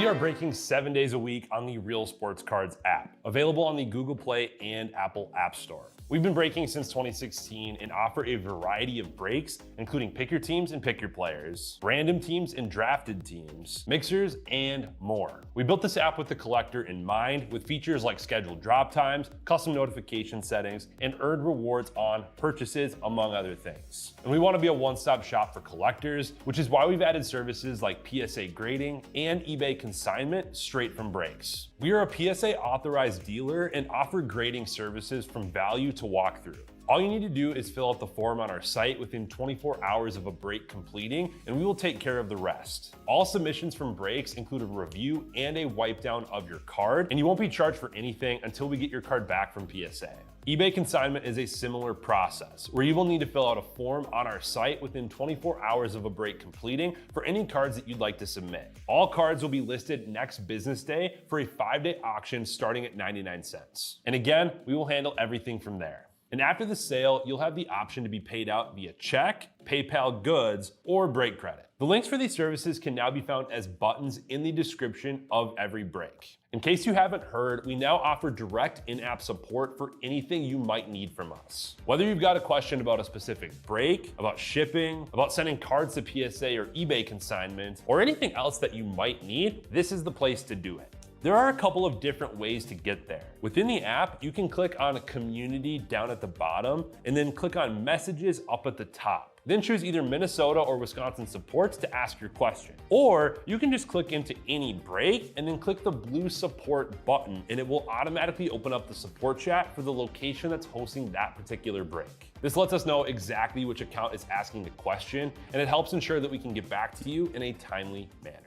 We are breaking 7 days a week on the Real Sports Cards app, available on the Google Play and Apple App Store. We've been breaking since 2016 and offer a variety of breaks, including pick your teams and pick your players, random teams and drafted teams, mixers, and more. We built this app with the collector in mind, with features like scheduled drop times, custom notification settings, and earned rewards on purchases, among other things. And we want to be a one-stop shop for collectors, which is why we've added services like PSA grading and eBay consignment straight from breaks. We are a PSA authorized dealer and offer grading services from value to walkthrough. All you need to do is fill out the form on our site within 24 hours of a break completing, and we will take care of the rest. All submissions from breaks include a review and a wipe down of your card, and you won't be charged for anything until we get your card back from PSA. eBay consignment is a similar process, where you will need to fill out a form on our site within 24 hours of a break completing for any cards that you'd like to submit. All cards will be listed next business day for a 5-day auction starting at 99 cents. And again, we will handle everything from there. And after the sale, you'll have the option to be paid out via check, PayPal goods, or break credit. The links for these services can now be found as buttons in the description of every break. In case you haven't heard, we now offer direct in-app support for anything you might need from us. Whether you've got a question about a specific break, about shipping, about sending cards to PSA or eBay consignment, or anything else that you might need, this is the place to do it. There are a couple of different ways to get there. Within the app, you can click on Community down at the bottom, and then click on Messages up at the top. Then choose either Minnesota or Wisconsin supports to ask your question. Or you can just click into any break and then click the blue support button, and it will automatically open up the support chat for the location that's hosting that particular break. This lets us know exactly which account is asking the question, and it helps ensure that we can get back to you in a timely manner.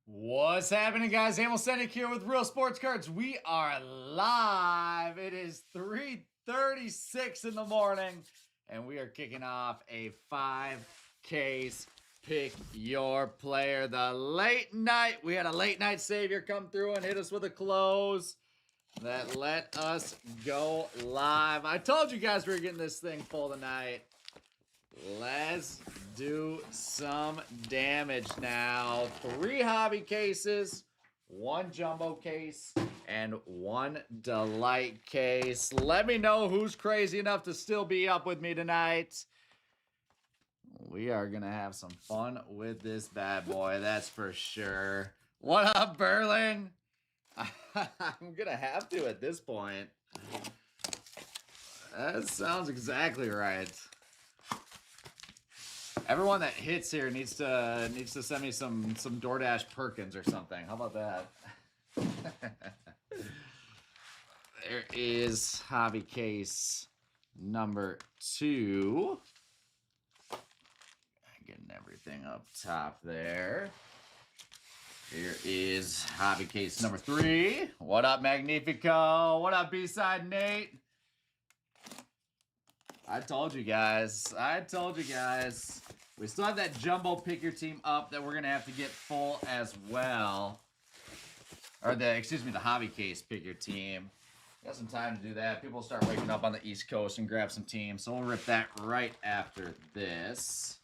What's happening, guys? Hamilton here with Real Sports Cards. We are live. It is 3:36 in the morning, and we are kicking off a 5-case pick your player. The late night, we had a late night savior come through and hit us with a close that let us go live. I told you guys we were getting this thing full tonight. Let's do some damage now. 3 hobby cases, 1 jumbo case, and 1 delight case. Let me know who's crazy enough to still be up with me tonight. We are going to have some fun with this bad boy, that's for sure. What up, Berlin? I'm going to have to at this point. That sounds exactly right. Everyone that hits here needs to send me some DoorDash Perkins or something. How about that? There is hobby case number 2. Getting everything up top there. Here is hobby case number 3. What up, Magnifico? What up, B-Side Nate? I told you guys. We still have that jumbo pick your team up that we're going to have to get full as well. Or the hobby case pick your team. Got some time to do that. People will start waking up on the East Coast and grab some teams. So we'll rip that right after this.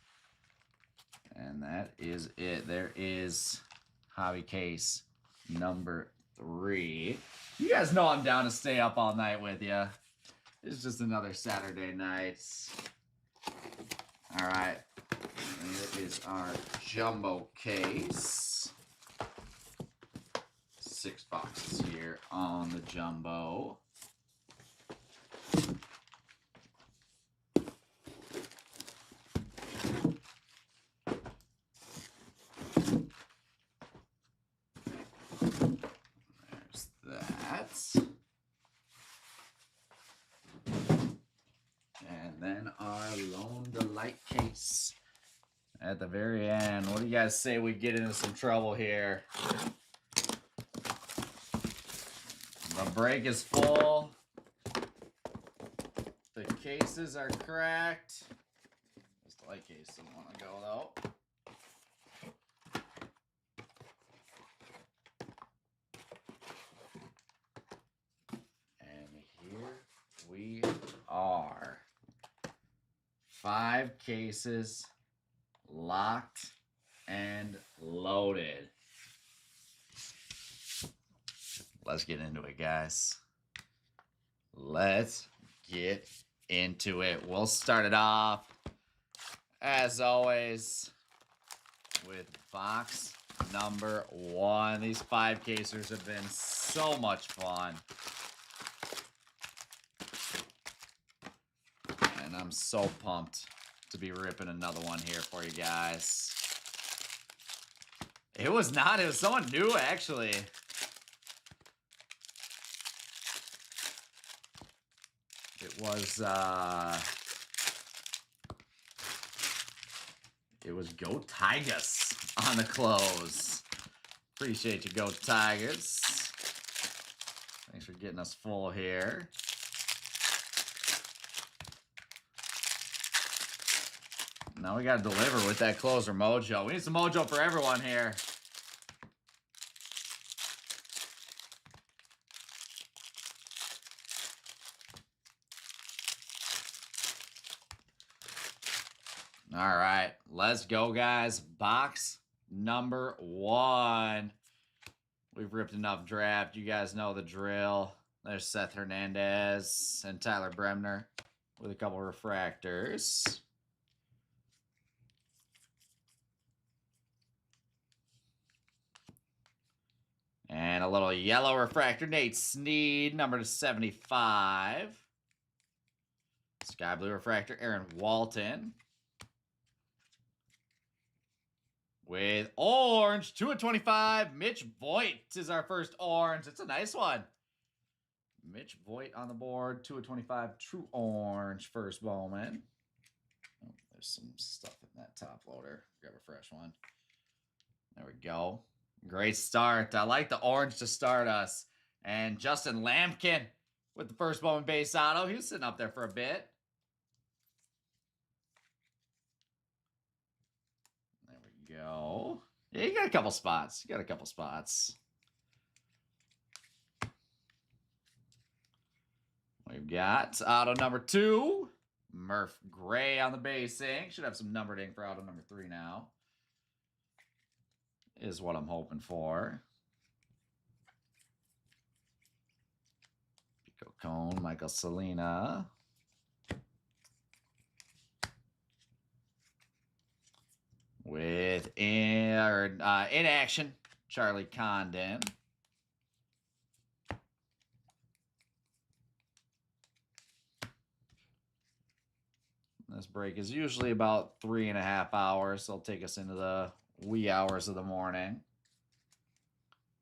And that is it. There is hobby case number 3. You guys know I'm down to stay up all night with you. It's just another Saturday night. All right. Here is our jumbo case. 6 boxes here on the jumbo. There's that. And then our Lone Delight case. at the very end. What do you guys say we get into some trouble here? The break is full. The cases are cracked. Just the light case doesn't want to go though. And here we are. 5 cases locked and loaded. Let's get into it, guys. Let's get into it. We'll start it off, as always, with box number 1. These 5 casers have been so much fun. And I'm so pumped to be ripping another one here for you guys. It was someone new, actually. It was Go Tigers on the close. Appreciate you, Go Tigers. Thanks for getting us full here. Now we got to deliver with that closer mojo. We need some mojo for everyone here. All right, let's go, guys. Box number 1. We've ripped enough draft. You guys know the drill. There's Seth Hernandez and Tyler Bremner with a couple refractors. And a little yellow refractor, Nate Snead, number 75. Sky blue refractor, Aaron Walton. With orange, 2/25, Mitch Voigt is our first orange. It's a nice one. Mitch Voigt on the board, 2/25, true orange, first Bowman. Oh, there's some stuff in that top loader. Grab a fresh one. There we go. Great start. I like the orange to start us. And Justin Lampkin with the first Bowman base auto. He was sitting up there for a bit. Go. Yeah, you got a couple spots. We've got auto number 2. Murph Gray on the base ink. Should have some numbered ink for auto number 3 now. Is what I'm hoping for. Pico Cone, Michael Salina. With in action, Charlie Condon. This break is usually about 3.5 hours. So it'll take us into the wee hours of the morning.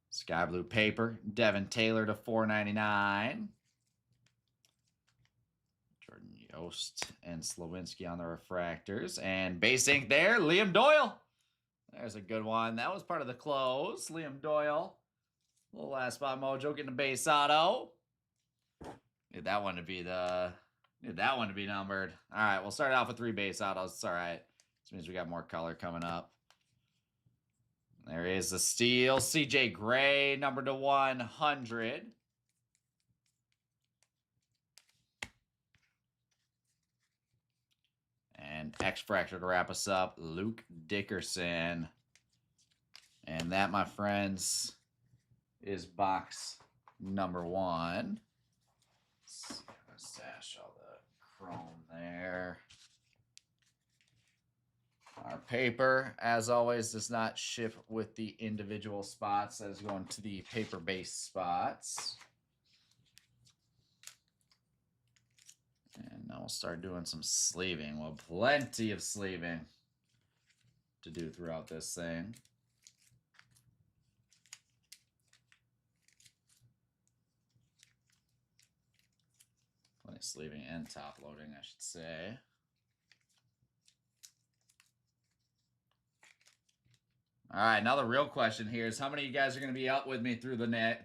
Sky blue paper, Devin Taylor to $4.99. Jordan Yost and Slowinski on the refractors. And base ink there, Liam Doyle. There's a good one. That was part of the close. Liam Doyle. Little last spot mojo getting a base auto. Need that one to be numbered. All right, we'll start off with 3 base autos. It's all right. This means we got more color coming up. There is the steal. CJ Gray, number to 100. And X-Fractor to wrap us up, Luke Dickerson. And that, my friends, is box number 1. Stash all the chrome there. Our paper, as always, does not ship with the individual spots. That is going to the paper-based spots. And now we'll start doing some sleeving. Well, plenty of sleeving to do throughout this thing. Plenty of sleeving and top loading, I should say. All right, now the real question here is how many of you guys are going to be up with me through the night?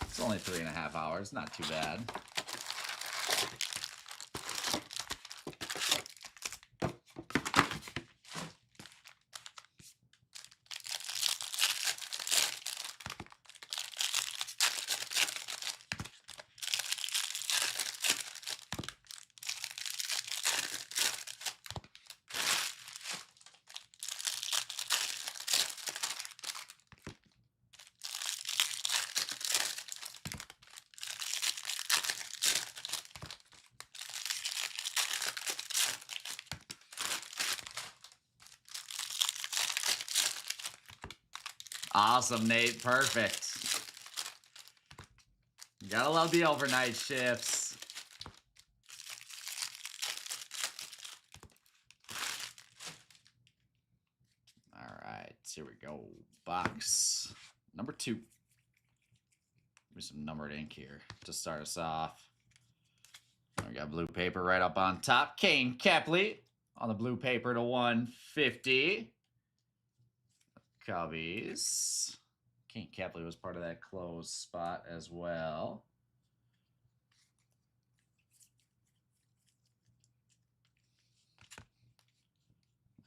It's only 3.5 hours, not too bad. Awesome, Nate. Perfect. You gotta love the overnight shifts. All right, here we go. Box number 2. Give me some numbered ink here to start us off. We got blue paper right up on top. Kane Kepley on the blue paper to 150. Cubbies. Kane Kepley was part of that closed spot as well.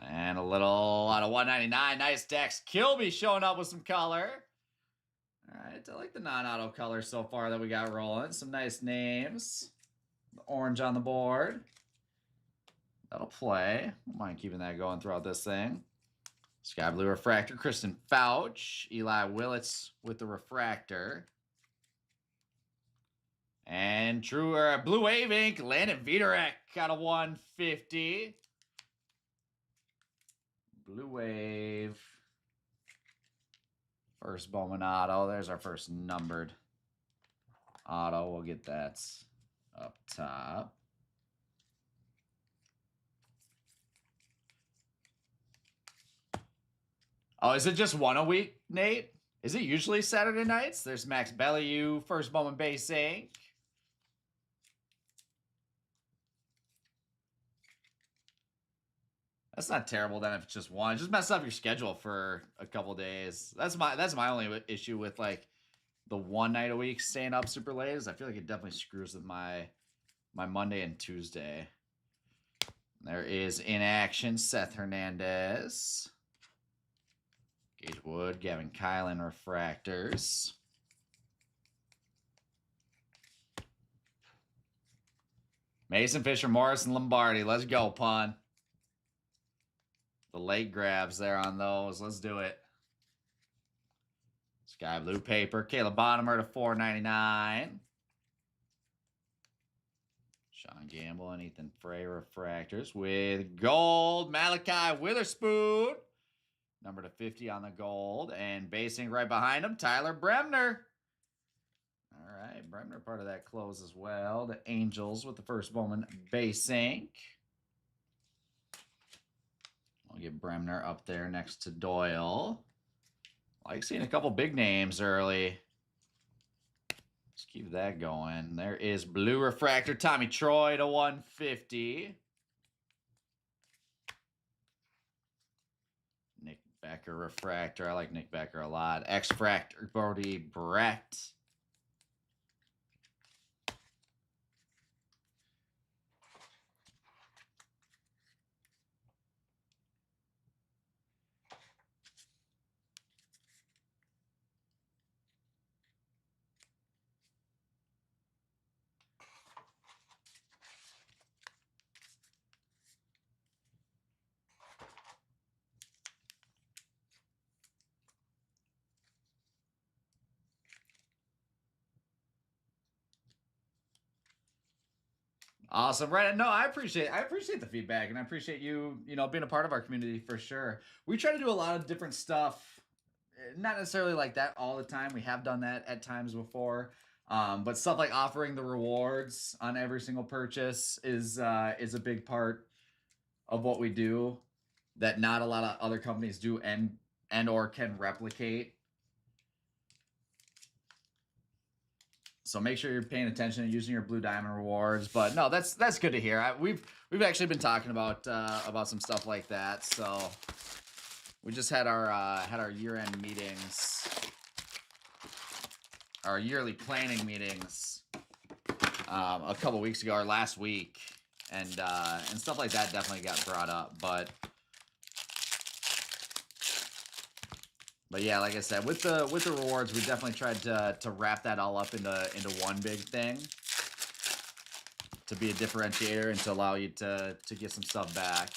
And a little out of 199. Nice Dex Kilby showing up with some color. All right, I like the non-auto color so far that we got rolling. Some nice names. The orange on the board. That'll play. Don't mind keeping that going throughout this thing. Sky Blue Refractor, Kristen Fouch. Eli Willits with the Refractor. And Blue Wave Ink, Landon Viderek out of 150. Blue Wave. First Bowman auto. There's our first numbered auto. We'll get that up top. Oh, is it just one a week, Nate? Is it usually Saturday nights? There's Max Bellieu, first Bowman base ink. That's not terrible then if it's just one. Just mess up your schedule for a couple days. That's my only issue with like the one night a week staying up super late is I feel like it definitely screws with my Monday and Tuesday. There is in action Seth Hernandez. Gage Wood, Gavin Kylan refractors. Mason Fisher, Morrison, Lombardi. Let's go, pun. The late grabs there on those. Let's do it. Sky Blue paper. Caleb Bonnemer to 499. Sean Gamble and Ethan Frey refractors with gold. Malachi Witherspoon. Number to 50 on the gold. And basing right behind him, Tyler Bremner. All right, Bremner part of that close as well. The Angels with the first Bowman base ink. I'll get Bremner up there next to Doyle. Like seeing a couple big names early. Let's keep that going. There is Blue Refractor, Tommy Troy to 150. Nick Becker Refractor. I like Nick Becker a lot. X-Fractor, Brody Brett. Awesome, right? No, I appreciate the feedback, and I appreciate you being a part of our community for sure. We try to do a lot of different stuff, not necessarily like that all the time. We have done that at times before, but stuff like offering the rewards on every single purchase is a big part of what we do that not a lot of other companies do and or can replicate. So make sure you're paying attention and using your Blue Diamond rewards. But no, that's good to hear. We've actually been talking about some stuff like that. So we just had our year-end meetings, our yearly planning meetings, a couple weeks ago or last week, and stuff like that definitely got brought up. But yeah, like I said, with the rewards, we definitely tried to wrap that all up into one big thing to be a differentiator and to allow you to get some stuff back.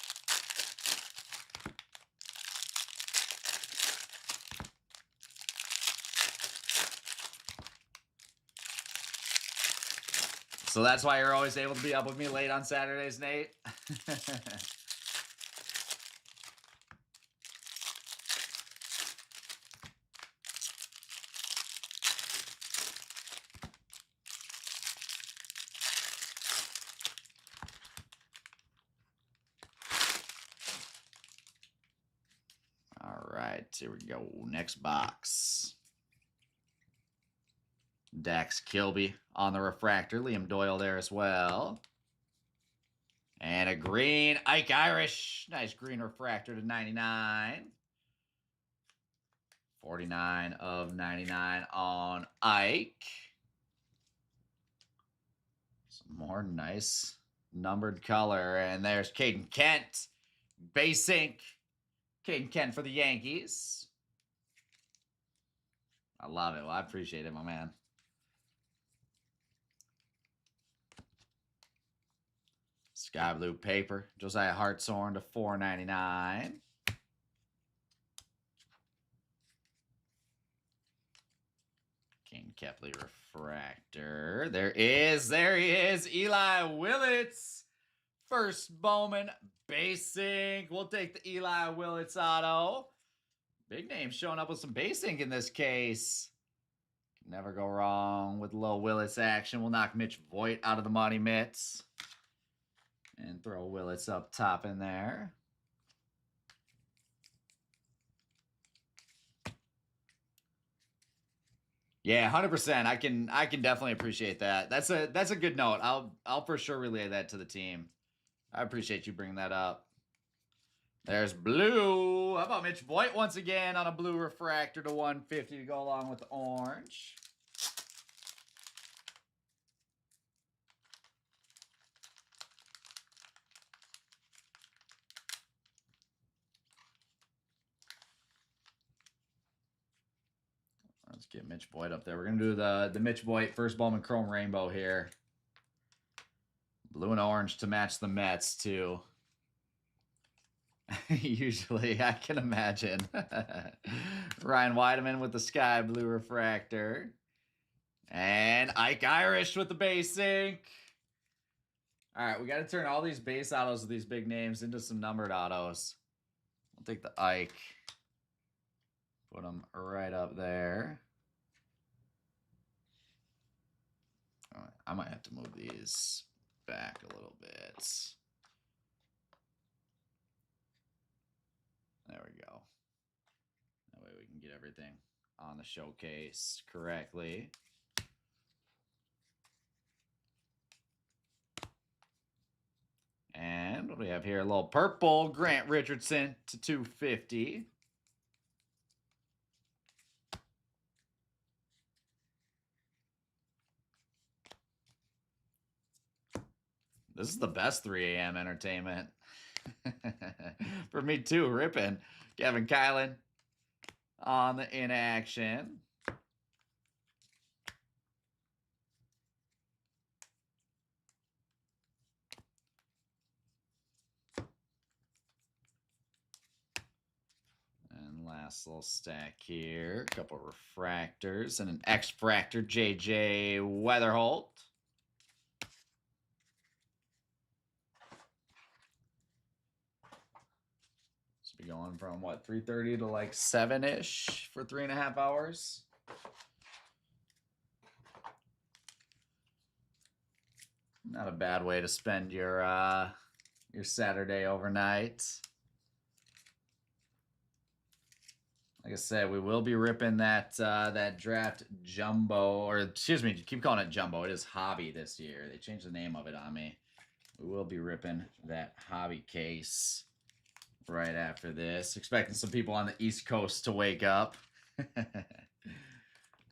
So that's why you're always able to be up with me late on Saturdays, Nate. All right, here we go. Next box. Dax Kilby on the refractor. Liam Doyle there as well. And a green Ike Irish. Nice green refractor to 99. 49 of 99 on Ike. Some more nice numbered color. And there's Caden Kent. Base ink. Caden Kent for the Yankees. I love it. Well, I appreciate it, my man. Sky blue paper. Josiah Hartshorn to 4.99. King Kepley refractor. There he is. Eli Willits. First Bowman base ink. We'll take the Eli Willits auto. Big name showing up with some base ink in this case. Can never go wrong with a little Willits action. We'll knock Mitch Voigt out of the money mitts. And throw Willits up top in there. Yeah, 100%. I can definitely appreciate that. That's a good note. I'll for sure relay that to the team. I appreciate you bringing that up. There's blue. How about Mitch Voigt once again on a blue refractor to 150 to go along with the orange. Let's get Mitch Voigt up there. We're going to do the Mitch Voigt first Bowman Chrome Rainbow here. Blue and orange to match the Mets, too. Usually, I can imagine. Ryan Weideman with the sky blue refractor. And Ike Irish with the base ink. All right, we got to turn all these base autos with these big names into some numbered autos. I'll take the Ike. Put them right up there. All right, I might have to move these back a little bit. There we go. That way we can get everything on the showcase correctly. And what do we have here? A little purple Grant Richardson to 250. This is the best 3 a.m. entertainment. For me too, ripping. Kevin Kylan on the inaction. And last little stack here. A couple refractors and an X-Fractor JJ Weatherholt. Be going from what, 3:30 to like 7-ish for 3.5 hours. Not a bad way to spend your Saturday overnight. Like I said, we will be ripping that that draft jumbo, or excuse me, keep calling it jumbo. It is hobby this year. They changed the name of it on me. We will be ripping that hobby case right after this. Expecting some people on the East Coast to wake up.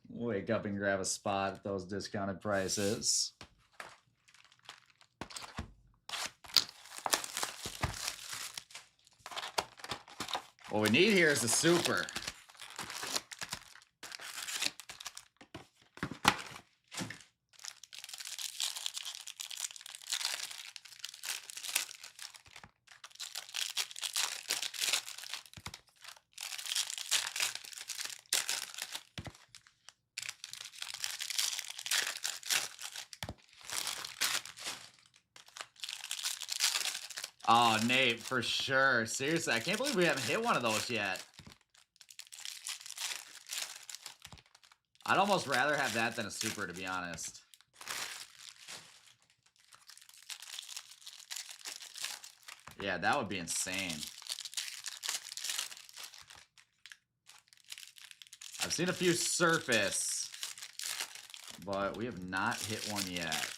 Wake up and grab a spot at those discounted prices. What we need here is the super. Oh, Nate, for sure. Seriously, I can't believe we haven't hit one of those yet. I'd almost rather have that than a super, to be honest. Yeah, that would be insane. I've seen a few surface, but we have not hit one yet.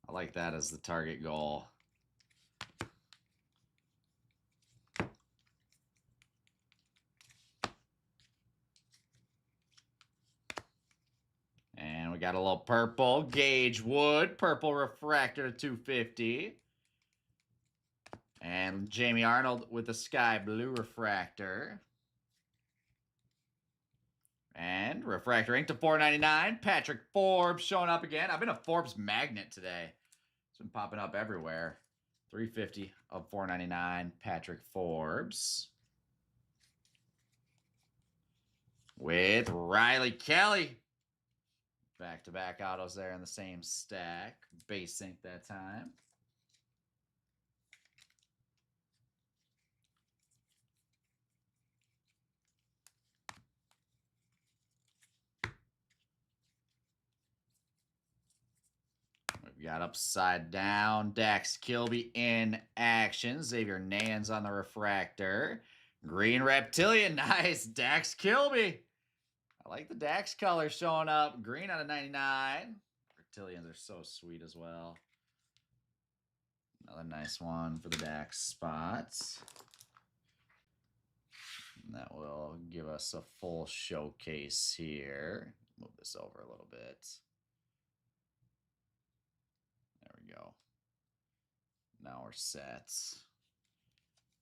I like that as the target goal. And we got a little purple Gage Wood, purple refractor to 250. And Jamie Arnold with the sky blue refractor. And refractor ink to 499. Patrick Forbes showing up again. I've been a Forbes magnet today. It's been popping up everywhere. 350 of 499. Patrick Forbes. With Riley Kelly. Back-to-back autos there in the same stack. Base ink that time. We got upside down Dax Kilby in action. Xavier Nans on the refractor. Green Reptilian, nice. Dax Kilby. I like the Dax color showing up. Green out of 99. Reptilians are so sweet as well. Another nice one for the Dax spots. And that will give us a full showcase here. Move this over a little bit. There we go. Now we're set.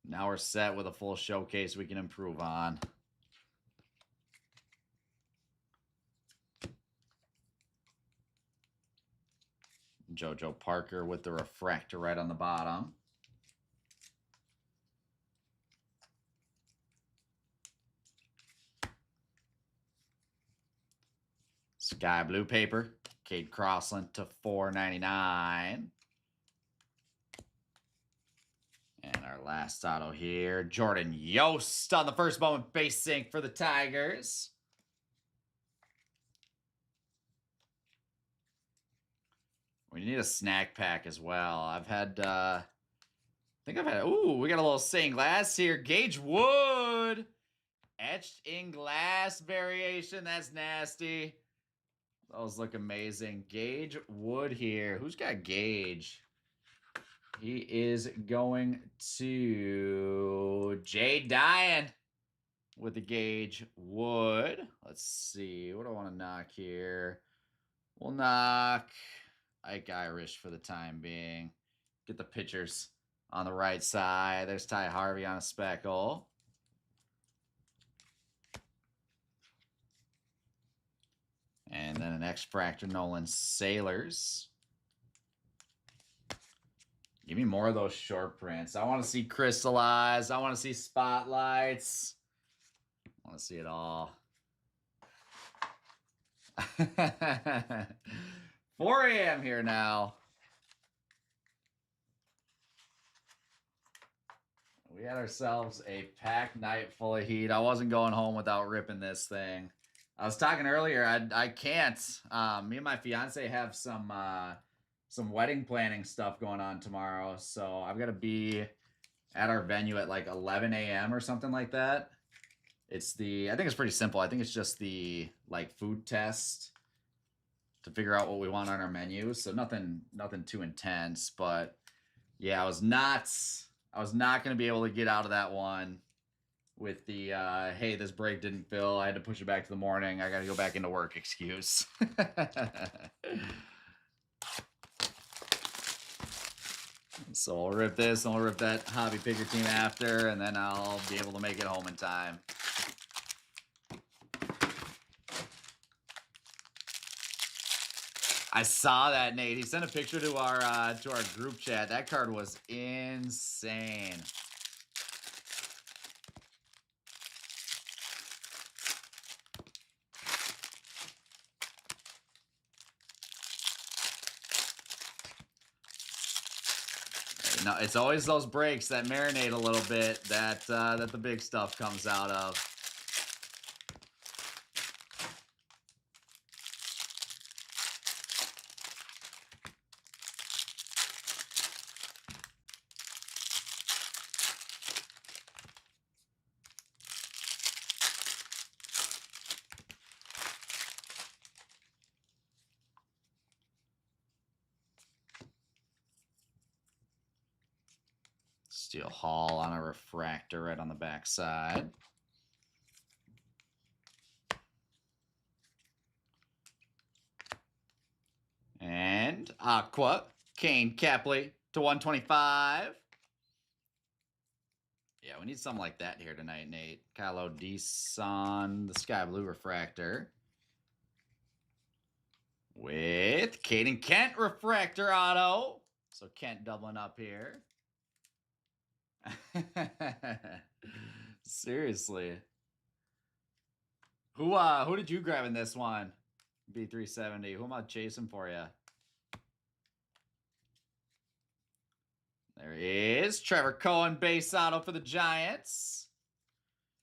Now we're set with a full showcase we can improve on. JoJo Parker with the refractor right on the bottom. Sky blue paper. Cade Crossland to 499. And our last auto here, Jordan Yost on the first moment base sync for the Tigers. We need a snack pack as well. I've had, I think I've had, ooh, we got a little stained glass here. Gage Wood. Etched in glass variation. That's nasty. Those look amazing. Gage Wood here. Who's got Gage? He is going to Jay Dyan with the Gage Wood. Let's see. What do I want to knock here? We'll knock Ike Irish for the time being. Get the pitchers on the right side. There's Ty Harvey on a speckle. And then an X-Fractor Nolan Sailors. Give me more of those short prints. I want to see crystallized. I want to see spotlights. I want to see it all. 4 a.m. here now. We had ourselves a packed night full of heat. I wasn't going home without ripping this thing. I was talking earlier. I can't. Me and my fiance have some some wedding planning stuff going on tomorrow. So I've got to be at our venue at like 11 a.m. or something like that. I think it's pretty simple. I think it's just the like food test to figure out what we want on our menu. So nothing too intense, but yeah, I was not going to be able to get out of that one with the hey, this break didn't fill, I had to push it back to the morning, I got to go back into work excuse. So I'll rip this and I'll rip that hobby picker team after, and then I'll be able to make it home in time. I saw that, Nate. He sent a picture to our group chat. That card was insane. No, it's always those breaks that marinate a little bit that the big stuff comes out of. Steel Hall on a refractor right on the back side. And Aqua, Kane Capley to 125. Yeah, we need something like that here tonight, Nate. Kylo Deason, the Sky Blue refractor. With Caden Kent refractor auto. So Kent doubling up here. Seriously. Who did you grab in this one? B370. Who am I chasing for you? There he is. Trevor Cohen base auto for the Giants.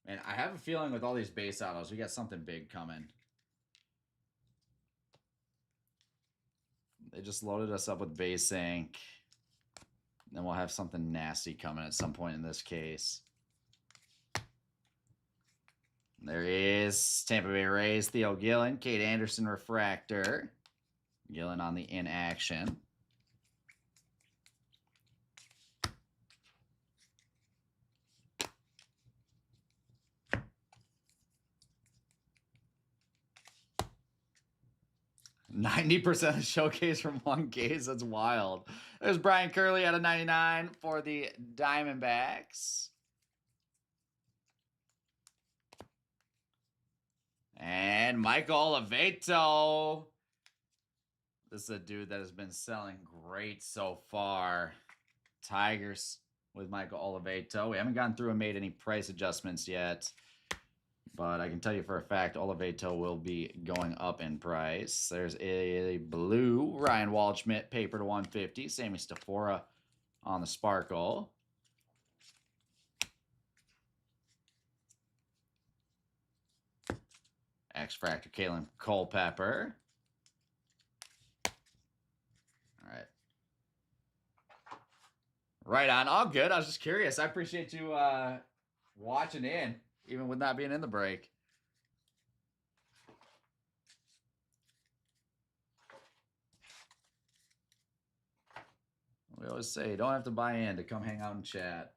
Man, I have a feeling with all these base autos, we got something big coming. They just loaded us up with base ink. Then we'll have something nasty coming at some point in this case. There is Tampa Bay Rays, Theo Gillen, Kate Anderson refractor. Gillen on the in action. %of the showcase from one case. That's wild. There's Brian Curley out of 99 for the Diamondbacks. And Michael Oliveto. This is a dude that has been selling great so far. Tigers with Michael Oliveto. We haven't gone through and made any price adjustments yet. But I can tell you for a fact, Oliveto will be going up in price. There's a blue Ryan Waldschmidt paper to 150. Sammy Stafora on the sparkle. X-Fractor Kalen Culpepper. All right. Right on. All good. I was just curious. I appreciate you watching in, even with not being in the break. We always say, you don't have to buy in to come hang out and chat.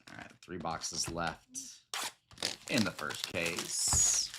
All right, 3 boxes left in the first case.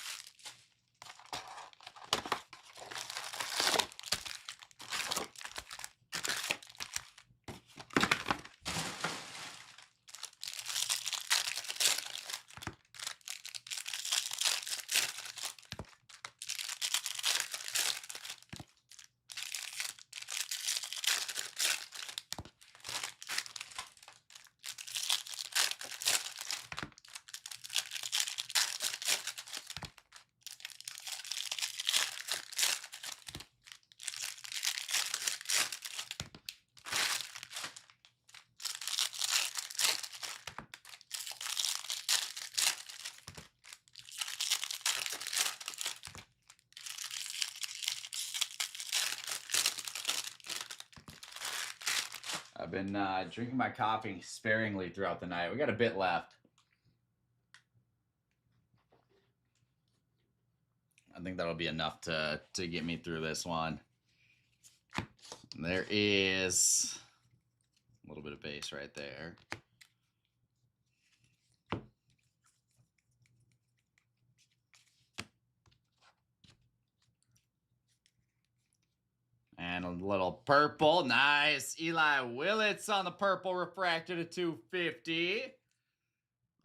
been drinking my coffee sparingly throughout the night. We got a bit left. I think that'll be enough to get me through this one. There is a little bit of base right there. And a little purple. Nice. Eli Willits on the purple refractor to 250.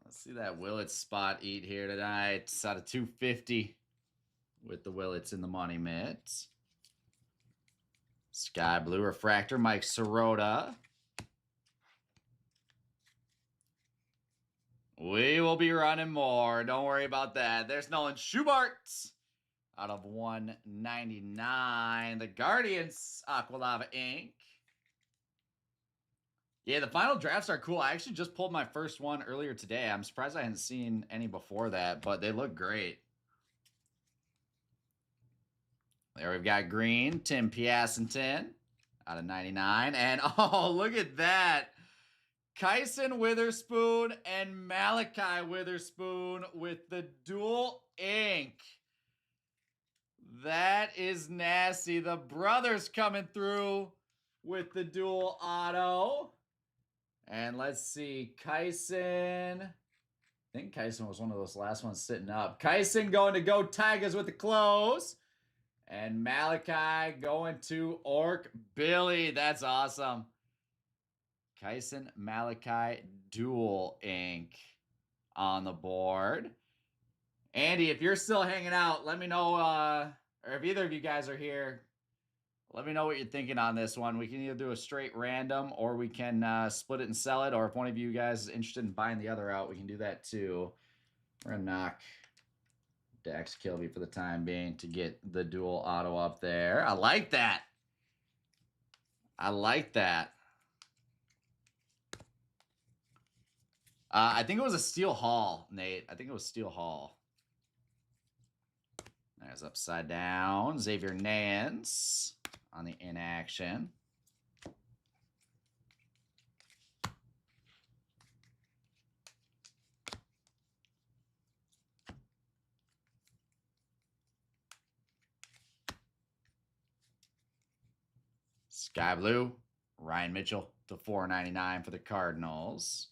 Let's see that Willits spot eat here tonight. It's out of 250 with the Willits in the money mitts. Sky blue refractor, Mike Sirota. We will be running more. Don't worry about that. There's Nolan Schubart out of 199. The Guardians, Aqualava Inc. Yeah, the final drafts are cool. I actually just pulled my first one earlier today. I'm surprised I hadn't seen any before that, but they look great. There we've got green, Tim Piacentin out of 99. And oh, look at that. Kyson Witherspoon and Malachi Witherspoon with the dual ink. That is nasty. The brothers coming through with the dual auto. And let's see, Kyson. I think Kyson was one of those last ones sitting up. Kyson going to Go Tigers with the close. And Malachi going to Orc Billy. That's awesome. Kyson Malachi dual ink on the board. Andy, if you're still hanging out, let me know, or if either of you guys are here, let me know what you're thinking on this one. We can either do a straight random, or we can split it and sell it, or if one of you guys is interested in buying the other out, we can do that too. We're going to knock Dax Kilby for the time being to get the dual auto up there. I like that. I like that. I think it was a Steel Hall, Nate. I think it was Steel Hall. There's upside down. Xavier Nance on the inaction. Sky blue, Ryan Mitchell to 499 for the Cardinals.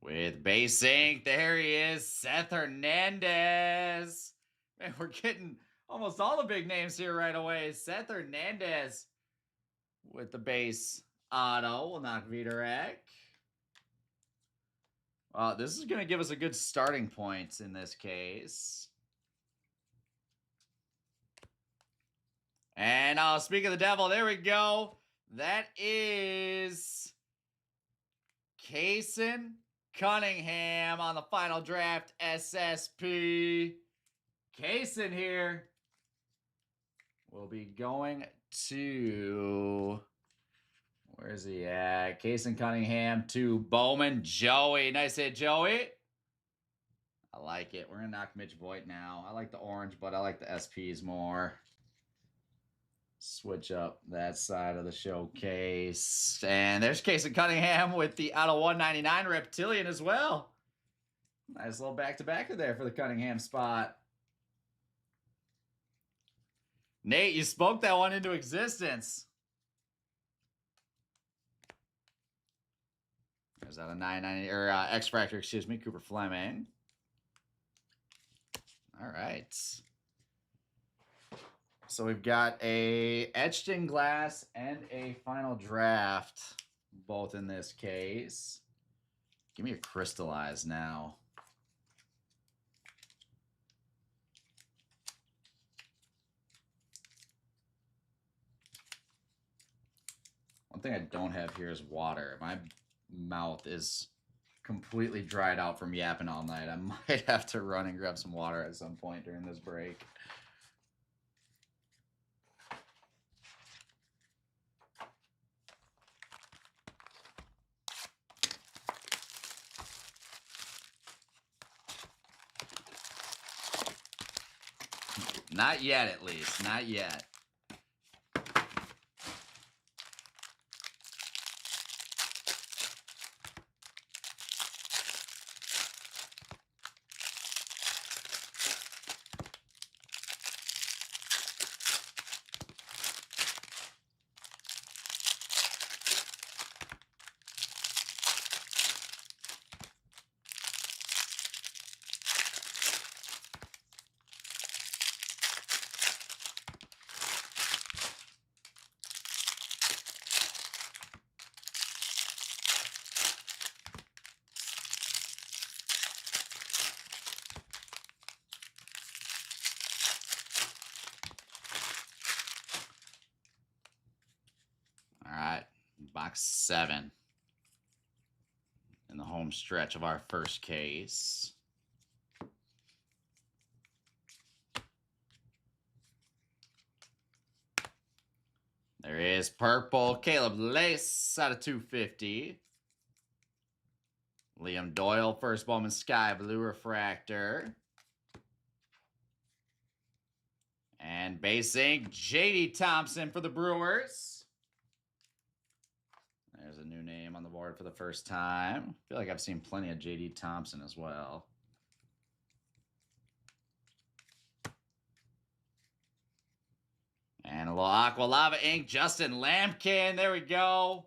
With base ink, there he is, Seth Hernandez. Man, we're getting almost all the big names here right away. Seth Hernandez with the base auto. We'll knock Viderek. Well, this is going to give us a good starting point in this case. And speak of the devil, there we go. That is Kaysen Cunningham on the final draft SSP. Kaysen here will be going to, where is he at? Kaysen Cunningham to Bowman. Joey. Nice hit, Joey. I like it. We're going to knock Mitch Voigt now. I like the orange, but I like the SPs more. Switch up that side of the showcase. And there's Kaysen Cunningham with the out of 199 Reptilian as well. Nice little back-to-backer there for the Cunningham spot. Nate, you spoke that one into existence. There's out of 990 or X-Fractor, excuse me, Cooper Fleming. All right. So we've got a etched in glass and a final draft, both in this case. Give me a crystallized now. One thing I don't have here is water. My mouth is completely dried out from yapping all night. I might have to run and grab some water at some point during this break. Not yet, at least. Not yet. Box 7 in the home stretch of our first case. There is purple Caleb Lace out of 250. Liam Doyle, first Bowman Sky Blue Refractor. And base ink, J.D. Thompson for the Brewers. There's a new name on the board for the first time. I feel like I've seen plenty of J.D. Thompson as well. And a little Aqua Lava ink, Justin Lampkin. There we go.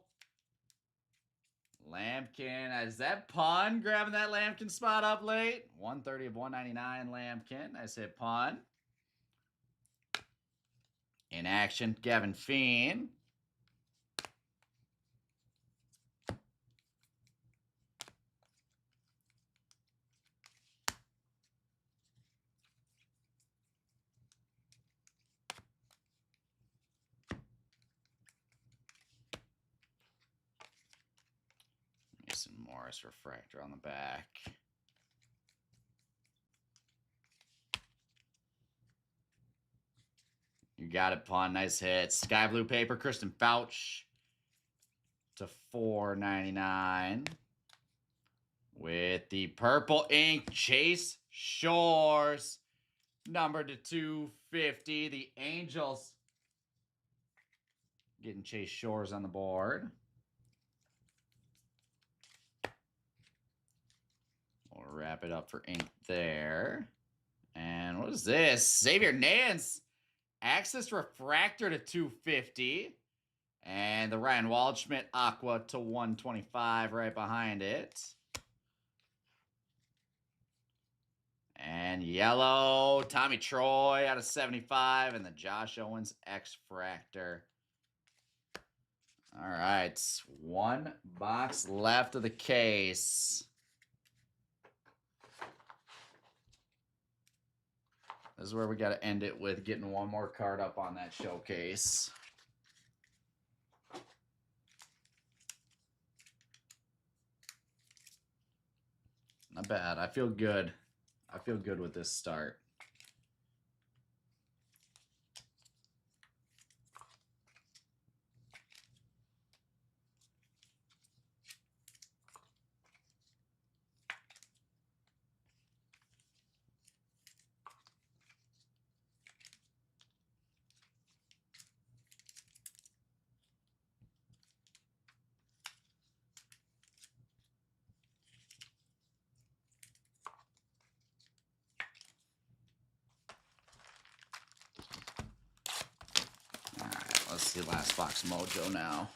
Lampkin. Is that Pun grabbing that Lampkin spot up late? 130 of 199, Lampkin. Nice hit, Pun. In action, Gavin Fiend. Mason Morris refractor on the back. You got it, Pun. Nice hit. Sky blue paper, Kristen Fouch to $4.99. With the purple ink, Chase Shores, numbered to 250. The Angels getting Chase Shores on the board. We'll wrap it up for ink there. And what is this? Xavier Nance, Axis Refractor to 250. And the Ryan Waldschmidt Aqua to 125 right behind it. And yellow, Tommy Troy out of 75. And the Josh Owens X-Fractor. All right, one box left of the case. This is where we got to end it with getting one more card up on that showcase. Not bad. I feel good. I feel good with this start. Let's see last box mojo now.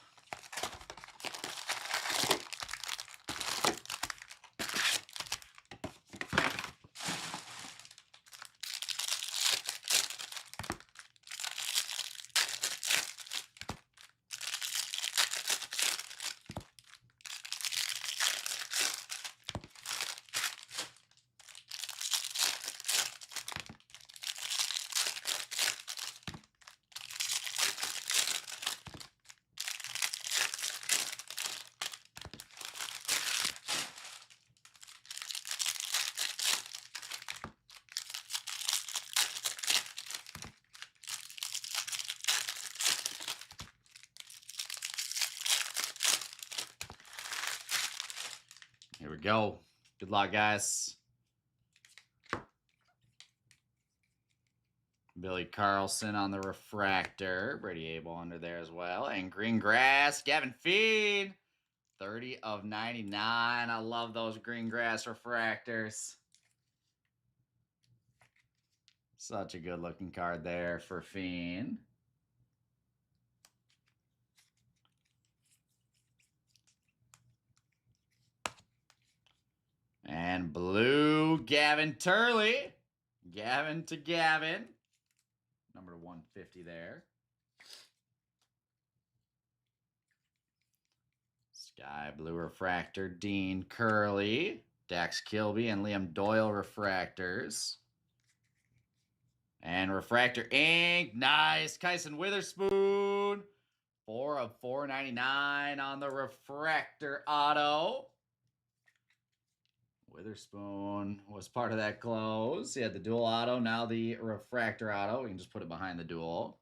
Here we go. Good luck, guys. Billy Carlson on the refractor. Brady Abel under there as well. And green grass, Gavin Fiend. 30 of 99. I love those green grass refractors. Such a good looking card there for Fiend. And blue, Gavin Turley. Gavin to Gavin. Number 150 there. Sky blue refractor, Dean Curley. Dax Kilby and Liam Doyle refractors. And refractor ink. Nice. Kyson Witherspoon 4 of 499 on the refractor auto. Witherspoon was part of that close. He had the dual auto, now the refractor auto. We can just put it behind the dual.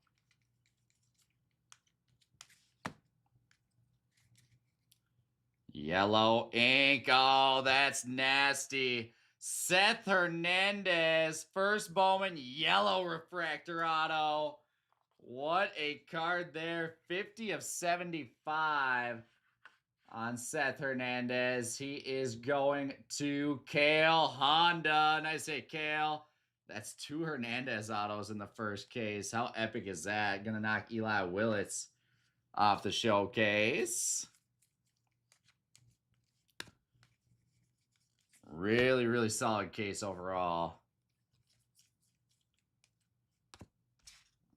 Yellow ink. Oh, that's nasty. Seth Hernandez, first Bowman, yellow refractor auto. What a card there. 50 of 75 on Seth Hernandez. He is going to Kale Honda. Nice hit, Kale. That's 2 Hernandez autos in the first case. How epic is that? Gonna knock Eli Willits off the showcase. Really, really solid case overall.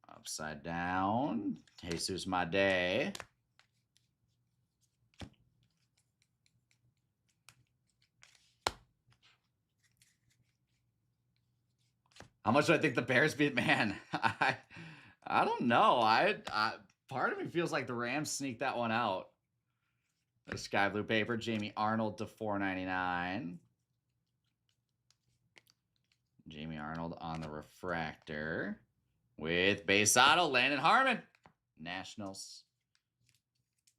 Upside down. Jesus my day. How much do I think the Bears beat? Man, I don't know. Part of me feels like the Rams sneaked that one out. The sky blue paper, Jamie Arnold to 499. Jamie Arnold on the refractor with base auto, Landon Harmon. Nationals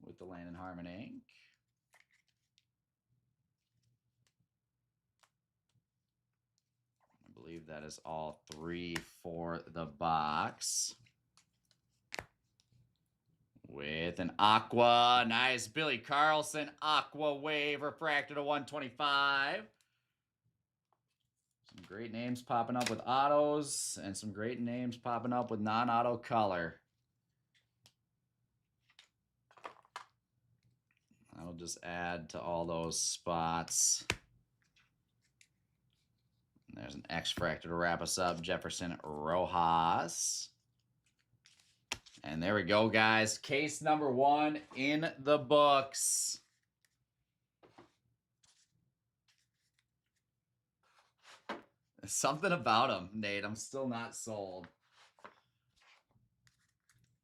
with the Landon Harmon ink. I believe that is all 3 for the box. With an aqua, nice Billy Carlson aqua wave refractor to 125. Some great names popping up with autos and some great names popping up with non-auto color. That'll just add to all those spots. And there's an X-Fractor to wrap us up, Jefferson Rojas. And there we go, guys. Case number 1 in the books. Something about him, Nate. I'm still not sold.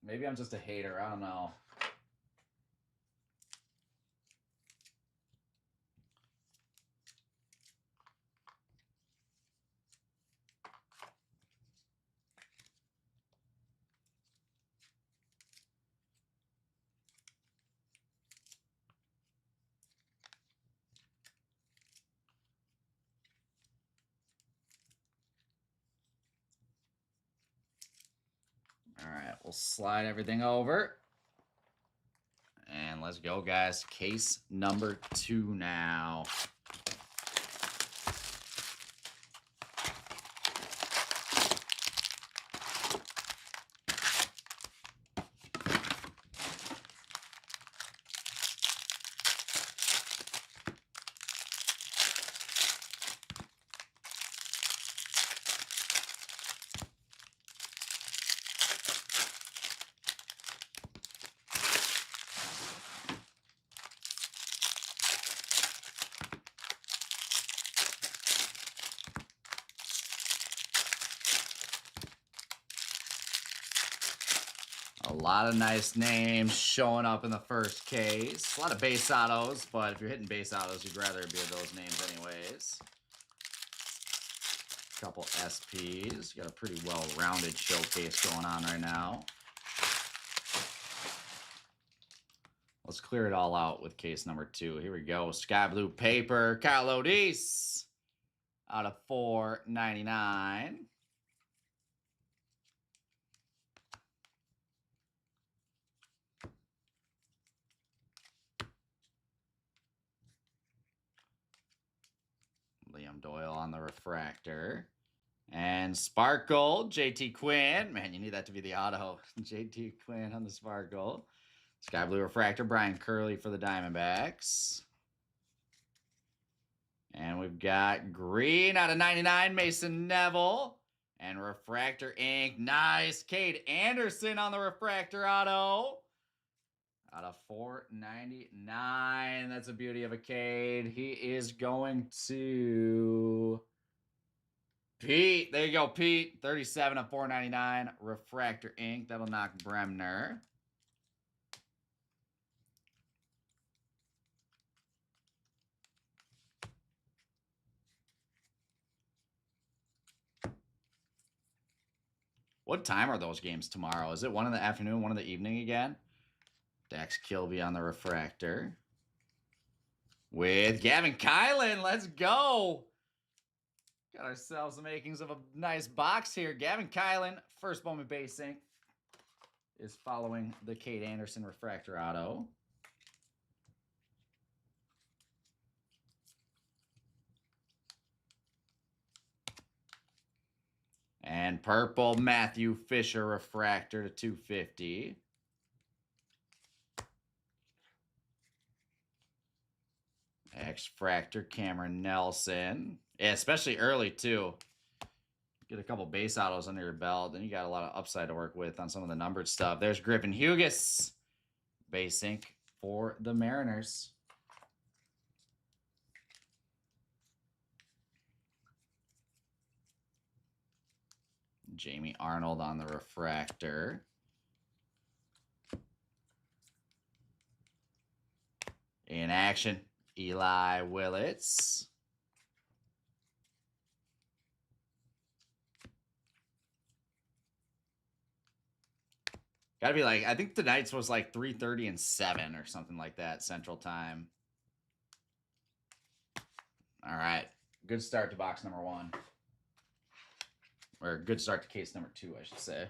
Maybe I'm just a hater. I don't know. All right, we'll slide everything over. And let's go, guys. Case number 2 now. A lot of nice names showing up in the first case. A lot of base autos, but if you're hitting base autos, you'd rather be those names anyways. A couple SPs. Got a pretty well-rounded showcase going on right now. Let's clear it all out with case number 2. Here we go. Sky blue paper. Kyle Odis out of 499. Liam Doyle on the refractor. And Sparkle, JT Quinn. Man, you need that to be the auto. JT Quinn on the Sparkle. Sky blue refractor, Brian Curley for the Diamondbacks. And we've got green out of 99, Mason Neville. And refractor ink, nice. Cade Anderson on the refractor auto. Out of 499. That's a beauty of a Cade. He is going to Pete. There you go, Pete. 37 of 499. Refractor ink. That'll knock Bremner. What time are those games tomorrow? Is it 1 in the afternoon, 1 in the evening again? Dax Kilby on the refractor. With Gavin Kylan. Let's go. Got ourselves the makings of a nice box here. Gavin Kylan, first Bowman base ink, is following the Kate Anderson refractor auto. And purple Matthew Fisher refractor to 250. X-Fractor Cameron Nelson. Yeah, especially early too. Get a couple base autos under your belt, then you got a lot of upside to work with on some of the numbered stuff. There's Griffin Hughes. Base ink for the Mariners. Jamie Arnold on the refractor. In action, Eli Willits. Gotta be like, I think tonight's was like 3:30 and 7 or something like that, Central Time. All right. Good start to box number 1. Or good start to case number 2, I should say.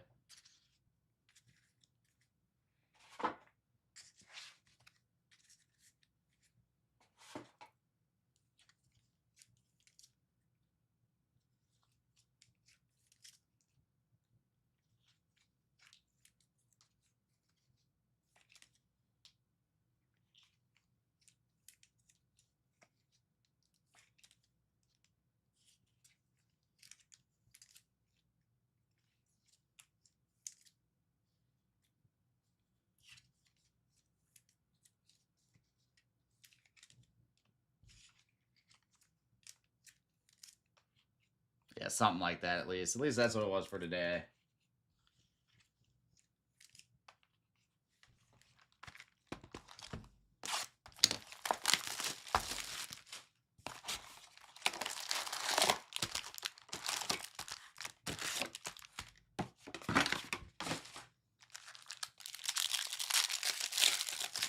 Yeah, something like that at least. At least that's what it was for today.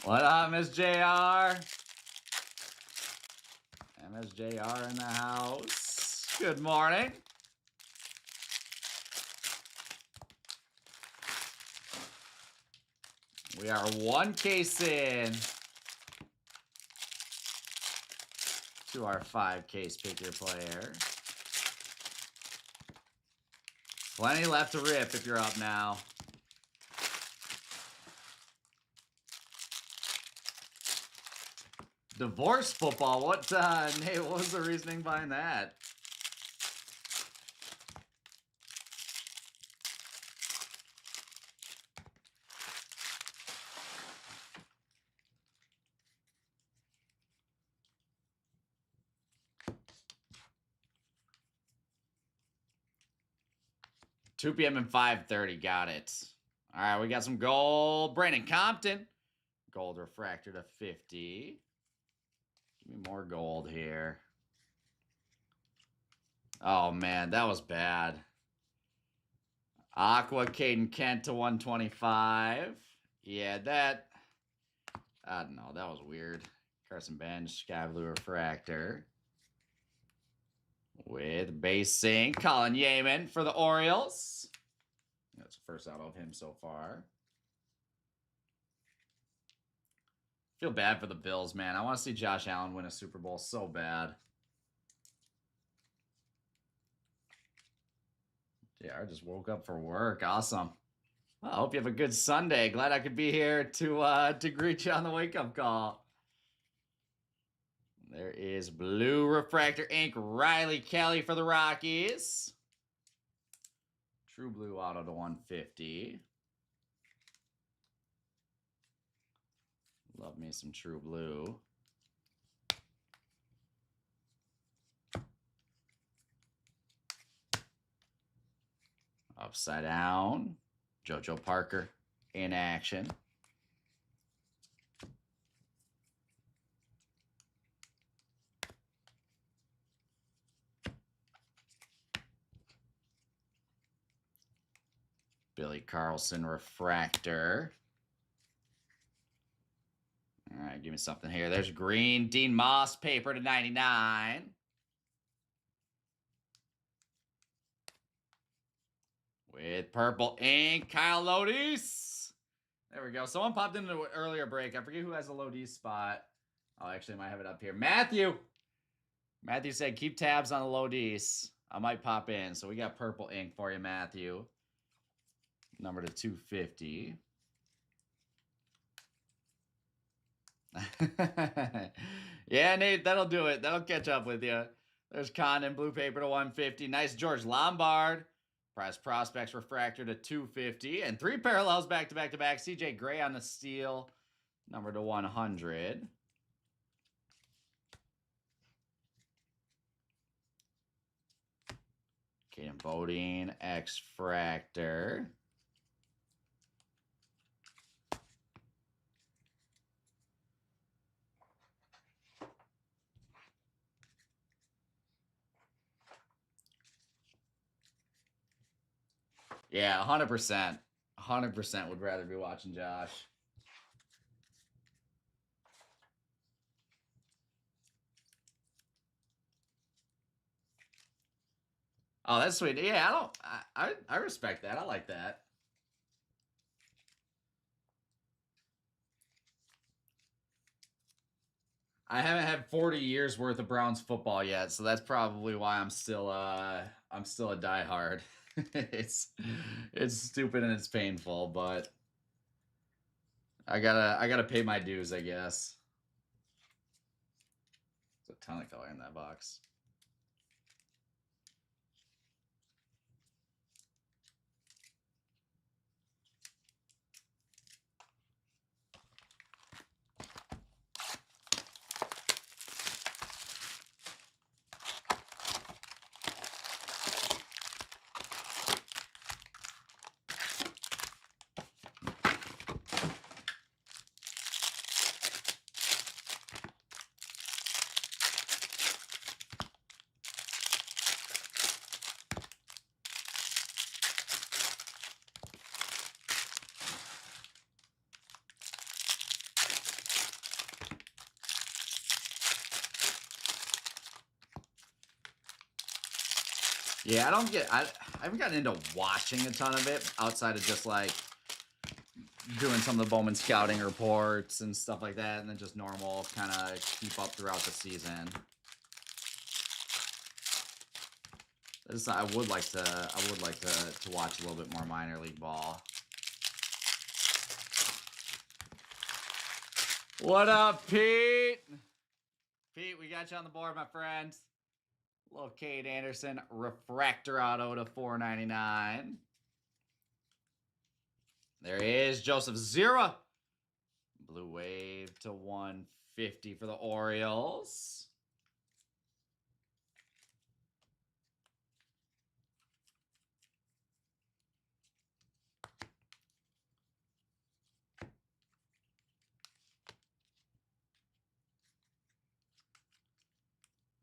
What up, Miss JR? MSJR in the house. Good morning. We are 1 case in to our 5 case pick your player. Plenty left to rip if you're up now. Divorce football. What, Nate, what was the reasoning behind that? Two PM and 5:30. Got it. All right, we got some gold. Brandon Compton. Gold refractor to 50. Give me more gold here. Oh, man, that was bad. Aqua Caden Kent to 125. Yeah, that... I don't know. That was weird. Carson Bench, Sky Blue refractor. With base sync, Colin Yeaman for the Orioles. That's the first out of him so far. Feel bad for the Bills, man. I want to see Josh Allen win a Super Bowl so bad. JR just woke up for work. Awesome. Well, I hope you have a good Sunday. Glad I could be here to greet you on the wake-up call. There is blue refractor ink. Riley Kelly for the Rockies. True blue auto to 150. Love me some true blue. Upside down. JoJo Parker in action. Billy Carlson refractor. All right, give me something here. There's green Dean Moss paper to 99. With purple ink, Kyle Lodis. There we go. Someone popped into an earlier break. I forget who has a Lodis spot. Oh, actually, I might have it up here. Matthew. Matthew said, keep tabs on the Lodis. I might pop in. So we got purple ink for you, Matthew. Number to 250. Yeah, Nate, that'll do it. That'll catch up with you. There's Condon, blue paper to 150. Nice George Lombard. Prize Prospects refractor to 250. And 3 parallels back to back to back. CJ Gray on the steel. Number to 100. Caden Bodine, X-Fractor. Yeah, 100%. 100% would rather be watching Josh. Oh, that's sweet. Yeah, I respect that. I like that. I haven't had 40 years worth of Browns football yet, so that's probably why I'm still a diehard. it's stupid and it's painful, but I gotta pay my dues, I guess. There's a ton of color in that box. Yeah, I haven't gotten into watching a ton of it outside of just like doing some of the Bowman scouting reports and stuff like that, and then just normal kind of keep up throughout the season. I would like to watch a little bit more minor league ball. What up, Pete? Pete, we got you on the board, my friend. Little Cade Anderson refractor auto to 499. There is Joseph Zira. Blue wave to 150 for the Orioles.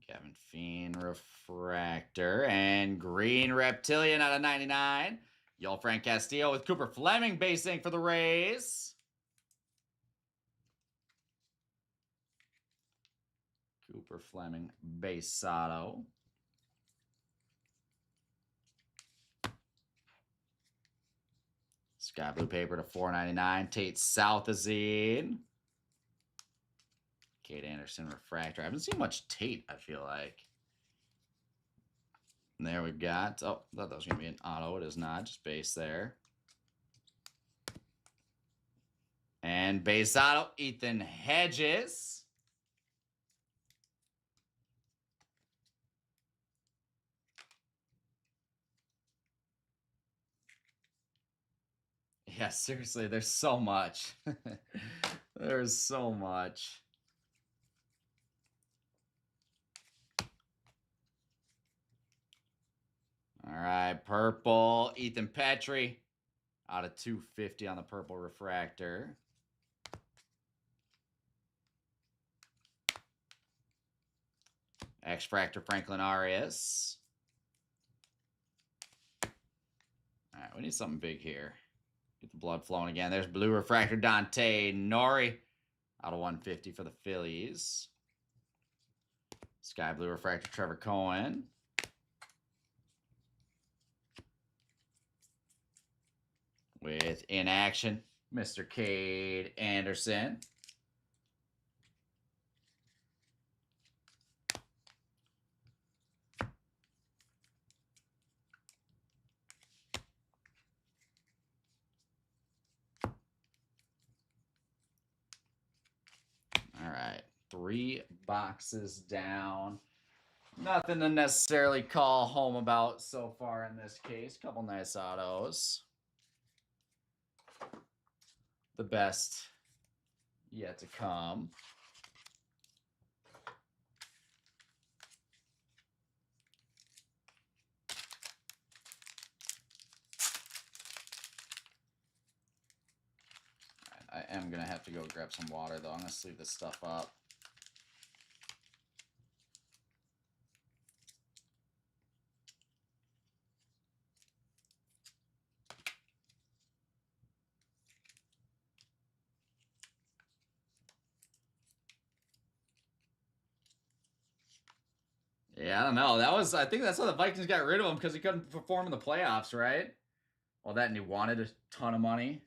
Kevin Fiend refractor and green reptilian out of 99. Yoel Frank Castillo with Cooper Fleming basing for the Rays. Cooper Fleming base auto. Sky blue paper to 499. Tate Southazine. Cade Anderson refractor. I haven't seen much Tate, I feel like. And there we've got, oh, I thought that was going to be an auto. It is not, just base there. And base auto, Ethan Hedges. Yeah, seriously, there's so much. There's so much. All right, purple, Ethan Petrie out of 250 on the purple refractor. X-Fractor Franklin Arias. All right, We need something big here. Get the blood flowing again. There's blue refractor Dante Nori out of 150 for the Phillies. Sky blue refractor Trevor Cohen. With in action, Mr. Cade Anderson. All right, 3 boxes down. Nothing to necessarily call home about so far in this case. Couple nice autos. The best yet to come. I am going to have to go grab some water, though. I'm going to sleeve this stuff up. Yeah, I don't know. I think that's why the Vikings got rid of him, because he couldn't perform in the playoffs, right? Well, that, and he wanted a ton of money.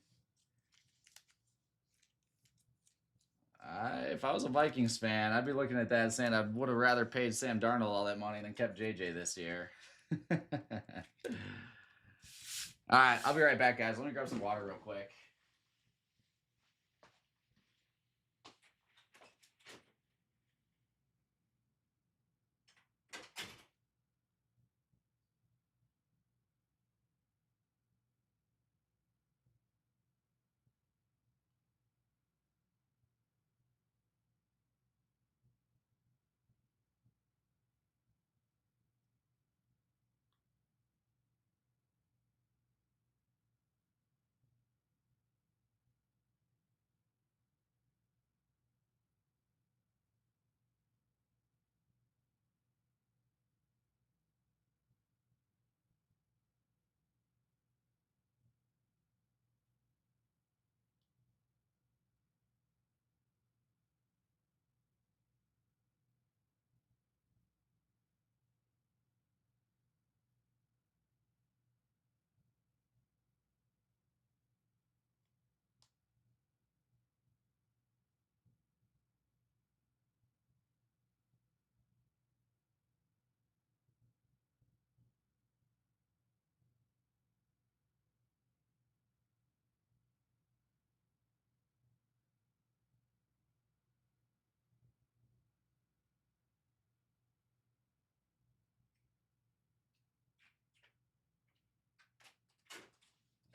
If I was a Vikings fan, I'd be looking at that and saying I would have rather paid Sam Darnold all that money than kept JJ this year. All right, I'll be right back, guys. Let me grab some water real quick.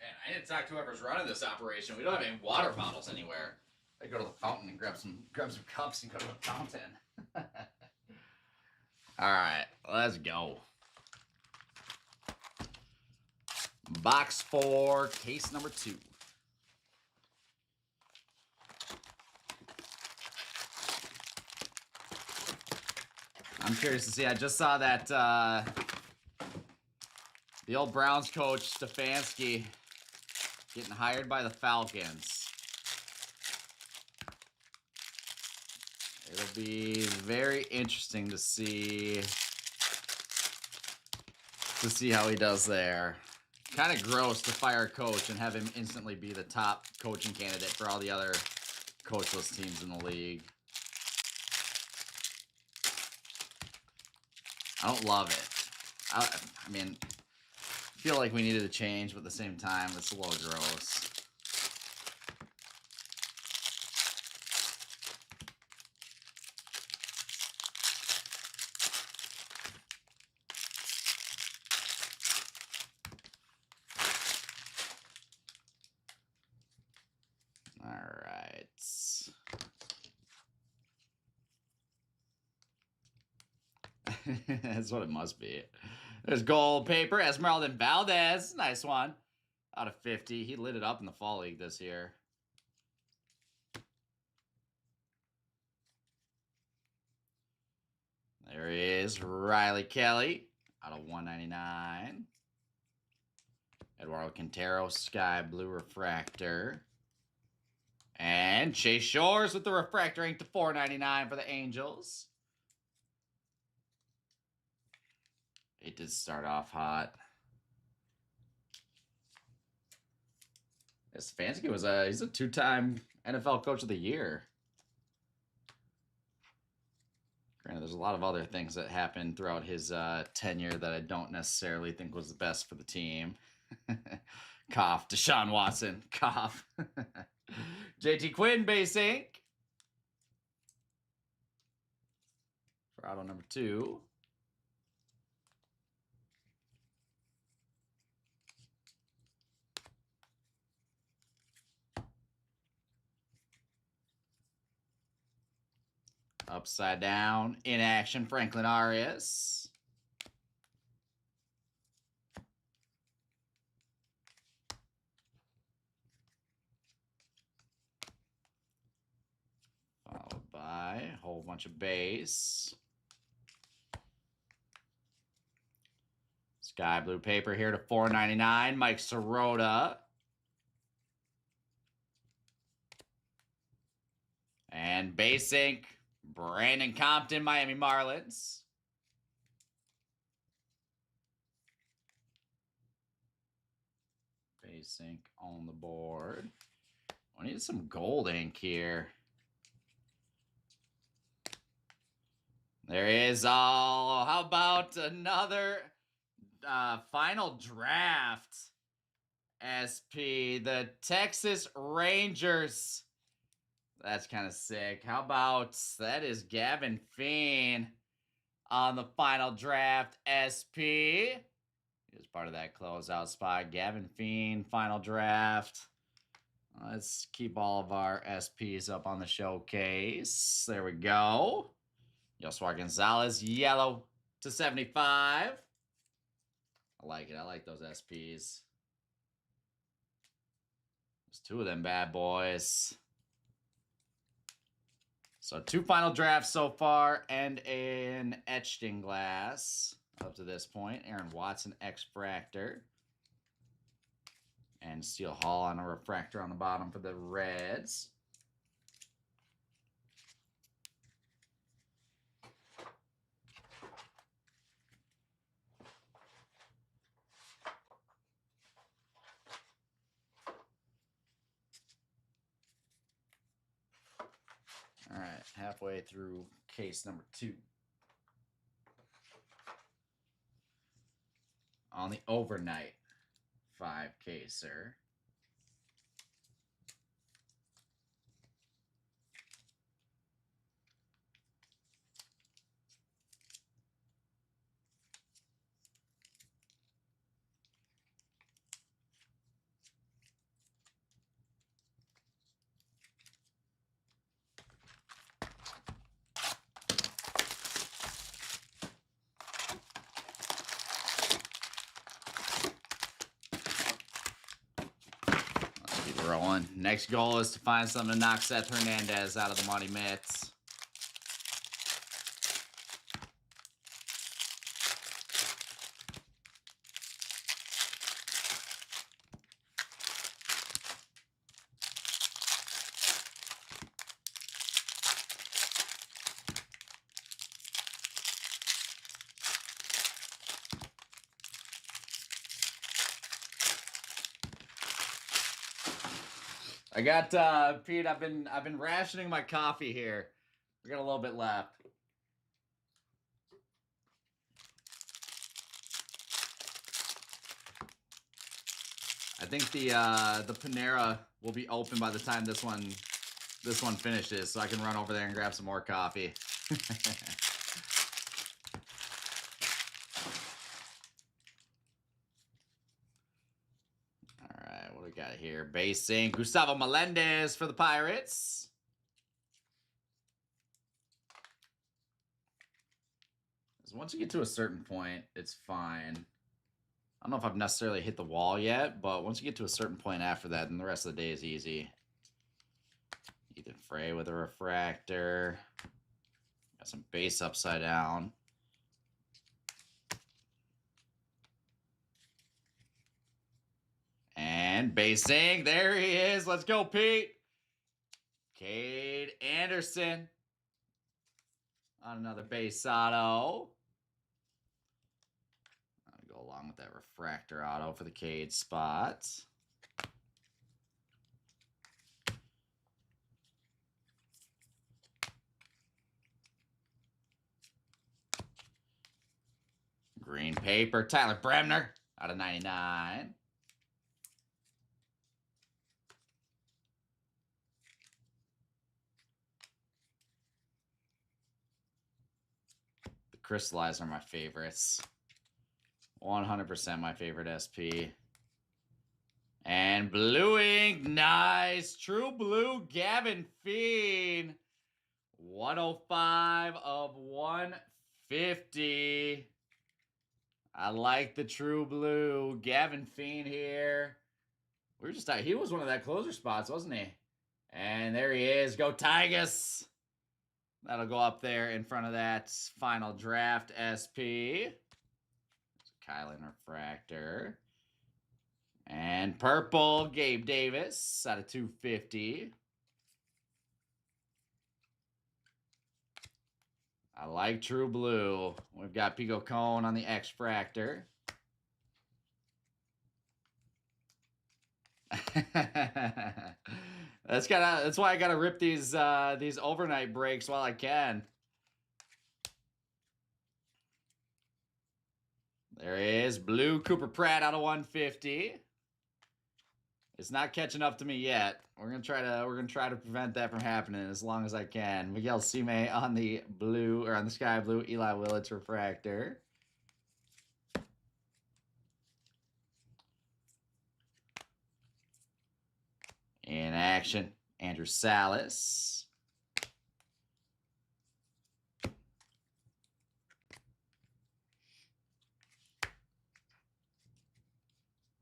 Man, I need to talk to whoever's running this operation. We don't have any water bottles anywhere. I go to the fountain and grab some cups and go to the fountain. All right, let's go. Box 4, case number 2. I'm curious to see. I just saw that the old Browns coach Stefanski getting hired by the Falcons. It'll be very interesting to see how he does there. Kind of gross to fire a coach and have him instantly be the top coaching candidate for all the other coachless teams in the league. I don't love it. I mean, I feel like we needed a change, but at the same time, it's a little gross. That's what it must be. There's gold paper. Esmeralda Valdez. Nice one. Out of 50. He lit it up in the Fall League this year. There he is. Riley Kelly. Out of 199. Eduardo Quintero, Sky Blue Refractor. And Chase Shores with the refractor ink to $4.99 for the Angels. It did start off hot. Stefanski was he's a 2-time NFL Coach of the Year. Granted, there's a lot of other things that happened throughout his tenure that I don't necessarily think was the best for the team. Cough. Deshaun Watson. Cough. JT Quinn, base ink. For auto number 2. Upside down, in action, Franklin Arias. Followed by a whole bunch of base. Sky blue paper here to $4.99. Mike Sirota. And base ink, Brandon Compton, Miami Marlins. Base ink on the board. I need some gold ink here. There is all. How about another final draft? SP, the Texas Rangers. That's kind of sick. How about that is Gavin Fiend on the final draft SP. He was part of that closeout spot. Gavin Fiend, final draft. Let's keep all of our SPs up on the showcase. There we go. Yoswar Gonzalez, yellow to 75. I like it. I like those SPs. There's 2 of them bad boys. So 2 final drafts so far and an etched in glass up to this point. Aaron Watson, X-Fractor. And Steel Hall on a refractor on the bottom for the Reds. All right, halfway through case number 2. On the overnight 5-caser. Rolling. Next goal is to find something to knock Seth Hernandez out of the money mitts. I got Pete. I've been rationing my coffee here. We got a little bit left. I think the Panera will be open by the time this one finishes, so I can run over there and grab some more coffee. What we got here? Base ink, Gustavo Melendez for the Pirates. So once you get to a certain point, it's fine. I don't know if I've necessarily hit the wall yet, but once you get to a certain point after that, then the rest of the day is easy. Ethan Frey with a refractor. Got some base upside down. And basing. There he is. Let's go, Pete. Cade Anderson. On another base auto. I'll go along with that refractor auto for the Cade spot. Green paper, Tyler Bremner out of 99. The crystallized are my favorites. 100% my favorite SP. And blue ink, nice. True blue, Gavin Fiend. 105 of 150. I like the true blue. Gavin Fiend here. We were just he was one of that closer spots, wasn't he? And there he is. Go Tigers. That'll go up there in front of that final draft SP. Kylan refractor. And purple, Gabe Davis out of 250. I like true blue. We've got Pico Cone on the X-Fractor. That's why I gotta rip these overnight breaks while I can. There is blue Cooper Pratt out of 150. It's not catching up to me yet. We're gonna try to prevent that from happening as long as I can. Miguel Sime on the blue or on the sky blue Eli Willits refractor. In action, Andrew Salas.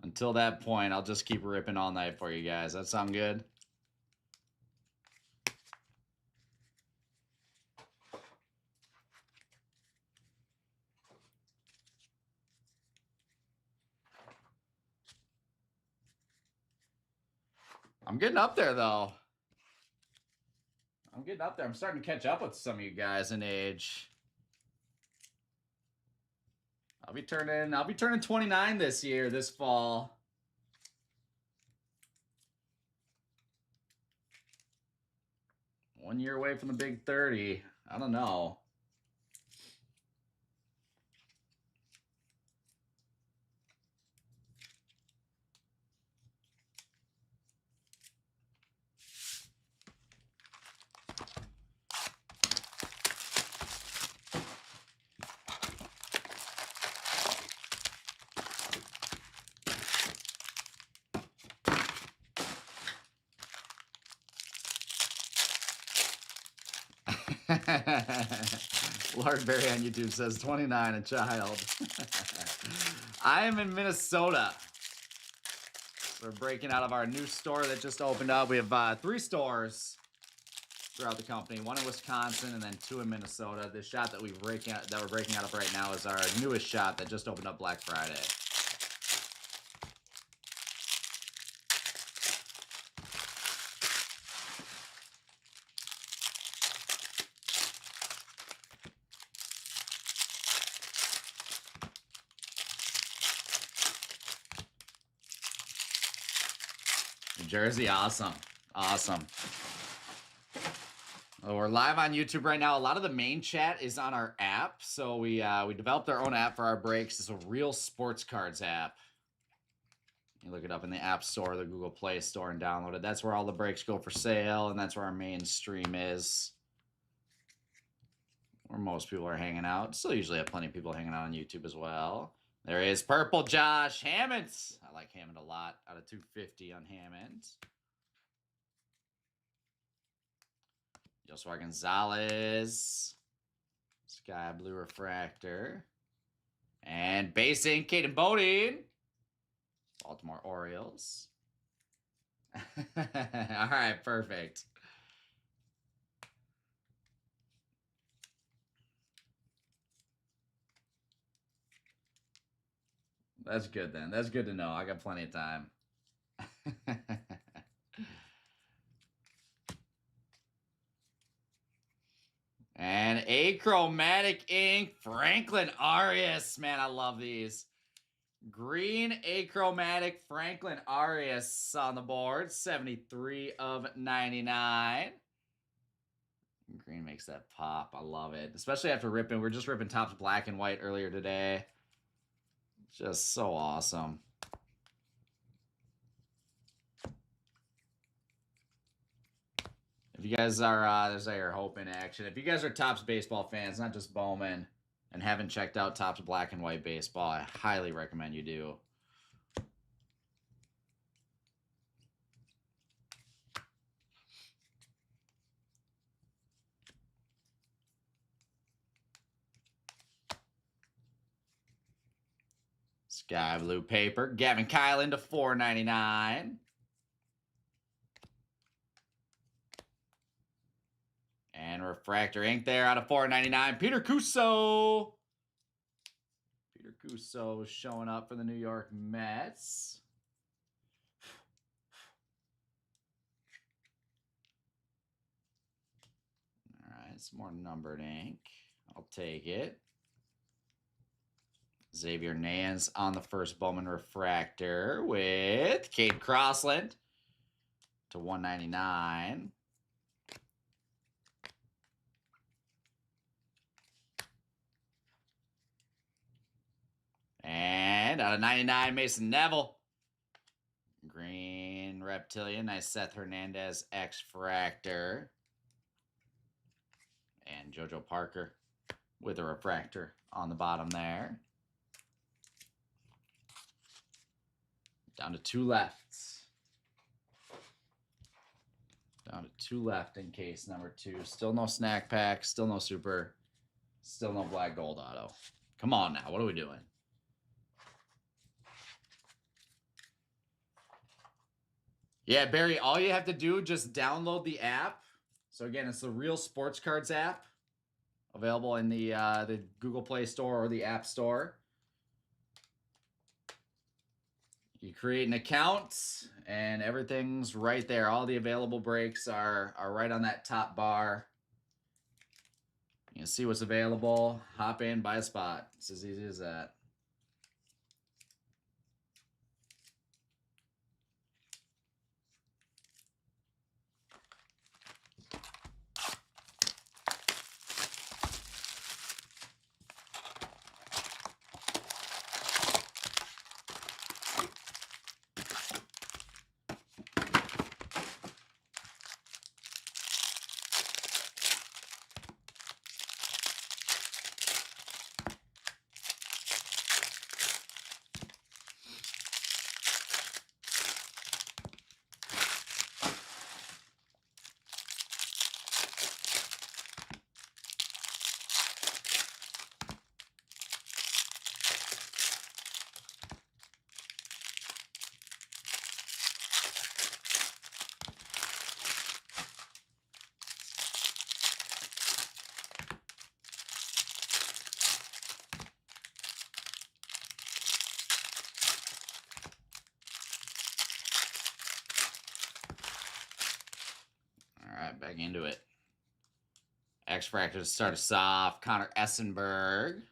Until that point, I'll just keep ripping all night for you guys. That sound good? I'm getting up there, though. I'm getting up there. I'm starting to catch up with some of you guys in age. I'll be turning 29 this year, this fall. One year away from the big 30. I don't know. Lard Berry on YouTube says 29, a child. I am in Minnesota. We're breaking out of our new store that just opened up. We have 3 stores throughout the company, 1 in Wisconsin and then 2 in Minnesota. The shot that we're breaking out of right now is our newest shot that just opened up Black Friday. Jersey, awesome. Awesome. Well, we're live on YouTube right now. A lot of the main chat is on our app. So we developed our own app for our breaks. It's a Real Sports Cards app. You look it up in the App Store, the Google Play Store, and download it. That's where all the breaks go for sale, and that's where our main stream is. Where most people are hanging out. Still usually have plenty of people hanging out on YouTube as well. There is Purple Josh Hammond. I like Hammond a lot. Out of 250 on Hammond. Joshua Gonzalez. Sky Blue Refractor. And basing Caden Bodine. Baltimore Orioles. All right, perfect. That's good then. That's good to know. I got plenty of time. And achromatic ink, Franklin Arias. Man, I love these. Green achromatic Franklin Arias on the board. 73 of 99. Green makes that pop. I love it. Especially after ripping. We were just ripping Topps black and white earlier today. Just so awesome. If you guys are, there's your hope in action. If you guys are Topps baseball fans, not just Bowman, and haven't checked out Topps black and white baseball, I highly recommend you do. Sky blue paper. Gavin Kylan to $4.99. And refractor ink there out of $4.99. Peter Cuso. Peter Cuso showing up for the New York Mets. All right, some more numbered ink. I'll take it. Xavier Nance on the first Bowman refractor with Cade Crossland to $1.99. And out of 99, Mason Neville. Green Reptilian. Nice Seth Hernandez X-Fractor. And JoJo Parker with a refractor on the bottom there. Down to 2 left. Down to 2 left in case number 2. Still no snack pack. Still no super. Still no black gold auto. Come on now. What are we doing? Yeah, Barry, all you have to do, just download the app. So again, it's the Real Sports Cards app. Available in the Google Play Store or the App Store. You create an account, and everything's right there. All the available breaks are right on that top bar. You can see what's available. Hop in, buy a spot. It's as easy as that. All right, back into it. X-Fractor to start us off. Connor Essenberg.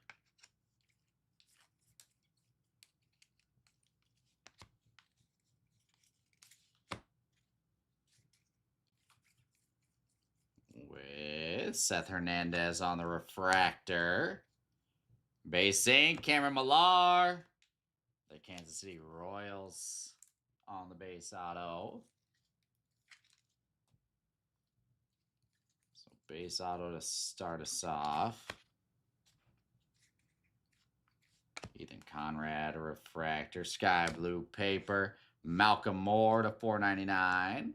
With Seth Hernandez on the refractor. Base ink, Cameron Millar. The Kansas City Royals on the base auto. So base auto to start us off. Ethan Conrad, a refractor. Sky blue paper. Malcolm Moore to $4.99.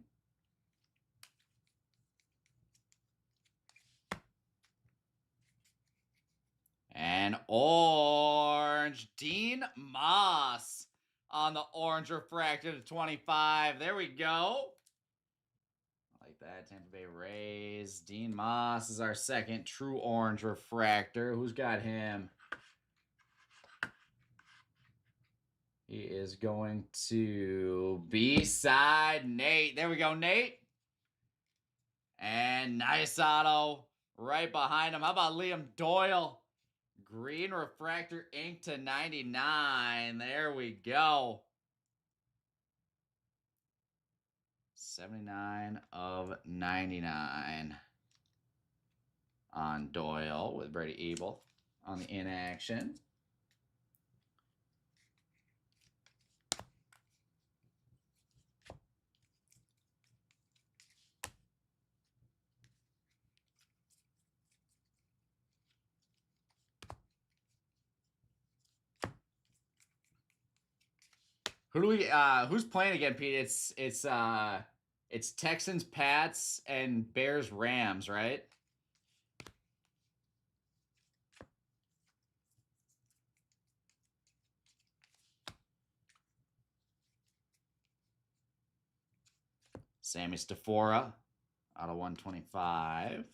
And orange, Dean Moss on the orange refractor to 25. There we go. I like that. Tampa Bay Rays. Dean Moss is our second true orange refractor. Who's got him? He is going to B-side Nate. There we go, Nate. And nice auto right behind him. How about Liam Doyle? Green refractor ink to 99. There we go. 79 of 99 on Doyle with Brady Ebel on the in action. Who do we who's playing again, Pete? It's Texans, Pats, and Bears, Rams, right? Sammy Stafora out of 125.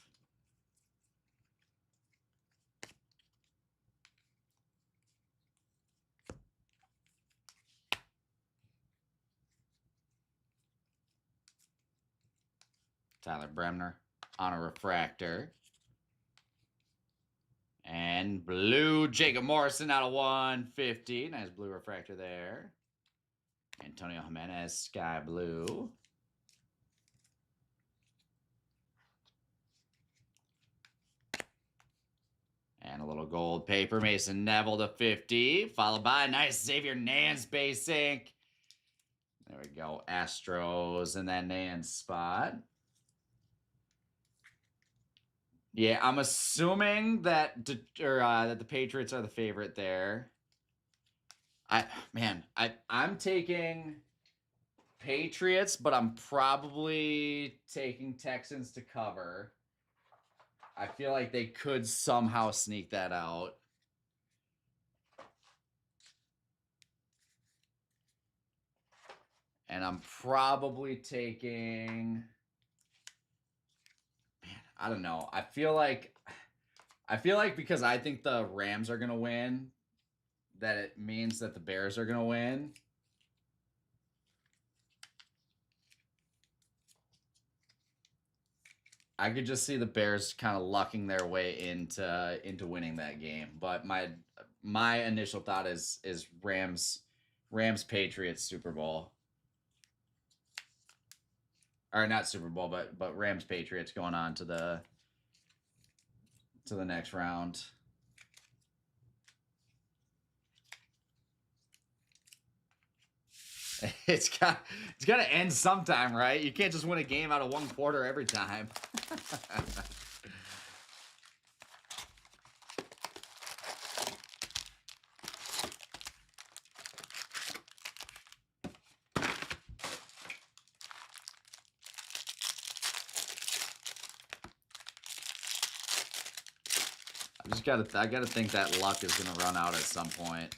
Tyler Bremner on a refractor. And blue, Jacob Morrison out of 150. Nice blue refractor there. Antonio Jimenez, sky blue. And a little gold paper, Mason Neville to 50. Followed by nice Xavier Nance base ink. There we go, Astros in that Nance spot. Yeah, I'm assuming that that the Patriots are the favorite there. I'm taking Patriots, but I'm probably taking Texans to cover. I feel like they could somehow sneak that out. And I'm probably taking, man, I don't know. I feel like because I think the Rams are going to win, that it means that the Bears are going to win. I could just see the Bears kind of lucking their way into winning that game. But my initial thought is Rams Patriots Super Bowl. Or not Super Bowl, but Rams Patriots going on to the next round. It's got to end sometime, right? You can't just win a game out of one quarter every time. I gotta think that luck is gonna run out at some point.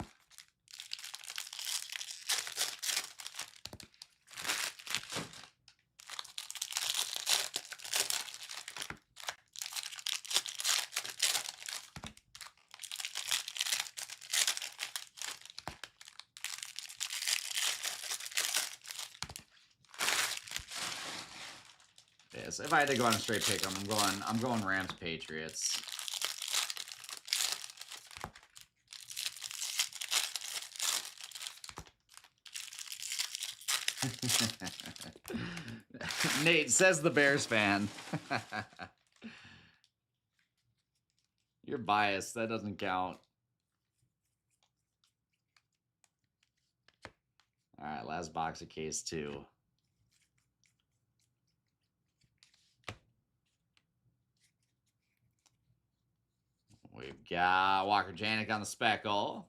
Yes, if I had to go on a straight pick, I'm going Rams Patriots. Nate says the Bears fan. You're biased. That doesn't count. All right, last box of case 2. We've got Walker Janik on the speckle.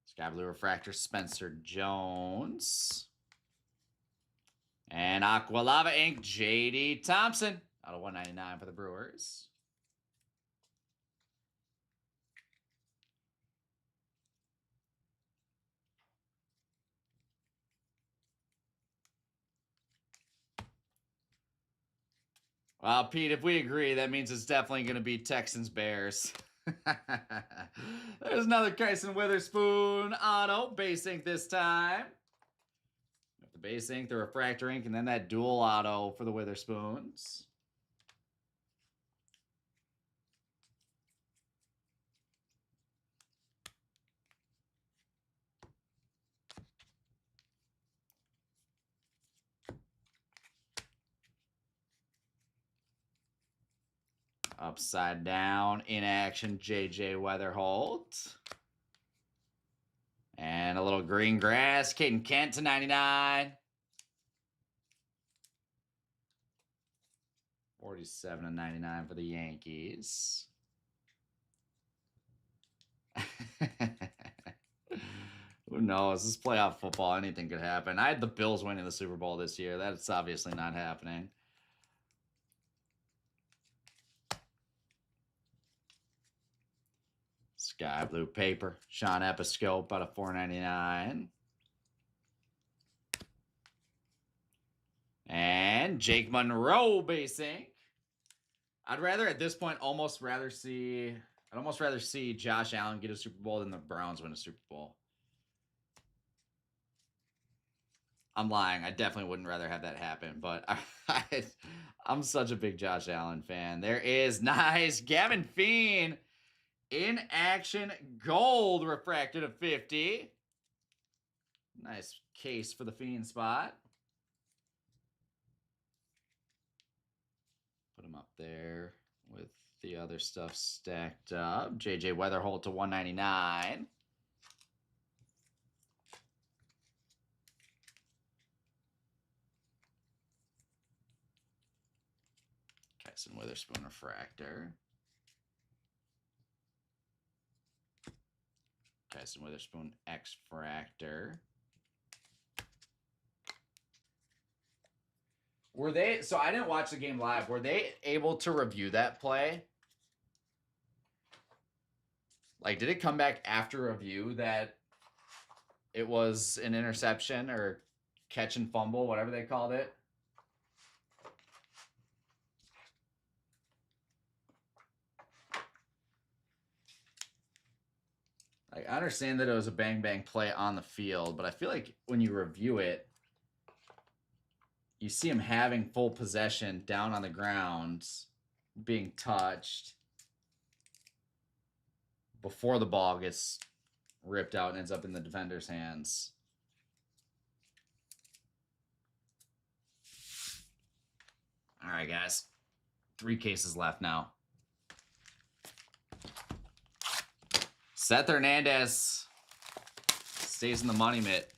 Sky Blue Refractor, Spencer Jones. And Aqua Lava Ink, J.D. Thompson out of 199 for the Brewers. Well, Pete, if we agree, that means it's definitely going to be Texans Bears. There's another Kyson Witherspoon auto. Base ink this time. The base ink, the refractor ink, and then that dual auto for the Witherspoons. Upside down, in action, J.J. Weatherholt. And a little green grass, Caden Kent to 99. 47 to 99 for the Yankees. Who knows? This is playoff football. Anything could happen. I had the Bills winning the Super Bowl this year. That's obviously not happening. Sky blue paper. Sean Episcope out of 499. And Jake Monroe base ink. I'd rather at this point almost rather see Josh Allen get a Super Bowl than the Browns win a Super Bowl. I'm lying. I definitely wouldn't rather have that happen, but I'm such a big Josh Allen fan. There is nice Gavin Fiend in action gold refracted of 50. Nice case for the Fiend spot. Put him up there with the other stuff stacked up. J.J. Weatherholt to 199. Kyson Witherspoon refractor. Kyson Witherspoon X-fractor. Were they, so I didn't watch the game live. Were they able to review that play? Like, did it come back after review that it was an interception or catch and fumble, whatever they called it? I understand that it was a bang-bang play on the field, but I feel like when you review it, you see him having full possession down on the ground, being touched before the ball gets ripped out and ends up in the defender's hands. All right, guys. 3 cases left now. Seth Hernandez stays in the money mitt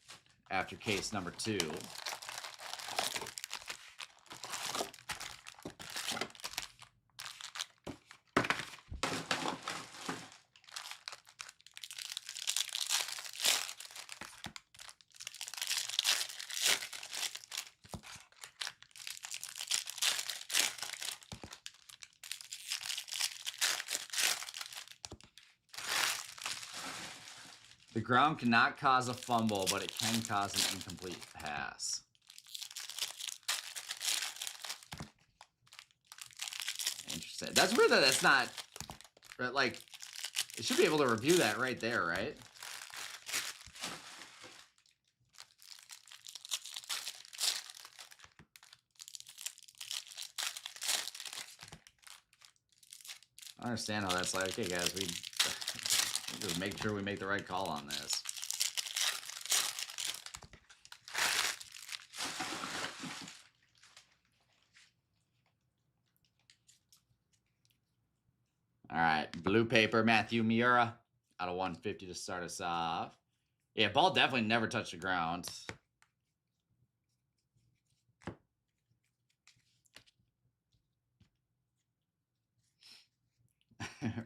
after case number 2. The ground cannot cause a fumble, but it can cause an incomplete pass. Interesting. That's weird that that's not, like, it should be able to review that right there, right? I understand how that's like, okay, guys, we just make sure we make the right call on this. All right, blue paper, Matthew Miura out of 150 to start us off. Yeah, ball definitely never touched the ground.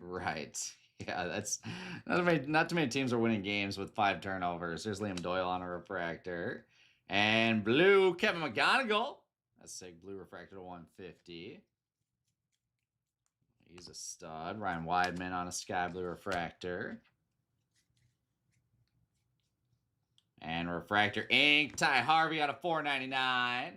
Right. Yeah, that's not too many teams are winning games with 5 turnovers. There's Liam Doyle on a refractor. And blue, Kevin McGonigal. That's sick. Blue refractor to 150. He's a stud. Ryan Weidman on a sky blue refractor. And refractor ink. Ty Harvey out of 499.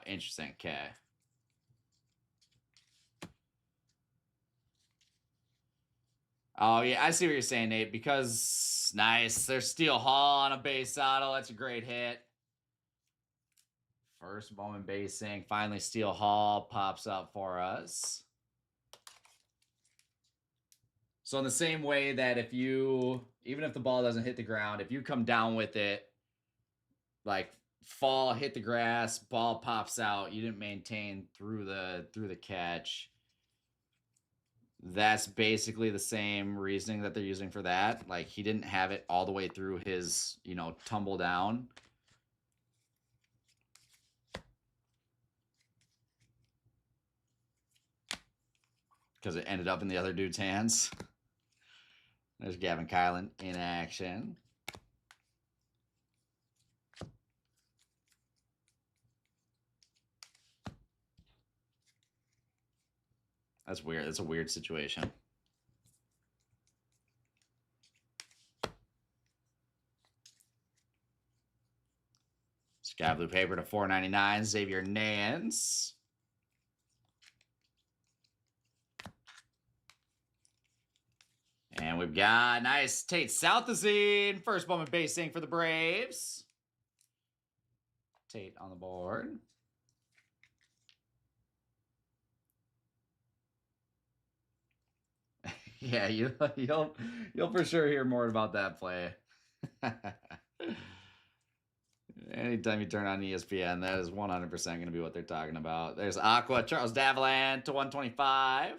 Interesting. Okay. Oh, yeah, I see what you're saying, Nate. Because, nice. There's Steel Hall on a base auto. That's a great hit. First Bowman basing. Finally, Steel Hall pops up for us. So in the same way that if you, even if the ball doesn't hit the ground, if you come down with it, like fall, hit the grass, ball pops out, you didn't maintain through the catch. That's basically the same reasoning that they're using for that. Like he didn't have it all the way through his, tumble down. Because it ended up in the other dude's hands. There's Gavin Kylan in action. That's weird. That's a weird situation. Sky Blue paper to $4.99. Xavier Nance. And we've got nice Tate Southazine. First Bowman basing for the Braves. Tate on the board. Yeah, you'll for sure hear more about that play. Anytime you turn on ESPN, that is 100% going to be what they're talking about. There's Aqua, Charles Davalan to 125.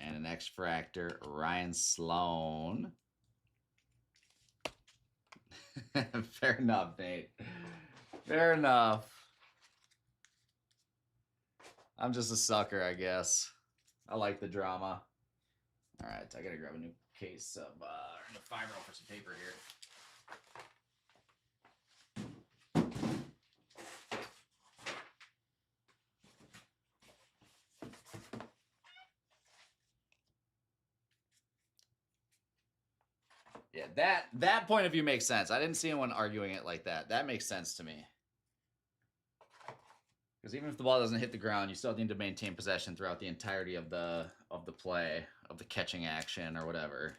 And an X-Fractor, Ryan Sloan. Fair enough, Nate. Fair enough. I'm just a sucker, I guess. I like the drama. All right, I gotta grab a new case of the 5-roll for some paper here. Yeah, that point of view makes sense. I didn't see anyone arguing it like that. That makes sense to me. Because even if the ball doesn't hit the ground, you still need to maintain possession throughout the entirety of the play, of the catching action or whatever.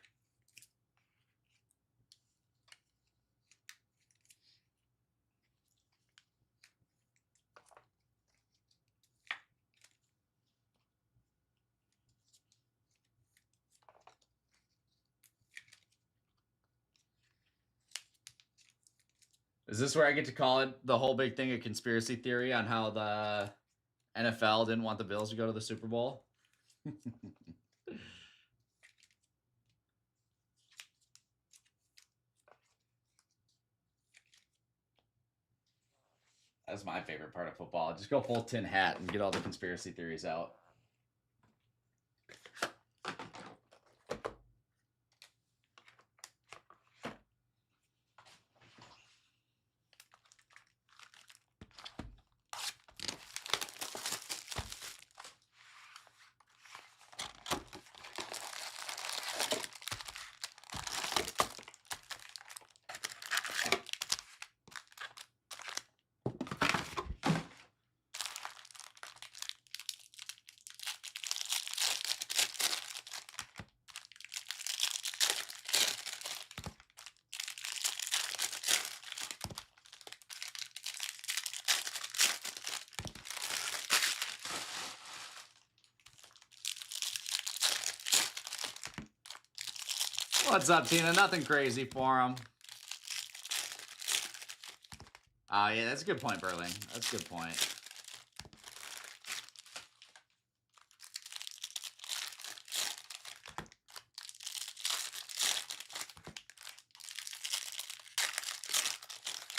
Is this where I get to call it the whole big thing a conspiracy theory on how the NFL didn't want the Bills to go to the Super Bowl? That's my favorite part of football. Just go full tin hat and get all the conspiracy theories out. What's up, Tina? Nothing crazy for him. Oh, yeah, that's a good point, Burling. That's a good point.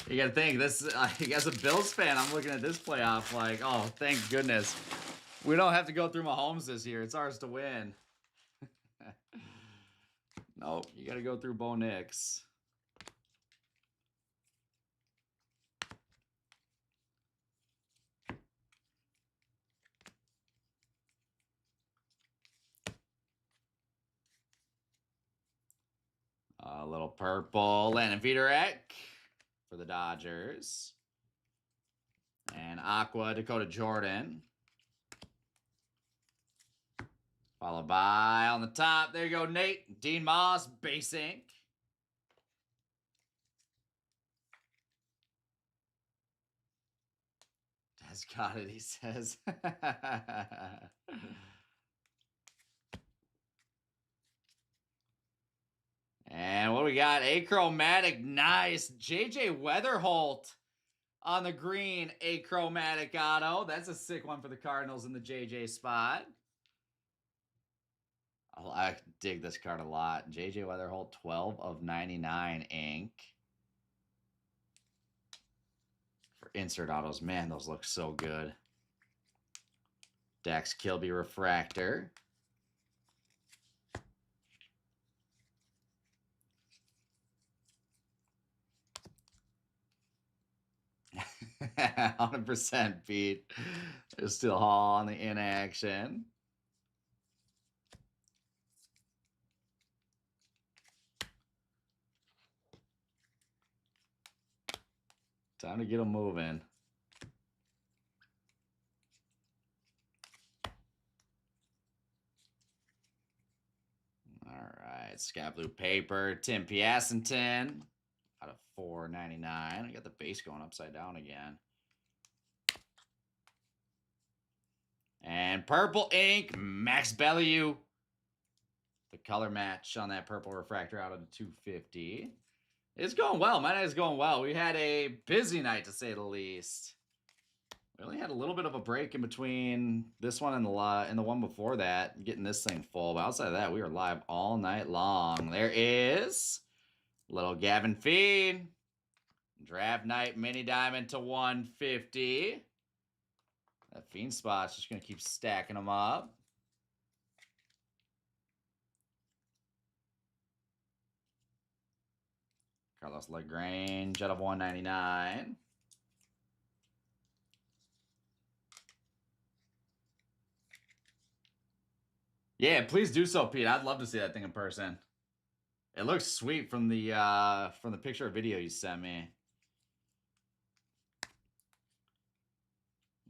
You gotta think, this, as a Bills fan, I'm looking at this playoff like, oh, thank goodness. We don't have to go through Mahomes this year. It's ours to win. Nope, you gotta go through Bo Nix. A little Little purple Landon Viderek for the Dodgers. And aqua Dakota Jordan. Followed by on the top, there you go, Nate. Dean Moss, base ink. Has got it, he says. And what we got? Achromatic, nice. JJ Weatherholt on the green, achromatic auto. That's a sick one for the Cardinals in the JJ spot. I dig this card a lot. JJ Weatherholt, 12 of 99 ink. For insert autos, man, those look so good. Dax Kilby refractor. %, Pete. There's still Hall on the inaction. Time to get them moving. All right, Sky Blue Paper, Tim Piacenton out of 4.99. I got the base going upside down again. And purple ink, Max Bellew. The color match on that purple refractor out of the 250. It's going well. My night is going well. We had a busy night, to say the least. We only had a little bit of a break in between this one and the one before that, getting this thing full. But outside of that, we were live all night long. There is little Gavin Feed. Draft night mini diamond to 150. That Fiend spot's just going to keep stacking them up. Carlos LaGrange out of 199. Yeah, please do so, Pete. I'd love to see that thing in person. It looks sweet from the picture or video you sent me.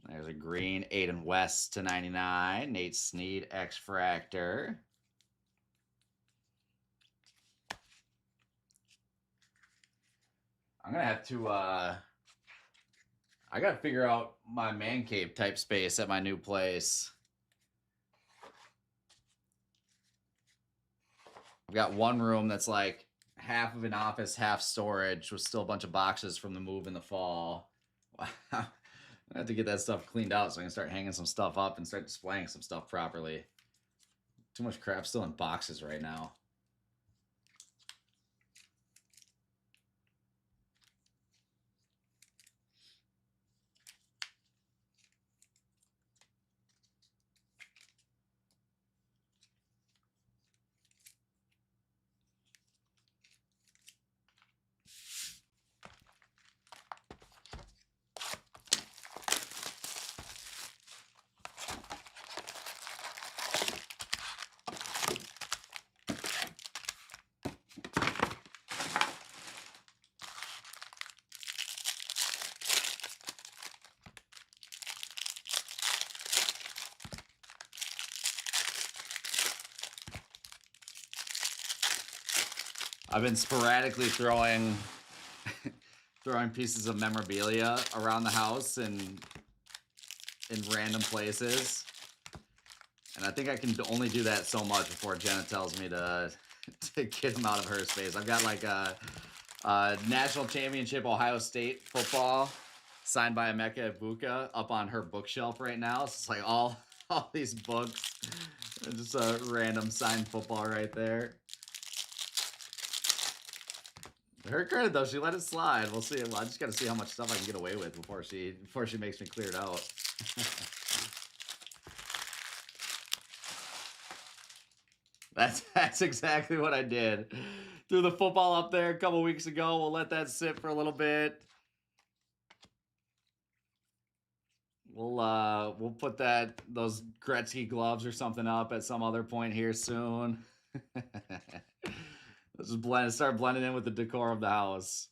There's a green Aiden West to 99. Nate Snead X-Fractor. I'm gonna have to I gotta figure out my man cave type space at my new place. I've got one room that's like half of an office, half storage, with still a bunch of boxes from the move in the fall. Wow. I have to get that stuff cleaned out so I can start hanging some stuff up and start displaying some stuff properly. Too much crap still in boxes right now. I've been sporadically throwing pieces of memorabilia around the house and in random places. And I think I can only do that so much before Jenna tells me to get him out of her space. I've got like a national championship Ohio State football signed by Emeka Ibuka up on her bookshelf right now. So it's like all these books. Just a random signed football right there. Her credit though, she let it slide. We'll see. Well, I just got to see how much stuff I can get away with before she makes me clear it out. That's exactly what I did. Threw the football up there a couple weeks ago. We'll let that sit for a little bit. We'll put those Gretzky gloves or something up at some other point here soon. Let's just start blending in with the decor of the house.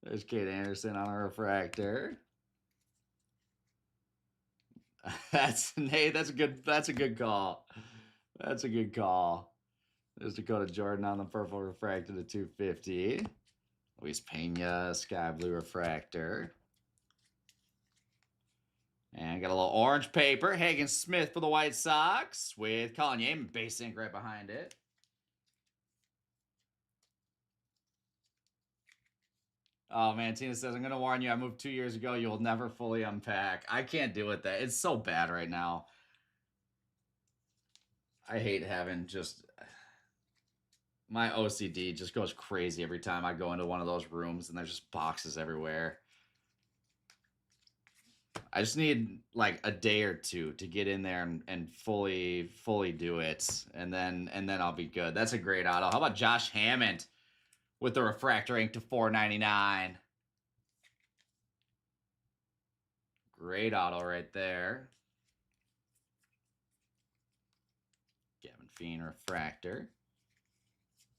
There's Kate Anderson on a refractor. Nate, that's a good call. That's a good call. There's Dakota Jordan on the purple refractor to 250. Luis Pena, sky blue refractor. And got a little orange paper. Hagen Smith for the White Sox with Colin Yeaman base ink right behind it. Oh man, Tina says, I'm gonna warn you, I moved 2 years ago. You'll never fully unpack. I can't deal with that. It's so bad right now. I hate having just my OCD just goes crazy every time I go into one of those rooms and there's just boxes everywhere. I just need like a day or two to get in there and fully do it, and then I'll be good. That's a great auto. How about Josh Hammond with the refractor ink to 499? Great auto right there. Gavin Fiend refractor.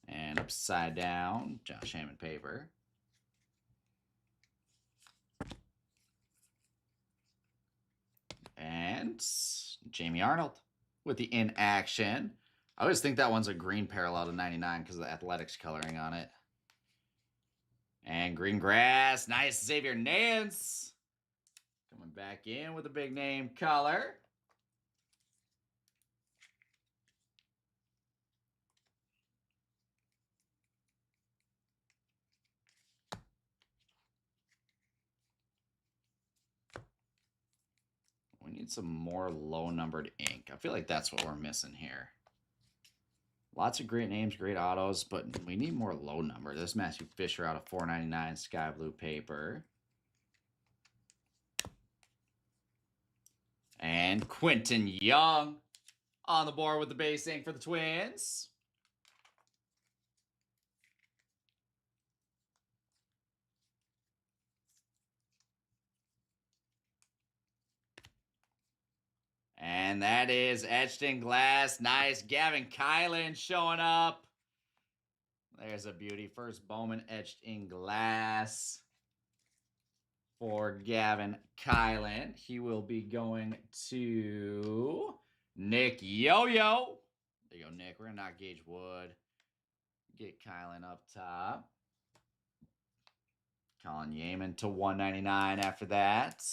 And upside down, Josh Hammond paper. And Jamie Arnold with the in action. I always think that one's a green parallel to 99 because of the Athletics coloring on it. And green grass. Nice. Xavier Nance coming back in with a big name color. We need some more low-numbered ink. I feel like that's what we're missing here. Lots of great names, great autos, but we need more low number. This Matthew Fisher out of 499 sky blue paper. And Quentin Young on the board with the base ink for the Twins. And that is etched in glass. Nice. Gavin Kylan showing up. There's a beauty. First Bowman etched in glass for Gavin Kylan. He will be going to Nick Yo-Yo. There you go, Nick. We're going to knock Gage Wood. Get Kylan up top. Colin Yeaman to 199 after that.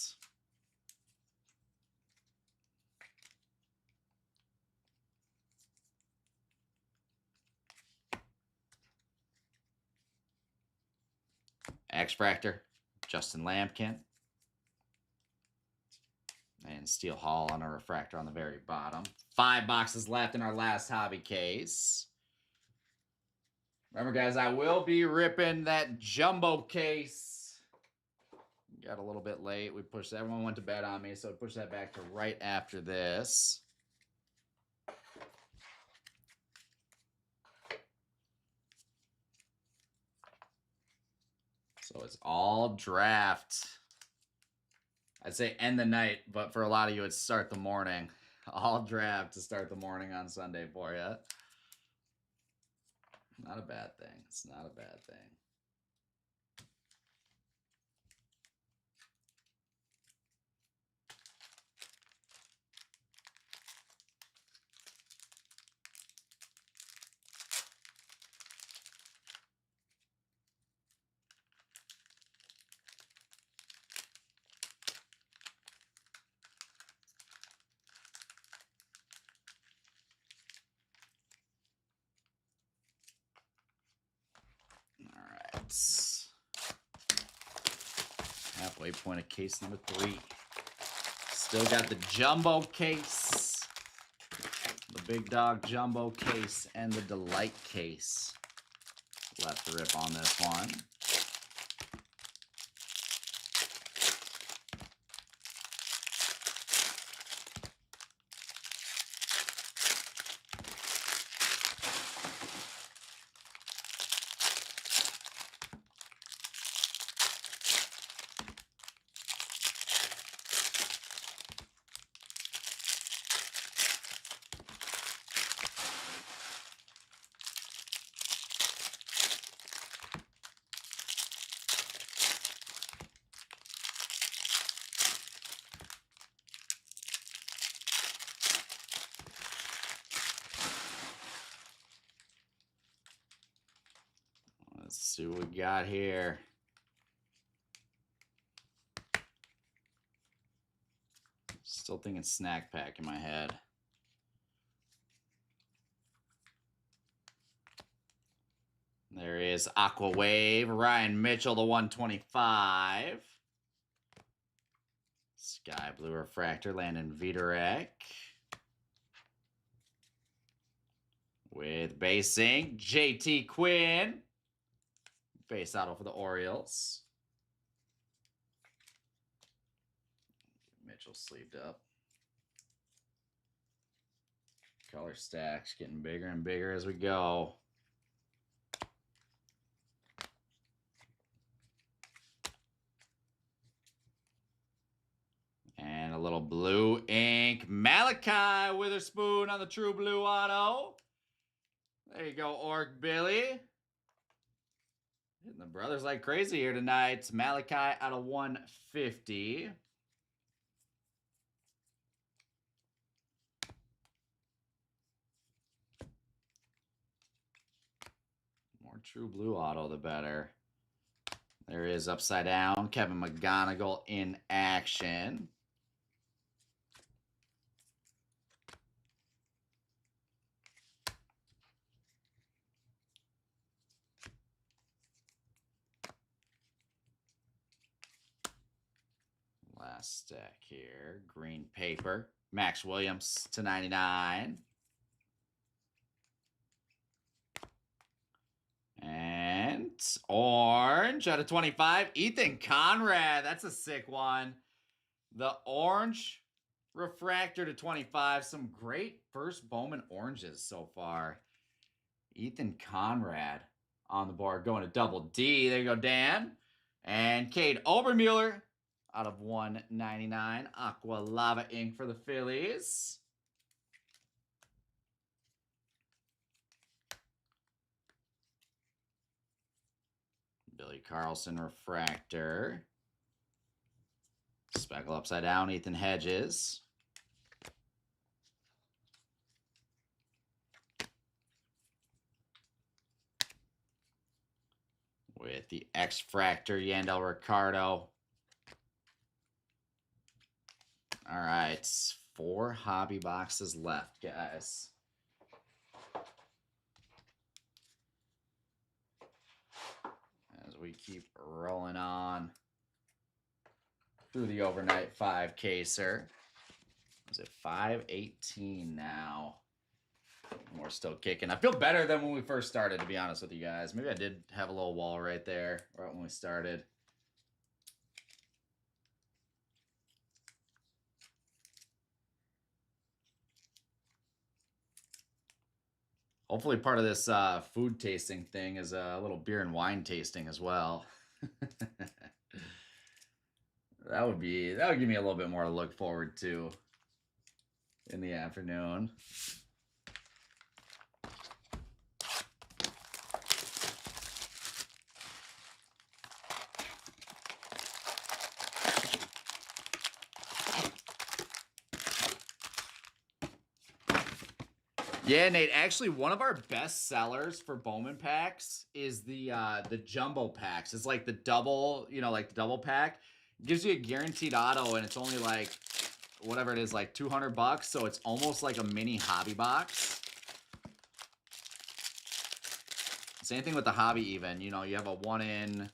X-Fractor, Justin Lampkin. And Steel Hall on a refractor on the very bottom. 5 boxes left in our last hobby case. Remember, guys, I will be ripping that jumbo case. Got a little bit late. We pushed, everyone went to bed on me, so we pushed that back to right after this. So it's all draft. I'd say end the night, but for a lot of you, it's start the morning. All draft to start the morning on Sunday for you. Not a bad thing. It's not a bad thing. Halfway point of case number 3. Still got the jumbo case, the big dog jumbo case, and the delight case left to rip on this one. see what we got here. Still thinking snack pack in my head. There is Aqua Wave, Ryan Mitchell to 125. Sky Blue Refractor, Landon Viderek. With base ink, JT Quinn. Base auto for the Orioles. Mitchell sleeved up. Color stacks getting bigger and bigger as we go. And a little blue ink. Malachi Witherspoon on the True Blue Auto. There you go, Orc Billy. Hitting the brothers like crazy here tonight. It's Malachi out of 150. More True Blue Auto, the better. There is upside down. Kevin McGonigal in action. Last stack here. Green paper. Max Williams to 99. And orange out of 25. Ethan Conrad. That's a sick one. The orange refractor to 25. Some great first Bowman oranges so far. Ethan Conrad on the board. Going to double D. There you go, Dan. And Cade Obermueller out of 199. Aqua Lava ink for the Phillies. Billy Carlson refractor. Speckle upside down, Ethan Hedges. With the X-Fractor, Yandel Ricardo. All right, 4 hobby boxes left, guys. As we keep rolling on through the overnight 5-caser. Is it 5:18 now? And we're still kicking. I feel better than when we first started, to be honest with you guys. Maybe I did have a little wall right there, right when we started. Hopefully part of this food tasting thing is a little beer and wine tasting as well. That would give me a little bit more to look forward to in the afternoon. Yeah, Nate, actually one of our best sellers for Bowman packs is the jumbo packs. It's like the double, like the double pack. It gives you a guaranteed auto and it's only like whatever it is, like $200, so it's almost like a mini hobby box. Same thing with the hobby even, you have a 1 in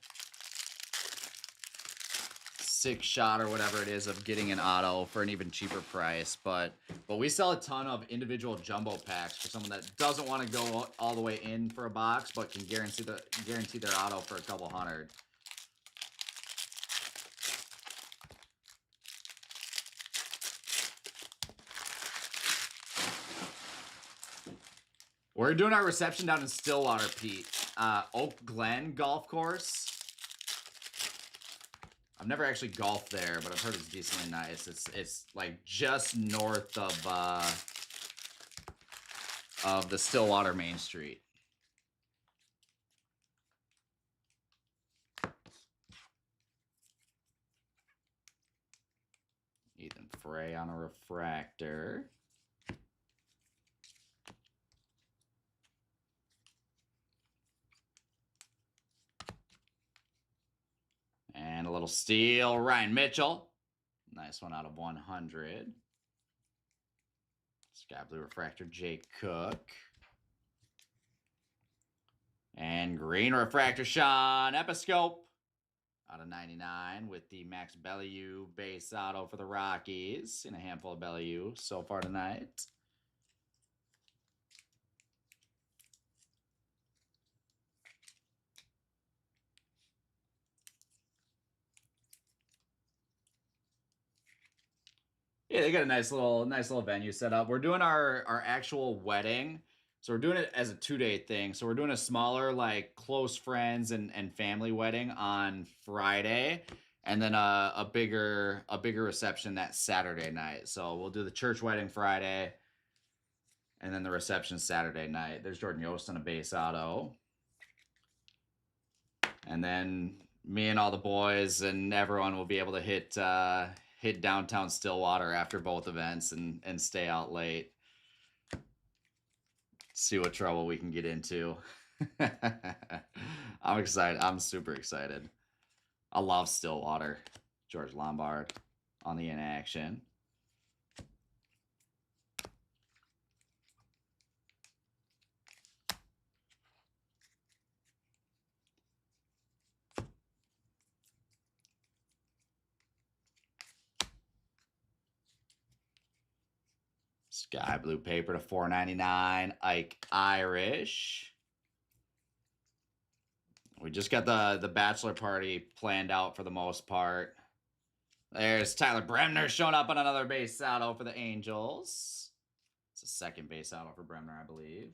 6 shot or whatever it is of getting an auto for an even cheaper price, but we sell a ton of individual jumbo packs for someone that doesn't want to go all the way in for a box but can guarantee their auto for a couple hundred. We're doing our reception down in Stillwater, Pete. Oak Glen Golf Course. I've never actually golfed there, but I've heard it's decently nice. It's like just north of the Stillwater Main Street. Ethan Frey on a refractor. Little steal, Ryan Mitchell. Nice one out of 100. Sky Blue Refractor, Jake Cook. And green refractor, Sean Episcope. Out of 99 with the Max Bellew base auto for the Rockies. And a handful of Bellew so far tonight. Yeah, they got a nice little venue set up. We're doing our actual wedding. So we're doing it as a 2-day thing. So we're doing a smaller, like, close friends and family wedding on Friday, and then a bigger reception that Saturday night. So we'll do the church wedding Friday, and then the reception Saturday night. There's Jordan Yost on a base auto. And then me and all the boys and everyone will be able to hit downtown Stillwater after both events and stay out late. See what trouble we can get into. I'm excited. I'm super excited. I love Stillwater. George Lombard on the in action. Sky Blue paper to 4.99. Ike Irish. We just got the bachelor party planned out for the most part. There's Tyler Bremner showing up on another base auto for the Angels. It's a second base auto for Bremner, I believe.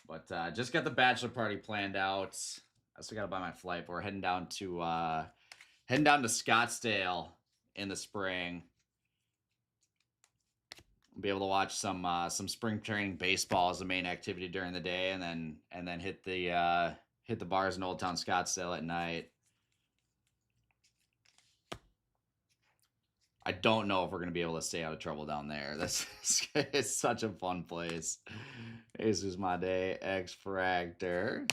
But just got the bachelor party planned out. I still got to buy my flight, but we're heading down to Scottsdale in the spring. We'll be able to watch some spring training baseball as the main activity during the day, and then hit the bars in Old Town Scottsdale at night. I don't know if we're going to be able to stay out of trouble down there. It's such a fun place. This is my day. X-Fractor.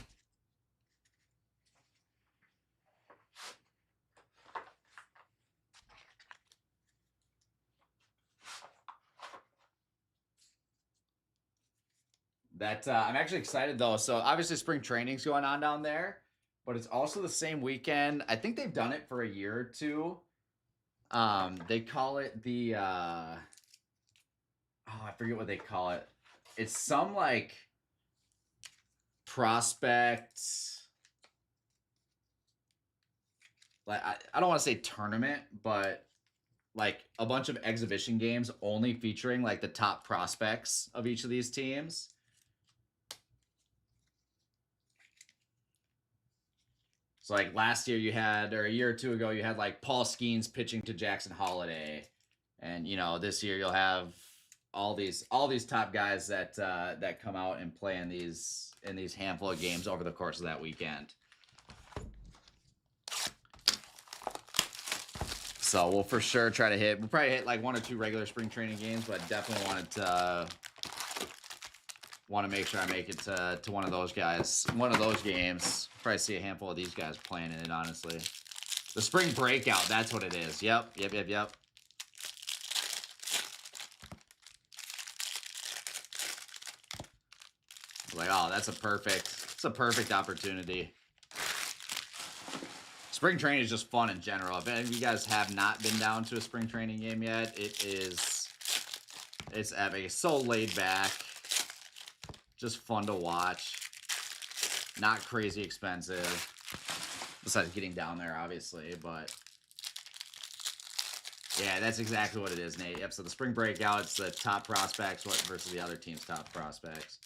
I'm actually excited though. So obviously spring training's going on down there, but it's also the same weekend. I think they've done it for a year or two. They call it the I forget what they call it. It's some like prospect, like I don't want to say tournament, but like a bunch of exhibition games only featuring like the top prospects of each of these teams. So like last year you had, or a year or two ago, you had like Paul Skeens pitching to Jackson Holiday. And this year you'll have all these top guys that come out and play in these handful of games over the course of that weekend. So we'll for sure try to hit. We'll probably hit like 1 or 2 regular spring training games, but I definitely want to make sure I make it to one of those guys. One of those games. Probably see a handful of these guys playing in it, honestly. The spring breakout, that's what it is. Yep. Like, oh, that's a perfect opportunity. Spring training is just fun in general. If any of you guys have not been down to a spring training game yet, it's epic. It's so laid back. Just fun to watch. Not crazy expensive. Besides getting down there, obviously, but yeah, that's exactly what it is, Nate. Yep, so the spring breakout, it's the top prospects versus the other team's top prospects.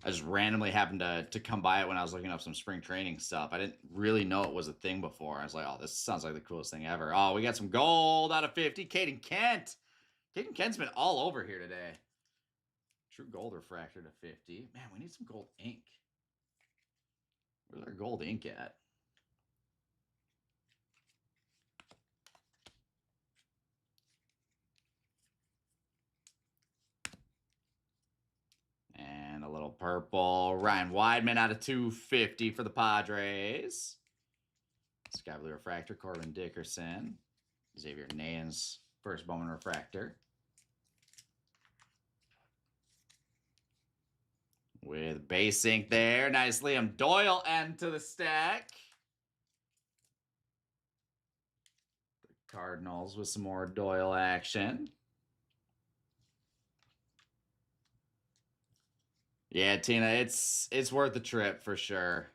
I just randomly happened to come by it when I was looking up some spring training stuff. I didn't really know it was a thing before. I was like, oh, this sounds like the coolest thing ever. Oh, we got some gold out of 50. Caden Kent. Caden Kent's been all over here today. True gold refractor to 50. Man, we need some gold ink. Where's our gold ink at? Go purple. Ryan Weidman out of 250 for the Padres. Sky Blue Refractor, Corbin Dickerson. Xavier Nahan's first Bowman Refractor. With base ink there. Nice Liam Doyle end to the stack. The Cardinals with some more Doyle action. Yeah, Tina, it's worth the trip for sure.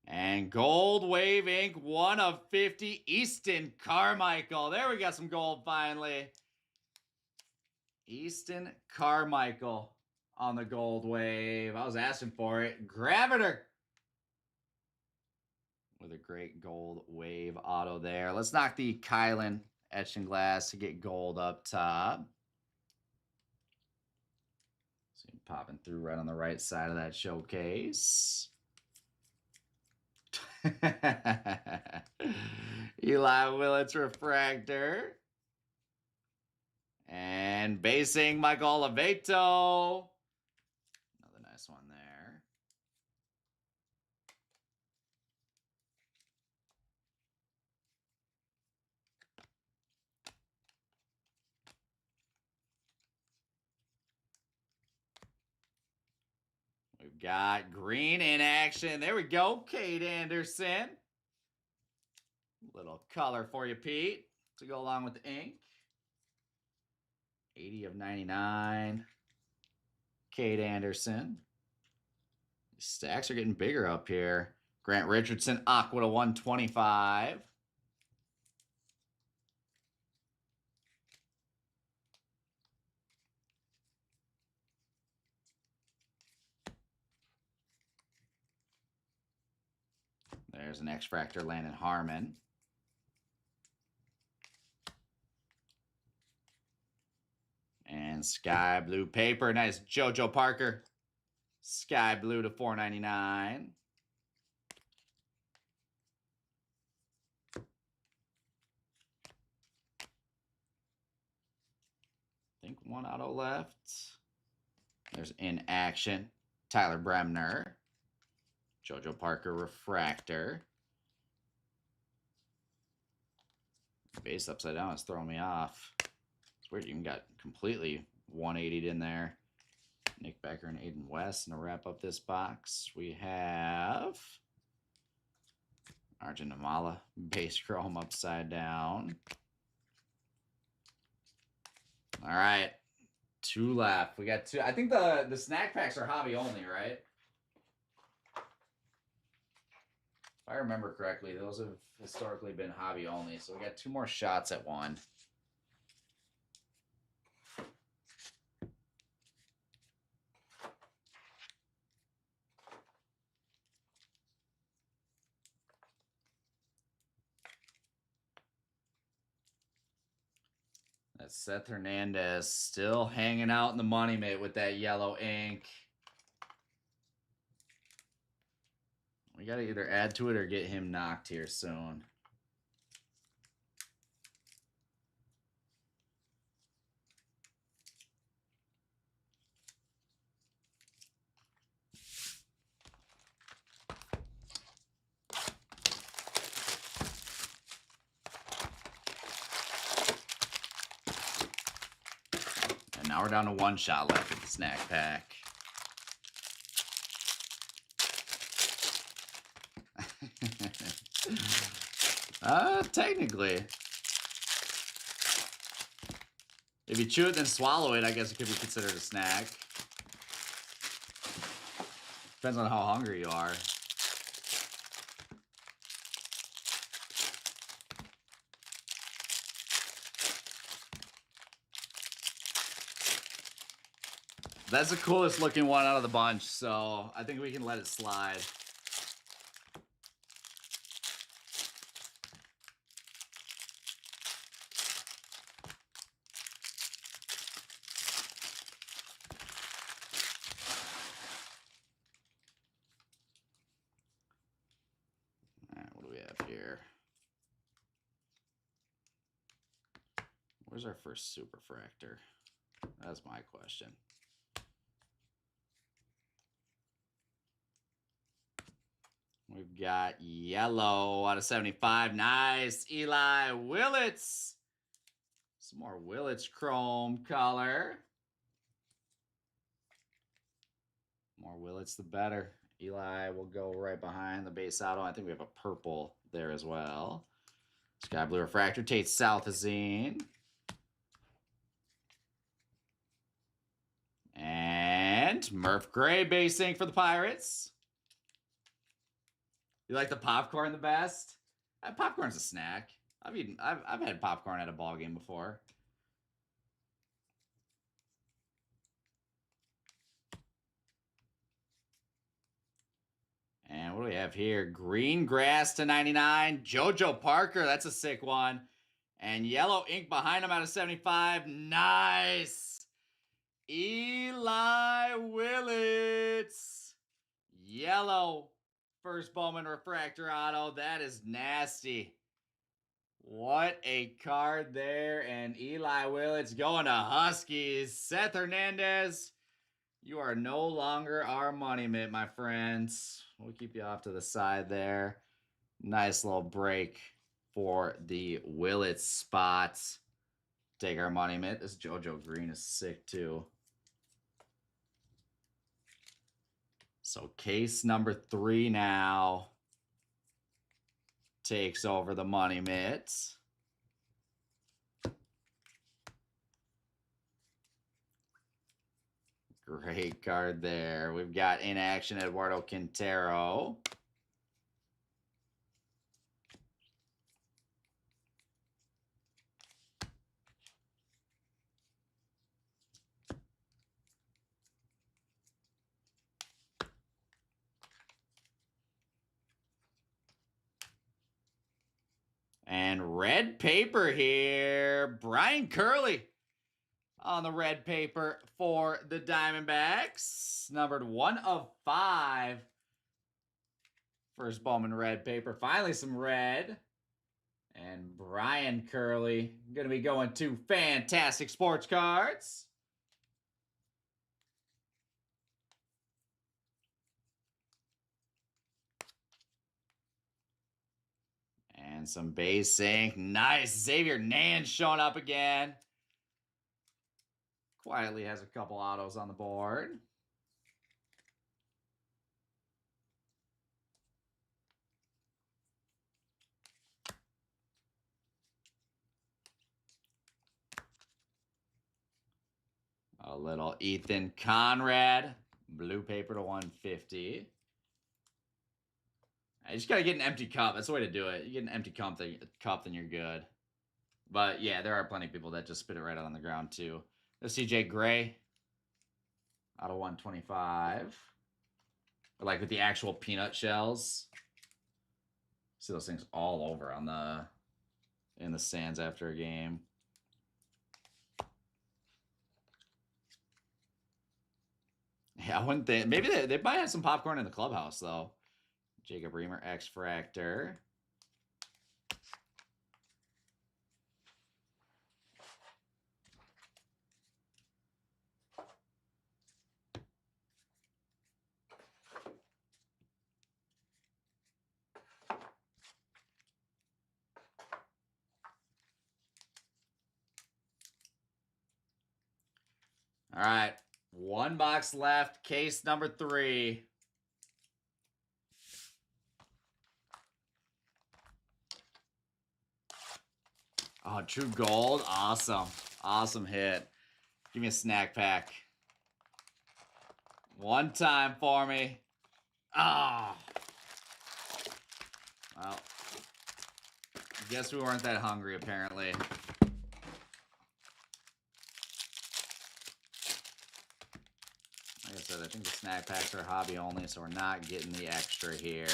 And gold wave ink, 1 of 50, Easton Carmichael. There we got some gold finally. Easton Carmichael on the gold wave. I was asking for it. Graviter with a great gold wave auto there. Let's knock the Kylan etching glass to get gold up top. See him popping through right on the right side of that showcase. Eli Willits refractor. And basing Michael Oliveto. Another nice one there. We've got green in action. There we go. Cade Anderson. Little color for you, Pete, to go along with the ink. 80 of 99. Cade Anderson. These stacks are getting bigger up here. Grant Richardson, Aqua to 125. There's an X-Fractor, Landon Harmon. And sky blue paper. Nice JoJo Parker. Sky blue to 499. I think one auto left. There's in action. Tyler Bremner. JoJo Parker refractor. Base upside down is throwing me off. It's weird. You even got completely 180'd in there. Nick Becker and Aiden West. And to wrap up this box, we have Arjun Amala, base chrome upside down. All right. 2 left. We got 2. I think the snack packs are hobby only, right? If I remember correctly, those have historically been hobby only. So we got 2 more shots at one. That's Seth Hernandez still hanging out in the money mitt with that yellow ink. We got to either add to it or get him knocked here soon. And now we're down to 1 shot left with the snack pack. Technically. If you chew it then swallow it, I guess it could be considered a snack. Depends on how hungry you are. That's the coolest looking one out of the bunch, so I think we can let it slide. Here. Where's our first super fractor? That's my question. We've got yellow out of 75. Nice. Eli Willits. Some more Willits chrome color. More Willits, the better. Eli will go right behind the base auto. I think we have a purple there as well. Sky Blue Refractor, Tate Salthazine. And Murph Gray basing for the Pirates. You like the popcorn the best? Popcorn's a snack. I've had popcorn at a ball game before. And what do we have here? Green Grass to 99. JoJo Parker, that's a sick one. And yellow ink behind him out of 75. Nice. Eli Willits. Yellow first Bowman Refractor Auto. That is nasty. What a card there. And Eli Willits going to Huskies. Seth Hernandez, you are no longer our money mitt, my friends. We'll keep you off to the side there. Nice little break for the Willits spot. Take our money mitt. This JoJo Green is sick too. So case number 3 now takes over the money mitt. Great card there. We've got in action Eduardo Quintero. And red paper here. Brian Curley on the red paper for the Diamondbacks. Numbered 1 of 5. First Bowman red paper. Finally some red. And Brian Curley going to be going to Fantastic Sports Cards. And some base ink. Nice. Xavier Nance showing up again. Quietly has a couple autos on the board. A little Ethan Conrad. Blue paper to 150. You just got to get an empty cup. That's the way to do it. You get an empty cup, then you're good. But yeah, there are plenty of people that just spit it right out on the ground too. There's CJ Gray out of 125. But like with the actual peanut shells. See those things all over on in the stands after a game. Yeah, I wouldn't think. Maybe they might have some popcorn in the clubhouse though. Jacob Reamer X Fractor. All right, 1 box left. Case number 3. Oh, True Gold. Awesome. Awesome hit. Give me a snack pack. One time for me. Ah. Oh. Well, guess we weren't that hungry, apparently. Like I said, I think the snack packs are hobby only, so we're not getting the extra here.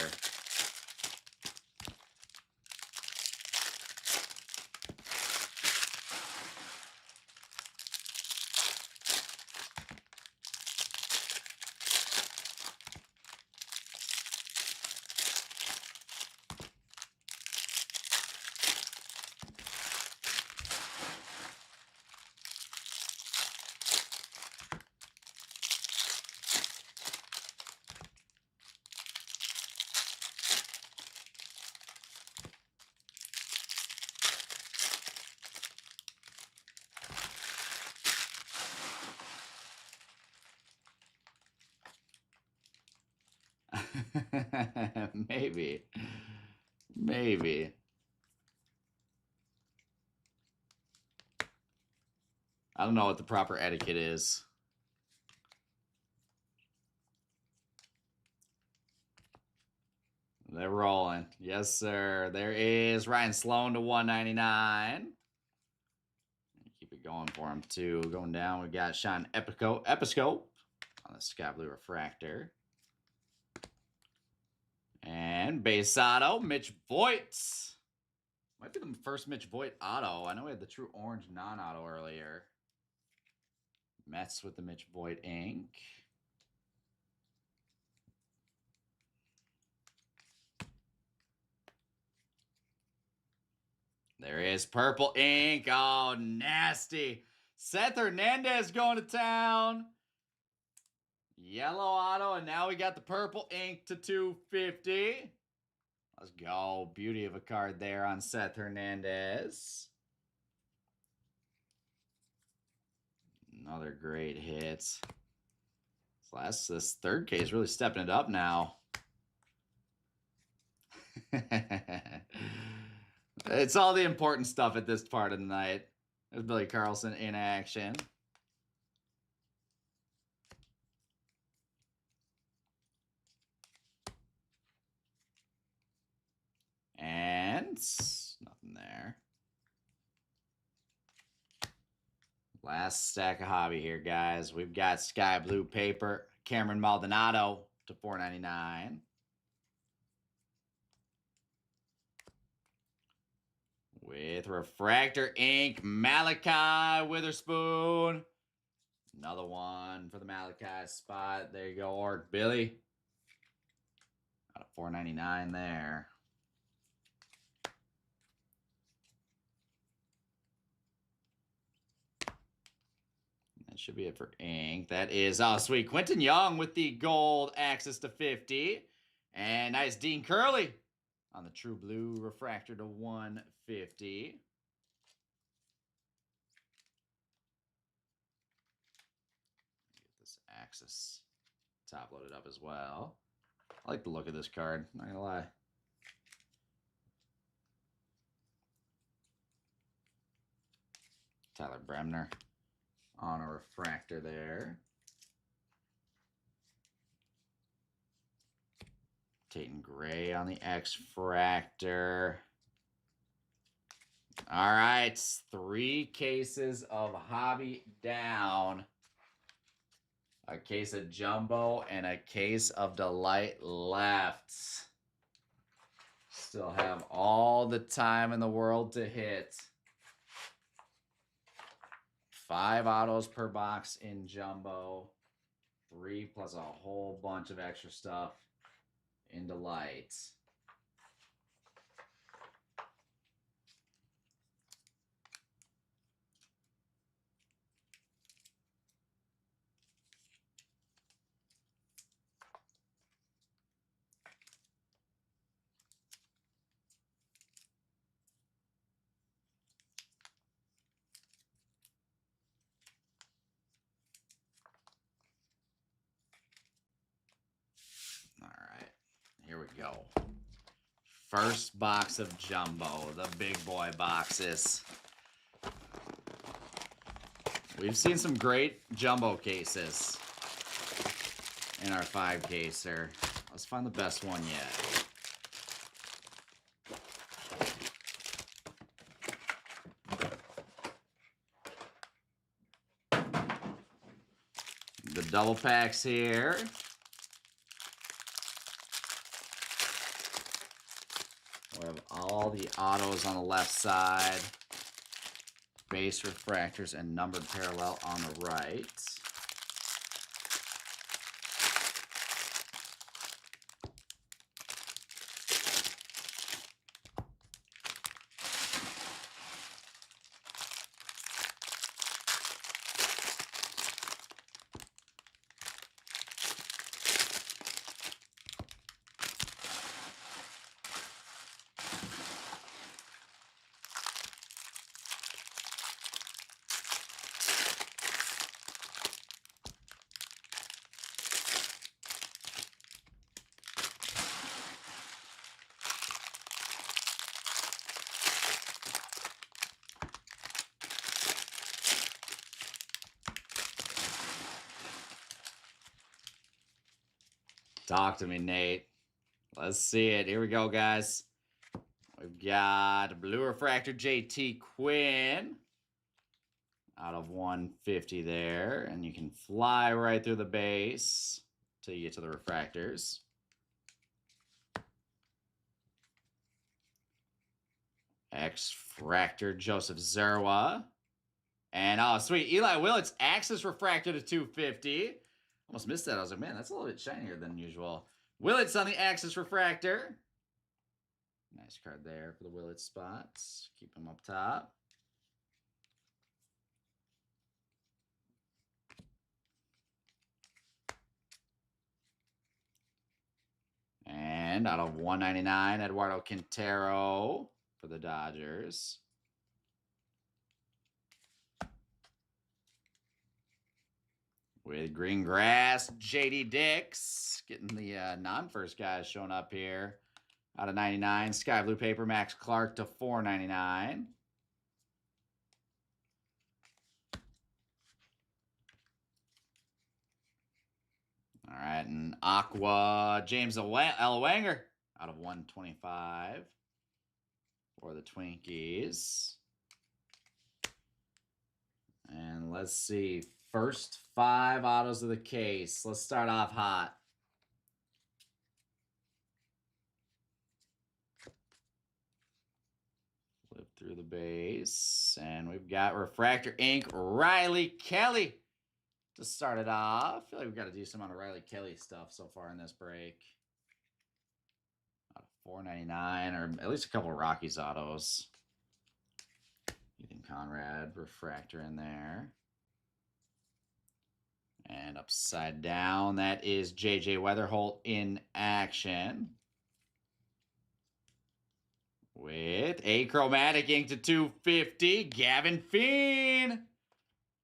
Maybe. Maybe. I don't know what the proper etiquette is. They're rolling. Yes, sir. There is Ryan Sloan to 199. Keep it going for him, too. Going down, we got Sean Episcope on the Sky Blue Refractor. And base auto, Mitch Voigt. Might be the first Mitch Voigt auto. I know we had the true orange non-auto earlier. Mets with the Mitch Voigt ink. There is purple ink. Oh, nasty. Seth Hernandez going to town. Yellow auto, and now we got the purple ink to 250. Let's go. Beauty of a card there on Seth Hernandez. Another great hit. This third case really stepping it up now. It's all the important stuff at this part of the night. There's Billy Carlson in action. And nothing there. Last stack of hobby here, guys. We've got Sky Blue paper, Cameron Maldonado to $4.99. With refractor ink, Malachi Witherspoon. Another one for the Malachi spot. There you go, Orc Billy. Got a $4.99 there. That should be it for ink. That is, oh, sweet. Quentin Young with the gold access to 50. And nice Dean Curley on the true blue refractor to 150. Get this access top loaded up as well. I like the look of this card, not gonna lie. Tyler Bremner on a refractor there. Tatum Gray on the X-Fractor. All right, 3 cases of hobby down. A case of jumbo and a case of delight left. Still have all the time in the world to hit. 5 autos per box in jumbo. 3 plus a whole bunch of extra stuff in delight. All right, here we go. First box of jumbo, the big boy boxes. We've seen some great jumbo cases in our 5-caser. Let's find the best one yet. The double packs here. We have all the autos on the left side. Base refractors and numbered parallel on the right. Talk to me, Nate. Let's see it. Here we go, guys. We've got Blue Refractor JT Quinn out of 150 there. And you can fly right through the base till you get to the refractors. X-Fractor Joseph Zerwa. And, oh, sweet. Eli Willits, Axis Refractor to 250. Almost missed that. I was like, man, that's a little bit shinier than usual. Willits on the Axis Refractor. Nice card there for the Willits spots. Keep him up top. And out of 199, Eduardo Quintero for the Dodgers. With green grass, JD Dix. Getting the non-first guys showing up here. Out of 99, Sky Blue Paper, Max Clark to 499. All right, and Aqua, James L. Wanger out of 125 for the Twinkies. And let's see, first 5 autos of the case. Let's start off hot. Flip through the base, and we've got Refractor Ink, Riley Kelly to start it off. I feel like we've got a decent amount of Riley Kelly stuff so far in this break. Out of 499, or at least a couple of Rockies autos. Ethan Conrad, Refractor in there. And upside down, that is JJ Weatherholt in action. With achromatic ink to 250, Gavin Fiend.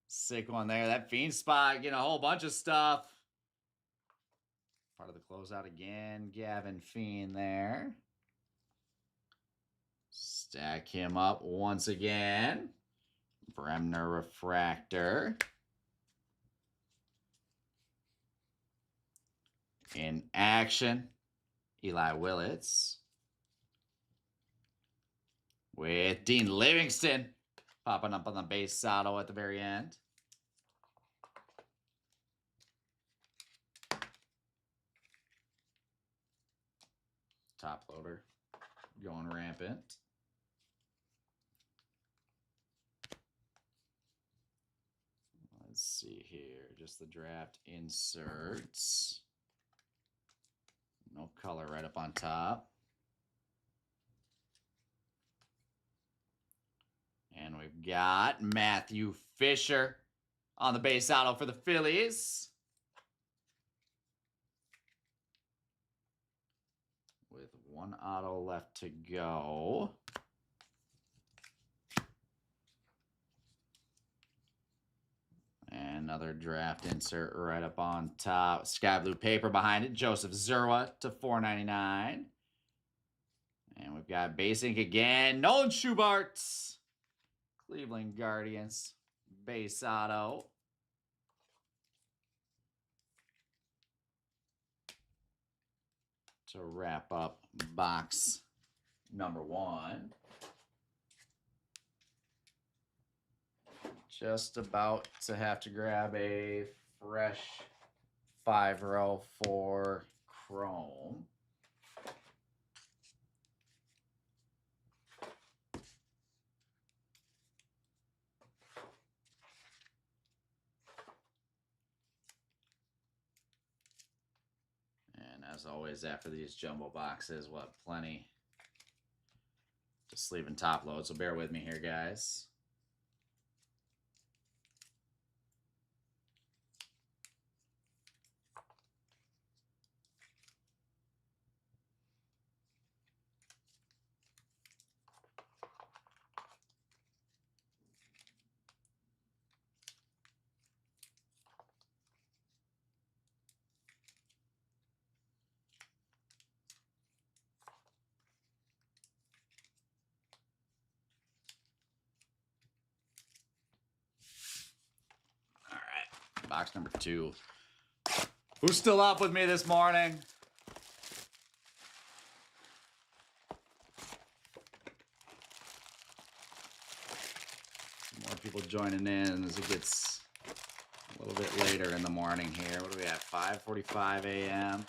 Sick one there. That Fiend spot getting a whole bunch of stuff. Part of the closeout again. Gavin Fiend there. Stack him up once again. Bremner Refractor. In action, Eli Willits. With Dean Livingston popping up on the base auto at the very end. Top loader going rampant. Let's see here. Just the draft inserts. No color right up on top. And we've got Matthew Fisher on the base auto for the Phillies. With 1 auto left to go. And another draft insert right up on top. Sky Blue Paper behind it. Joseph Zerwa to 499. And we've got base ink again. Nolan Schubart. Cleveland Guardians. Base auto. To wrap up box number 1. Just about to have to grab a fresh 5-row for Chrome. And as always, after these jumbo boxes, we'll have plenty to sleeve and top load, so bear with me here, guys. Box number 2. Who's still up with me this morning? More people joining in as it gets a little bit later in the morning here. What do we have? 5:45 a.m.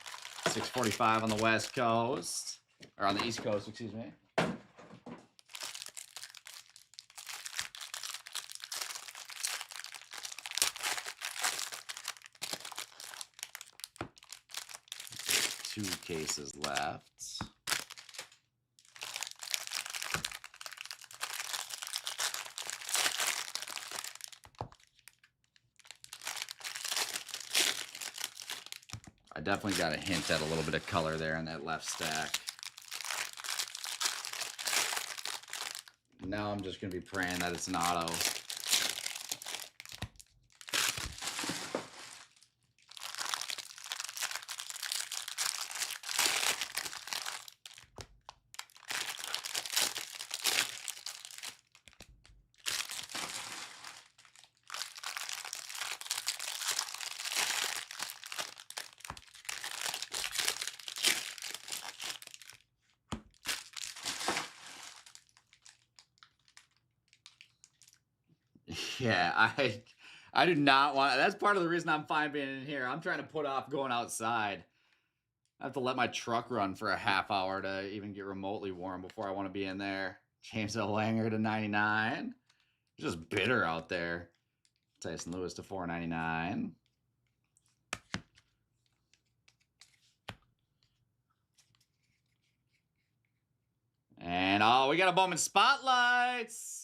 6:45 on the West Coast. Or on the East Coast, excuse me. Two cases left. I definitely got a hint at a little bit of color there in that left stack. Now I'm just going to be praying that it's an auto. Yeah, I do not want. That's part of the reason I'm fine being in here. I'm trying to put off going outside. I have to let my truck run for a half hour to even get remotely warm before I want to be in there. James L. Langer to 99. It's just bitter out there. Tyson Lewis to 499. And oh, we got a Bowman Spotlights.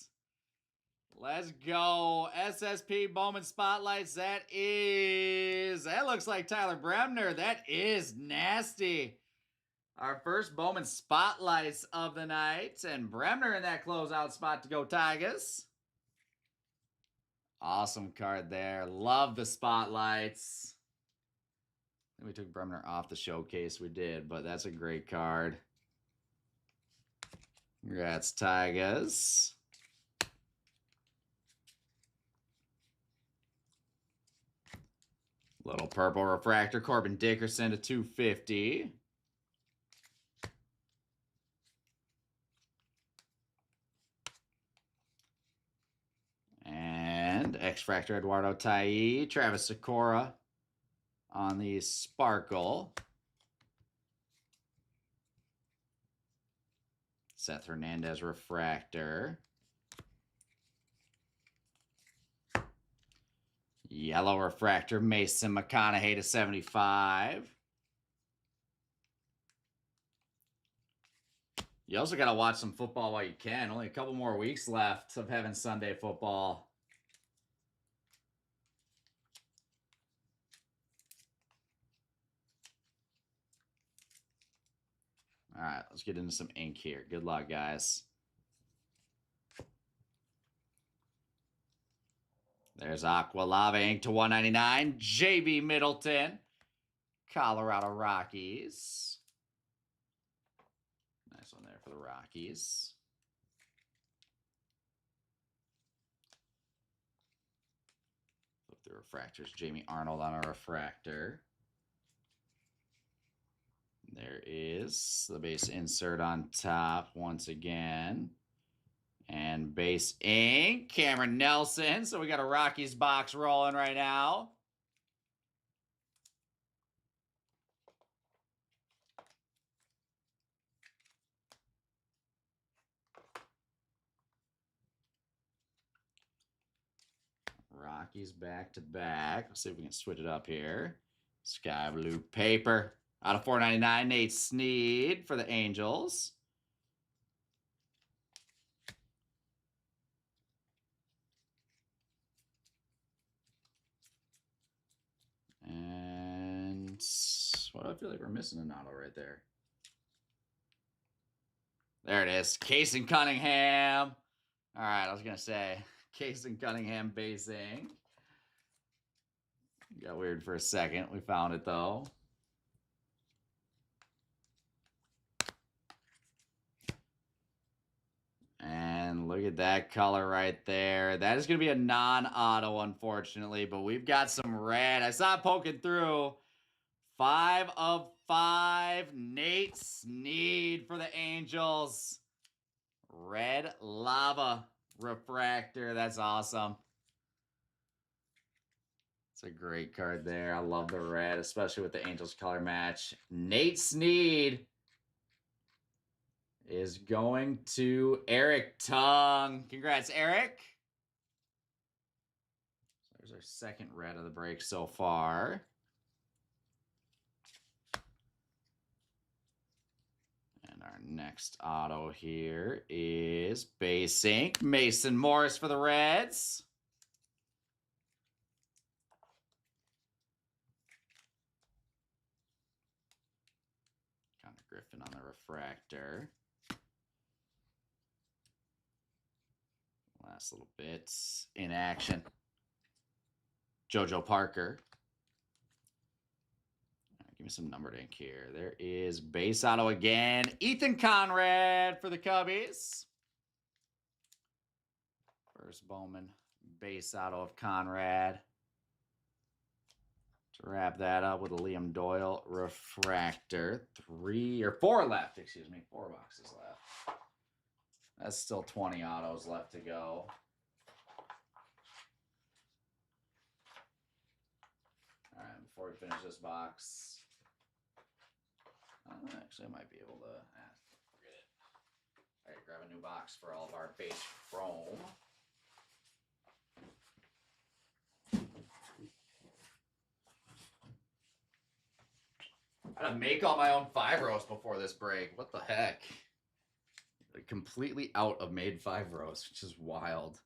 Let's go. SSP Bowman Spotlights. That looks like Tyler Bremner. That is nasty. Our first Bowman Spotlights of the night. And Bremner in that closeout spot to go Tigers. Awesome card there. Love the Spotlights. I think we took Bremner off the showcase. We did, but that's a great card. Congrats, Tigers. Little purple refractor, Corbin Dickerson to 250. And X-Fractor Eduardo Tai, Travis Sikora on the Sparkle. Seth Hernandez refractor. Yellow refractor, Mason McConaughey to 75. You also got to watch some football while you can. Only a couple more weeks left of having Sunday football. All right, let's get into some ink here. Good luck, guys. There's Aqua Lava ink to 199. JB Middleton, Colorado Rockies. Nice one there for the Rockies. Flip the refractors. Jamie Arnold on a refractor. There is the base insert on top once again. And base ink, Cameron Nelson. So we got a Rockies box rolling right now. Rockies back to back. Let's see if we can switch it up here. Sky blue paper. Out of 499, Nate Snead for the Angels. And what do I feel like we're missing an auto right there? There it is. Case and Cunningham. All right, I was going to say Case and Cunningham basing. Got weird for a second. We found it though. And look at that color right there. That is going to be a non-auto, unfortunately, but we've got some red. I saw it poking through. 5 of 5. Nate Snead for the Angels. Red Lava refractor. That's awesome. It's a great card there. I love the red, especially with the Angels color match. Nate Snead is going to Eric Tung. Congrats, Eric. So there's our second red of the break so far. And our next auto here is base ink. Mason Morris for the Reds. Connor Griffin on the refractor. Last little bits in action. JoJo Parker. Give me some numbered ink here. There is base auto again. Ethan Conrad for the Cubbies. First Bowman base auto of Conrad. To wrap that up with a Liam Doyle refractor. 4 left, excuse me. 4 boxes left. That's still 20 autos left to go. All right, before we finish this box, actually, I might be able to forget it. All right, grab a new box for all of our base chrome. I gotta make all my own 5-rows before this break. What the heck? Completely out of made 5-rows, which is wild.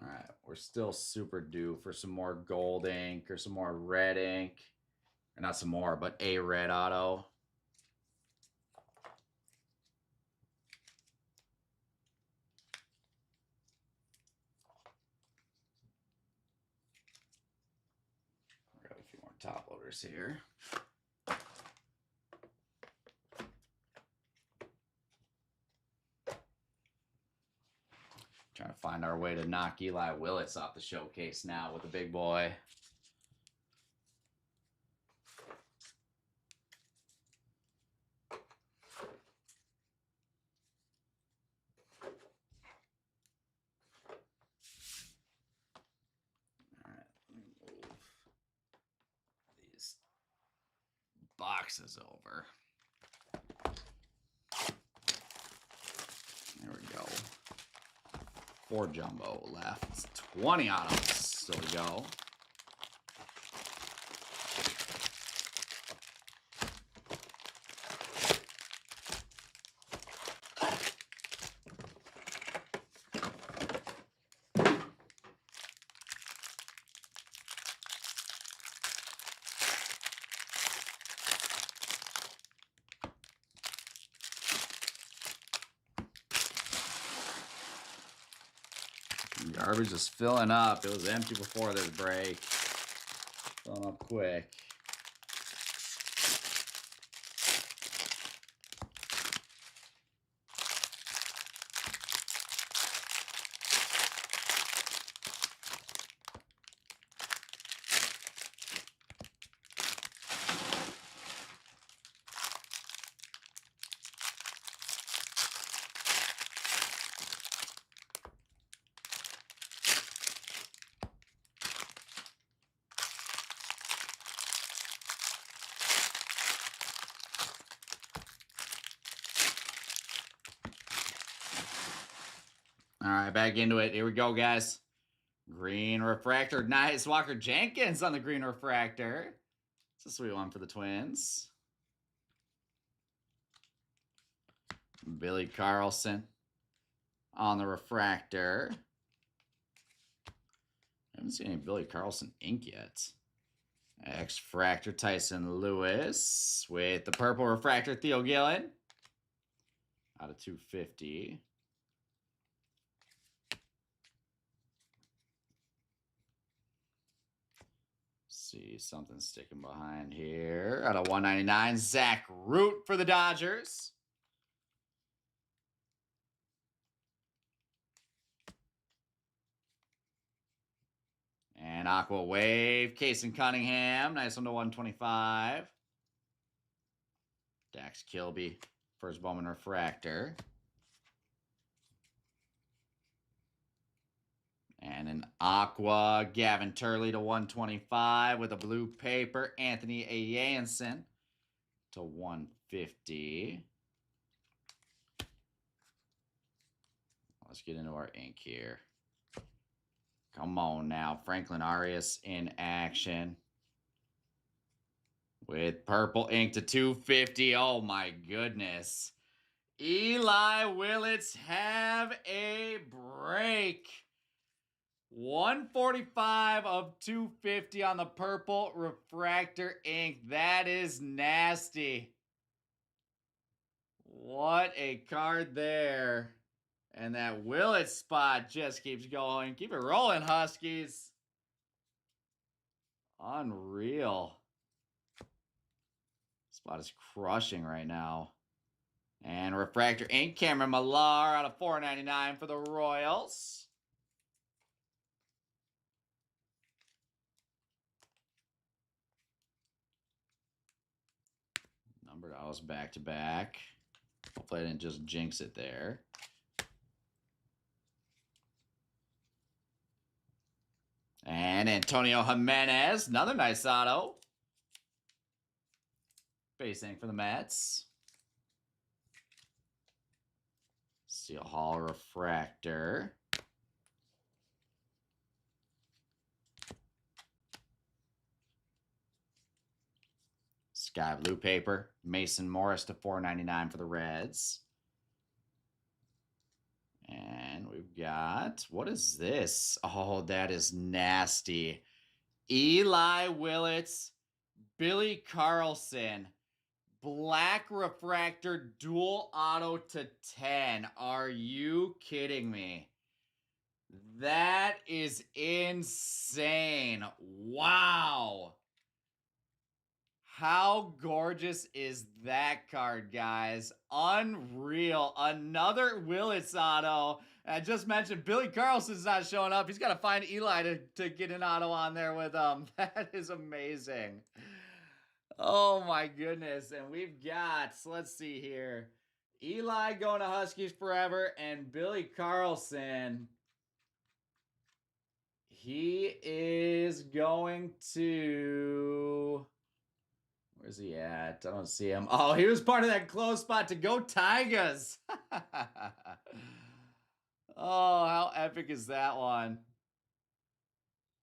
All right, we're still super due for some more gold ink or some more red ink. Or not some more, but a red auto. Grab a few more top loaders here. Trying to find our way to knock Eli Willis off the showcase now with the big boy. All right, let me move these boxes over. There we go. 4 jumbo left. 20 autos still to go. Garbage is filling up. It was empty before this break. Filling up quick. All right, back into it. Here we go, guys. Green refractor. Nice. Walker Jenkins on the green refractor. It's a sweet one for the Twins. Billy Carlson on the refractor. I haven't seen any Billy Carlson ink yet. X-Fractor Tyson Lewis with the purple refractor Theo Gillen. Out of 250. See something sticking behind here. Out of 199, Zach Root for the Dodgers. And Aqua Wave, Kason Cunningham. Nice one to 125. Dax Kilby, first Bowman Refractor. And an Aqua, Gavin Turley to 125 with a blue paper. Anthony Ayanson to 150. Let's get into our ink here. Come on now. Franklin Arias in action. With purple ink to 250. Oh my goodness. Eli Willits have a break. 145 of 250 on the purple refractor ink. That is nasty. What a card there. And that Willits spot just keeps going. Keep it rolling, Huskies. Unreal. Spot is crushing right now. And refractor ink, Cameron Millar out of 499 for the Royals. Numbered autos back to back. Hopefully I didn't just jinx it there. And Antonio Jimenez, another nice auto. Base ink for the Mets. Steel Hall refractor. Sky blue paper. Mason Morris to 499 for the Reds. And we've got, what is this? Oh, that is nasty. Eli Willits, Billy Carlson, black refractor dual auto to 10. Are you kidding me? That is insane. Wow. How gorgeous is that card, guys? Unreal. Another Willits auto. I just mentioned Billy Carlson's not showing up. He's got to find Eli to get an auto on there with him. That is amazing. Oh, my goodness. And we've got, let's see here, Eli going to Huskies forever, and Billy Carlson, he is going to... Where's he at? I don't see him. Oh, he was part of that close spot to go Tigers. Oh, how epic is that one?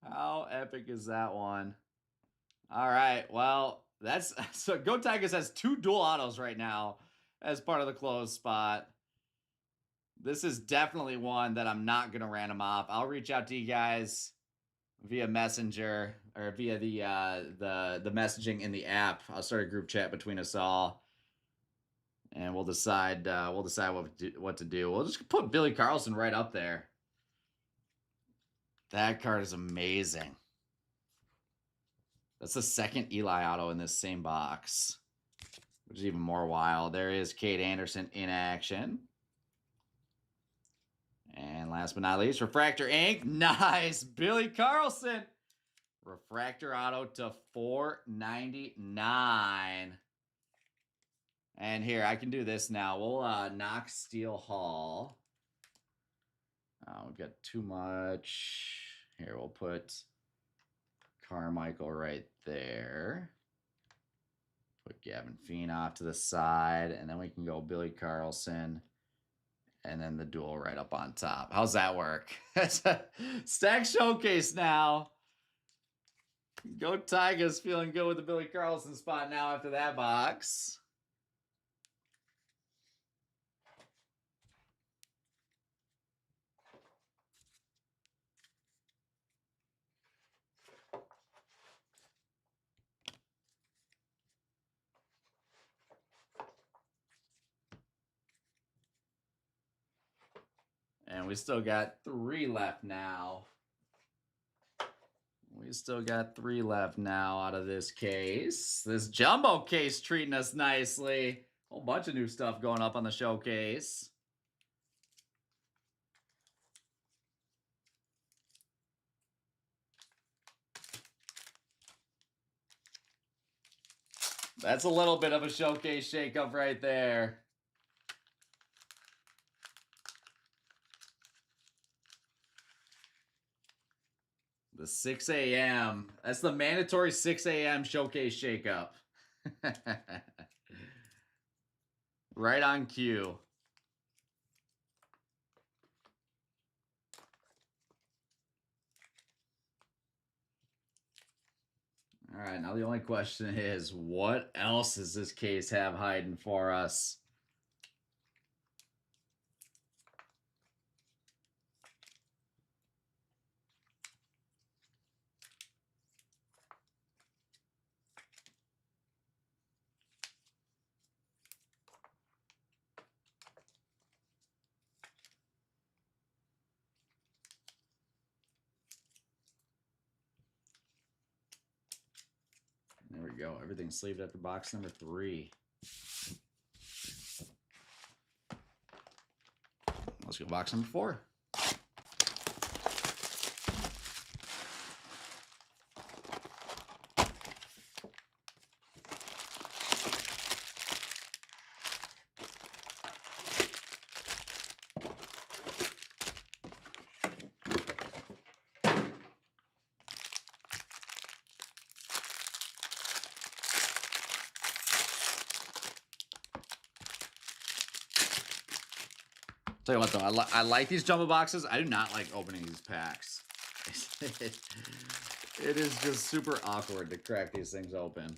How epic is that one? All right, well, that's so Go Tigers has 2 dual autos right now as part of the close spot. This is definitely one that I'm not gonna random off. I'll reach out to you guys via Messenger or via the messaging in the app. I'll start a group chat between us all, and we'll decide what to do. We'll just put Billy Carlson right up there. That card is amazing. That's the second Eli auto in this same box, which is even more wild. There is Cade Anderson in action. And last but not least, refractor ink. Nice. Billy Carlson. Refractor auto to 499. And here, I can do this now. We'll knock Steel Hall. We've got too much. Here, we'll put Carmichael right there. Put Gavin Feen off to the side. And then we can go Billy Carlson. And then the duel right up on top. How's that work? It's a stack showcase now. Go Tigers, feeling good with the Billy Carlson spot now after that box. And we still got 3 left now. We We still got 3 left now out of this case. This jumbo case treating us nicely. Whole bunch of new stuff going up on the showcase. That's a little bit of a showcase shakeup right there. The 6 a.m. That's the mandatory 6 a.m. showcase shakeup. Right on cue. All right, now the only question is, what else does this case have hiding for us? There we go. Everything's sleeved after box number 3. Let's go box number 4. Tell you what, though, I like these jumbo boxes. I do not like opening these packs. It is just super awkward to crack these things open.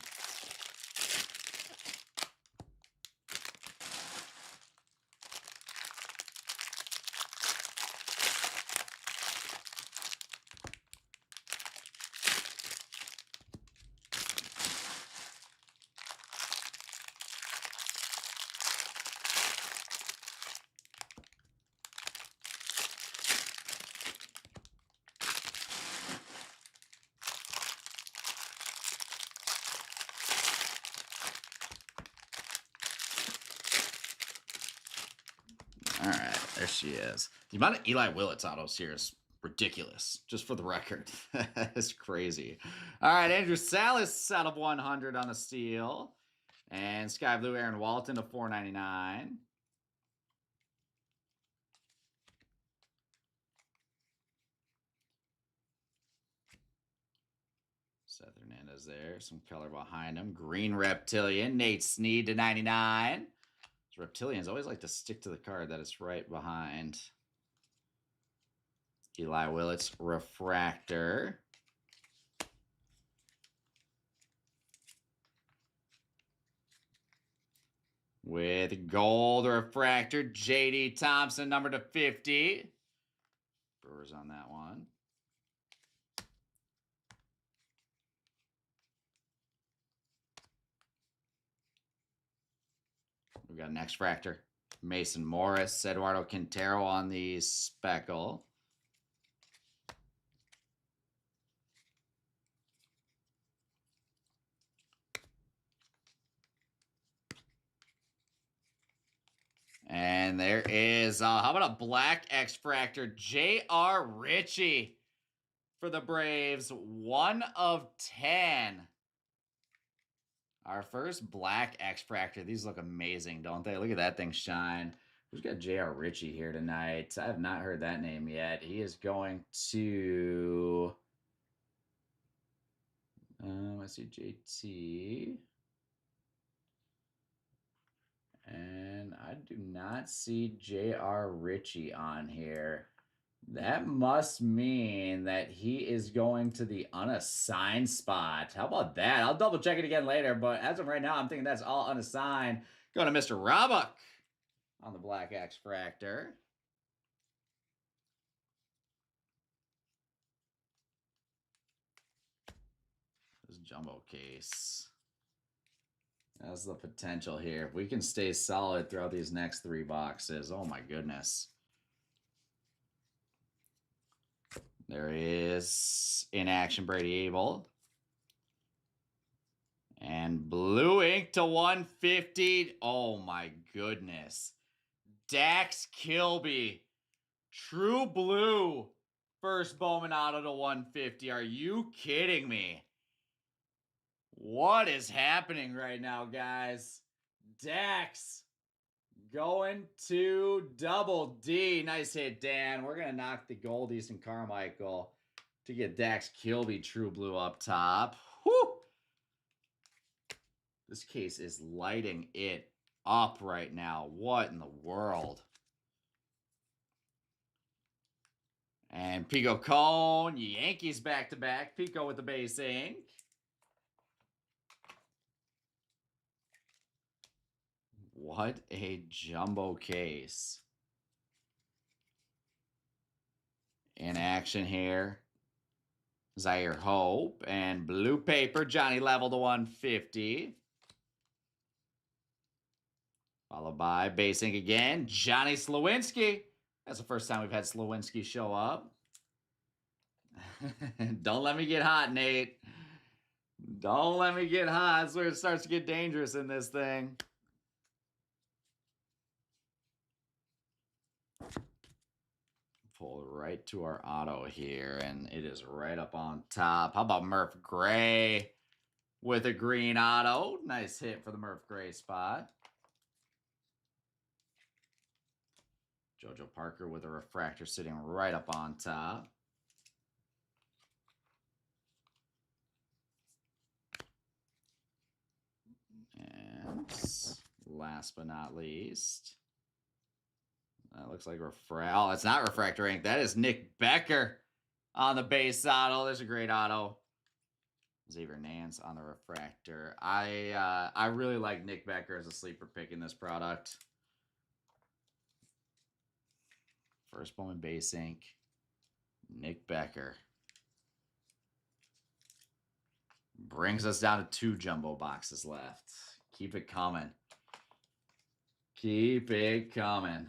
All right, there she is. The amount of Eli Willits autos here is ridiculous, just for the record. That's crazy. All right, Andrew Salas out of 100 on the steel. And Sky Blue Aaron Walton to 499. Seth Hernandez there. Some color behind him. Green Reptilian. Nate Snead to 99. Reptilians always like to stick to the card that is right behind. Eli Willits Refractor. With gold refractor, JD Thompson, number to 50. Brewers on that one. We got an X-Fractor. Mason Morris, Eduardo Quintero on the speckle. And there is, how about a black X-Fractor? J.R. Ritchie for the Braves. 1 of 10. Our first black X-Fractor. These look amazing, don't they? Look at that thing shine. Who's got J.R. Ritchie here tonight? I have not heard that name yet. He is going to... I see JT. And I do not see J.R. Ritchie on here. That must mean that he is going to the unassigned spot. How about that? I'll double check it again later, but as of right now, I'm thinking that's all unassigned. Going to Mr. Roebuck on the black X-Fractor. This jumbo case. That's the potential here. If we can stay solid throughout these next 3 boxes, oh my goodness. There is in action Brady Abel. And blue ink to 150. Oh my goodness. Dax Kilby. True blue. First Bowman auto to 150. Are you kidding me? What is happening right now, guys? Dax going to Double D. Nice hit, Dan. We're going to knock the Goldies and Carmichael to get Dax Kilby True Blue up top. Whew! This case is lighting it up right now. What in the world? And Pico Cone, Yankees back-to-back. Pico with the base ink. What a jumbo case. In action here. Zaire Hope. And blue paper, Johnny Level to 150. Followed by base ink again, Johnny Slowinski. That's the first time we've had Slowinski show up. Don't let me get hot, Nate. Don't let me get hot. That's where it starts to get dangerous in this thing. Pull right to our auto here, and it is right up on top. How about Murph Gray with a green auto? Nice hit for the Murph Gray spot. JoJo Parker with a refractor sitting right up on top. And last but not least, that looks like oh, it's not refractor ink. That is Nick Becker on the base auto. There's a great auto. Xavier Nance on the refractor. I really like Nick Becker as a sleeper pick in this product. First Bowman base ink, Nick Becker. Brings us down to 2 jumbo boxes left. Keep it coming. Keep it coming.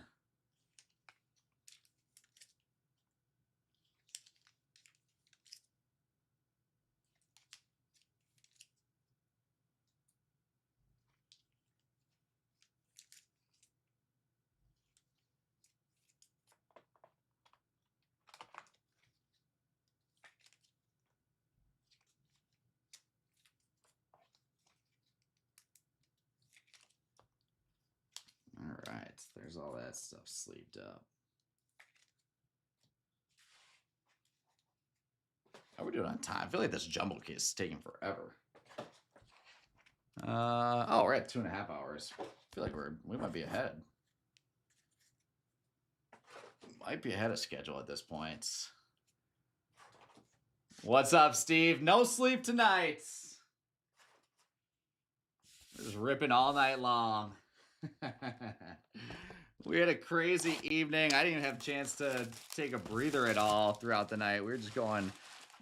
All right, there's all that stuff sleeved up. How are we doing on time? I feel like this jumbo case is taking forever. Oh, we're at 2.5 hours. I feel like we might be ahead. Might be ahead of schedule at this point. What's up, Steve? No sleep tonight. Just ripping all night long. We had a crazy evening. I didn't even have a chance to take a breather at all throughout the night. We were just going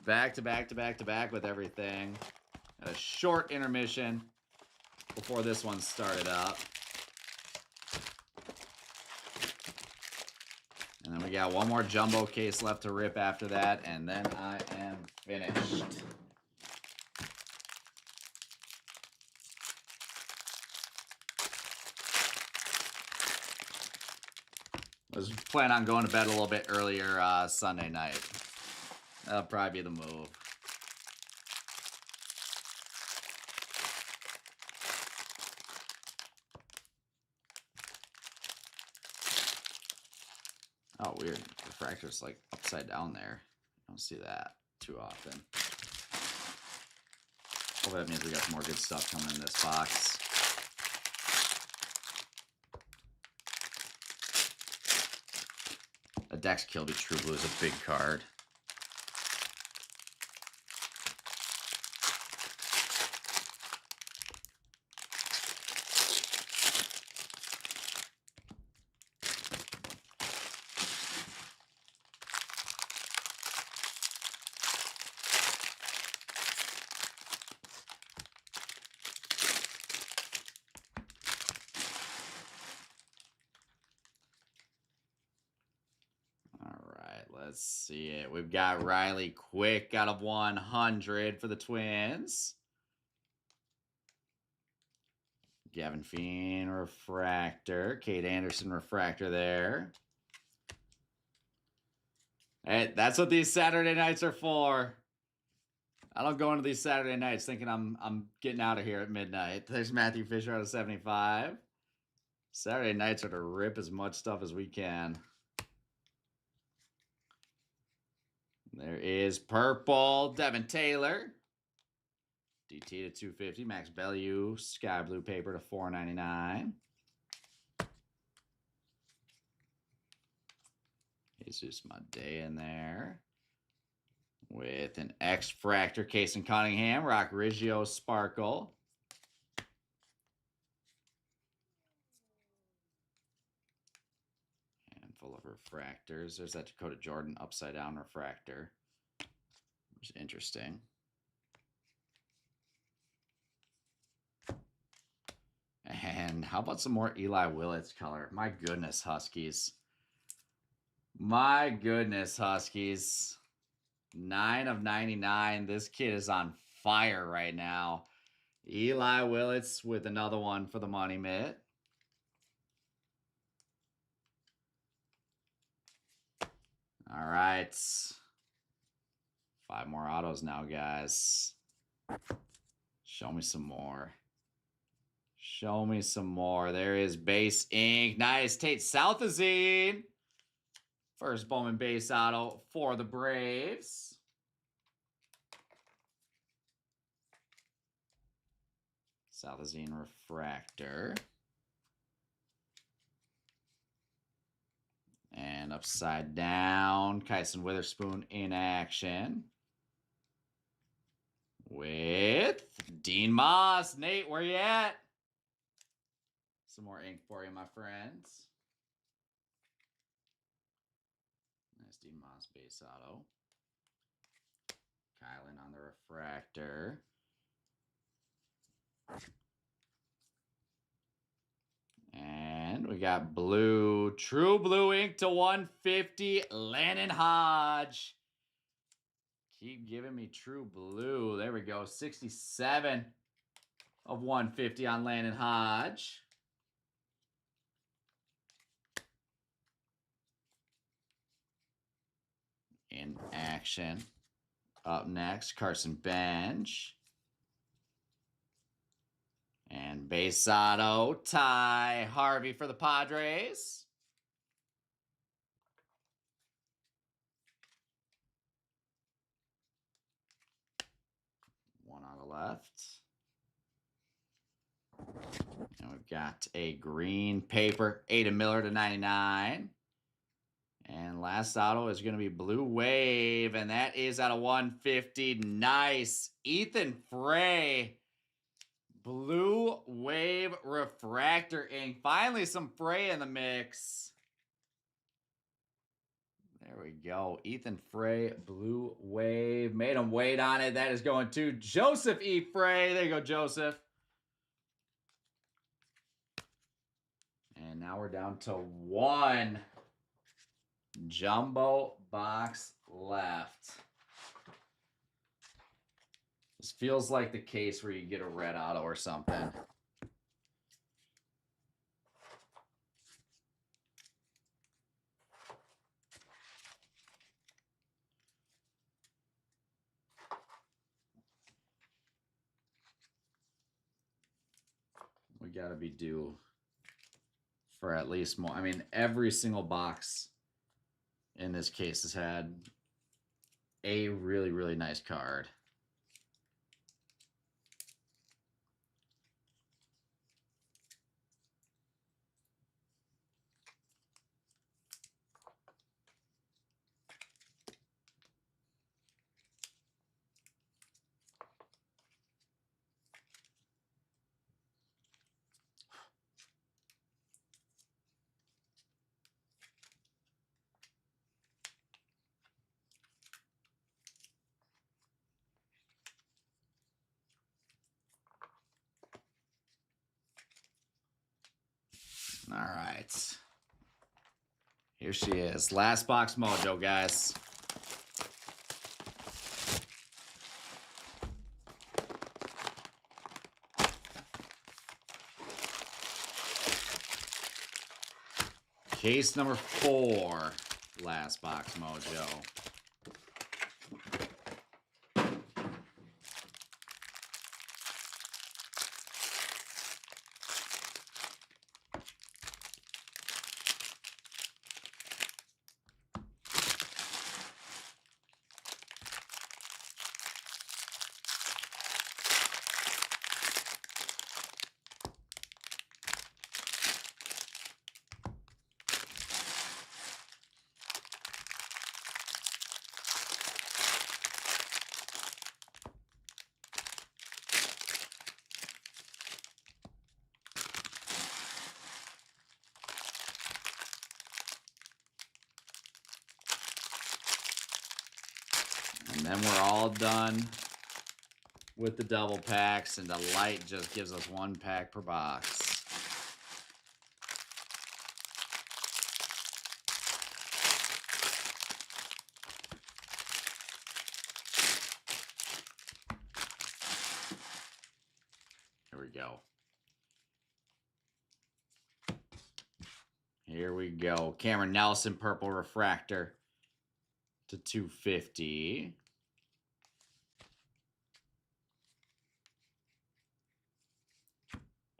back to back to back to back with everything. Had a short intermission before this one started up. And then we got one more jumbo case left to rip after that, and then I am finished. I was planning on going to bed a little bit earlier Sunday night. That'll probably be the move. Oh, weird. Refractor's like upside down there. I don't see that too often. Hopefully that means we got some more good stuff coming in this box. A Dax Kilby True Blue is a big card. Let's see it. We've got Riley Quick out of 100 for the Twins. Gavin Fiend refractor. Kate Anderson refractor there. Hey, that's what these Saturday nights are for. I don't go into these Saturday nights thinking I'm getting out of here at midnight. There's Matthew Fisher out of 75. Saturday nights are to rip as much stuff as we can. There is purple Devin Taylor. DT to 250. Max Bellew. Sky blue paper to $4.99. Jesus Day in there. With an X-Fractor Case in Cunningham. Rock Riggio Sparkle. Full of refractors. There's that Dakota Jordan upside down refractor, which is interesting. And how about some more Eli Willits color? My goodness, Huskies. My goodness, Huskies. 9 of 99. This kid is on fire right now. Eli Willits with another one for the money mitt. All right. 5 more autos now, guys. Show me some more. Show me some more. There is base ink. Nice. Tate Southazine. First Bowman base auto for the Braves. Southazine refractor. And upside down, Kyson Witherspoon in action. With Dean Moss. Nate, where you at? Some more ink for you, my friends. Nice Dean Moss base auto. Kylan on the refractor. And we got blue, true blue ink to 150, Landon Hodge. Keep giving me true blue. There we go, 67 of 150 on Landon Hodge. In action. Up next, Carson Bench. And base auto, Ty Harvey for the Padres. One on the left. And we've got a green paper, Ada Miller to 99. And last auto is going to be Blue Wave, and that is out of 150. Nice. Ethan Frey. Blue Wave refractor ink. Finally some Frey in the mix. There we go. Ethan Frey, Blue Wave. Made him wait on it. That is going to Joseph E. Frey. There you go, Joseph. And now we're down to 1 jumbo box left. This feels like the case where you get a red auto or something. We got to be due for at least more. I mean, every single box in this case has had a really, really nice card. All right. Here she is. Last box mojo, guys. Case number 4. Last box mojo. And then we're all done with the double packs, and the light just gives us 1 pack per box. Here we go. Here we go. Cameron Nelson, purple refractor to 250.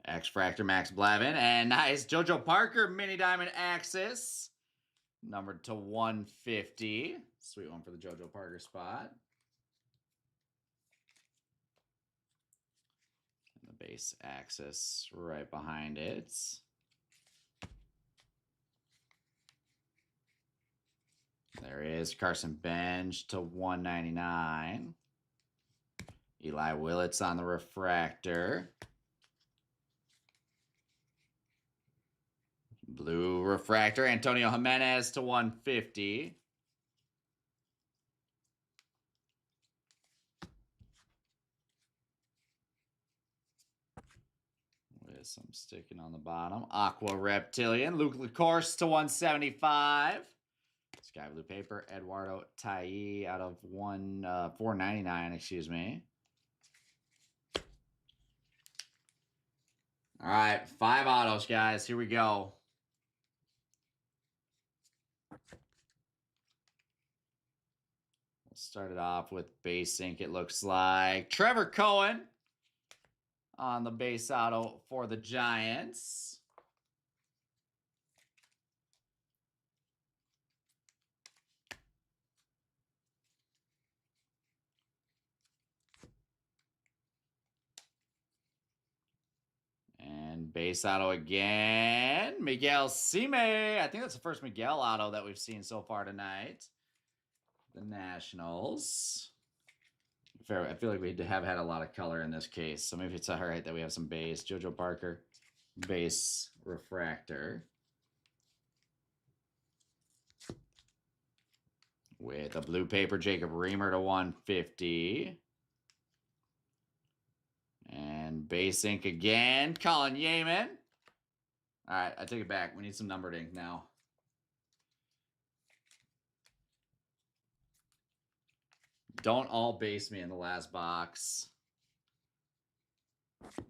X-Fractor Max Blavin. And nice JoJo Parker mini diamond axis. Numbered to 150. Sweet one for the JoJo Parker spot. And the base axis right behind it. There is Carson Bench to 199. Eli Willits on the refractor. Blue refractor, Antonio Jimenez to 150. With some sticking on the bottom. Aqua Reptilian, Luke Lacourse to 175. Sky blue paper, Eduardo Tai out of 499, excuse me. All right, 5 autos, guys. Here we go. We'll start it off with base ink, it looks like. Trevor Cohen on the base auto for the Giants. And base auto again. Miguel Sime. I think that's the first Miguel auto that we've seen so far tonight. The Nationals. Fair. I feel like we have had a lot of color in this case, so maybe it's all right that we have some base. JoJo Parker, base refractor. With a blue paper, Jacob Reamer to 150. And base ink again, Colin Yeaman. All right, I take it back. We need some numbered ink now. Don't all base me in the last box.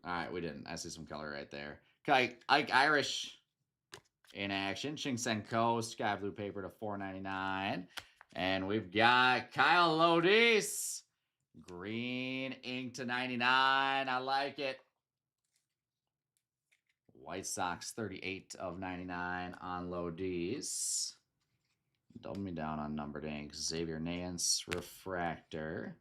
All right, we didn't. I see some color right there. Ike Irish in action. Ching Sen Ko, sky blue paper to 499. And we've got Kyle Lodis. Green ink to 99. I like it. White Sox 38 of 99 on Lodis. Double me down on numbered ink. Xavier Nance refractor.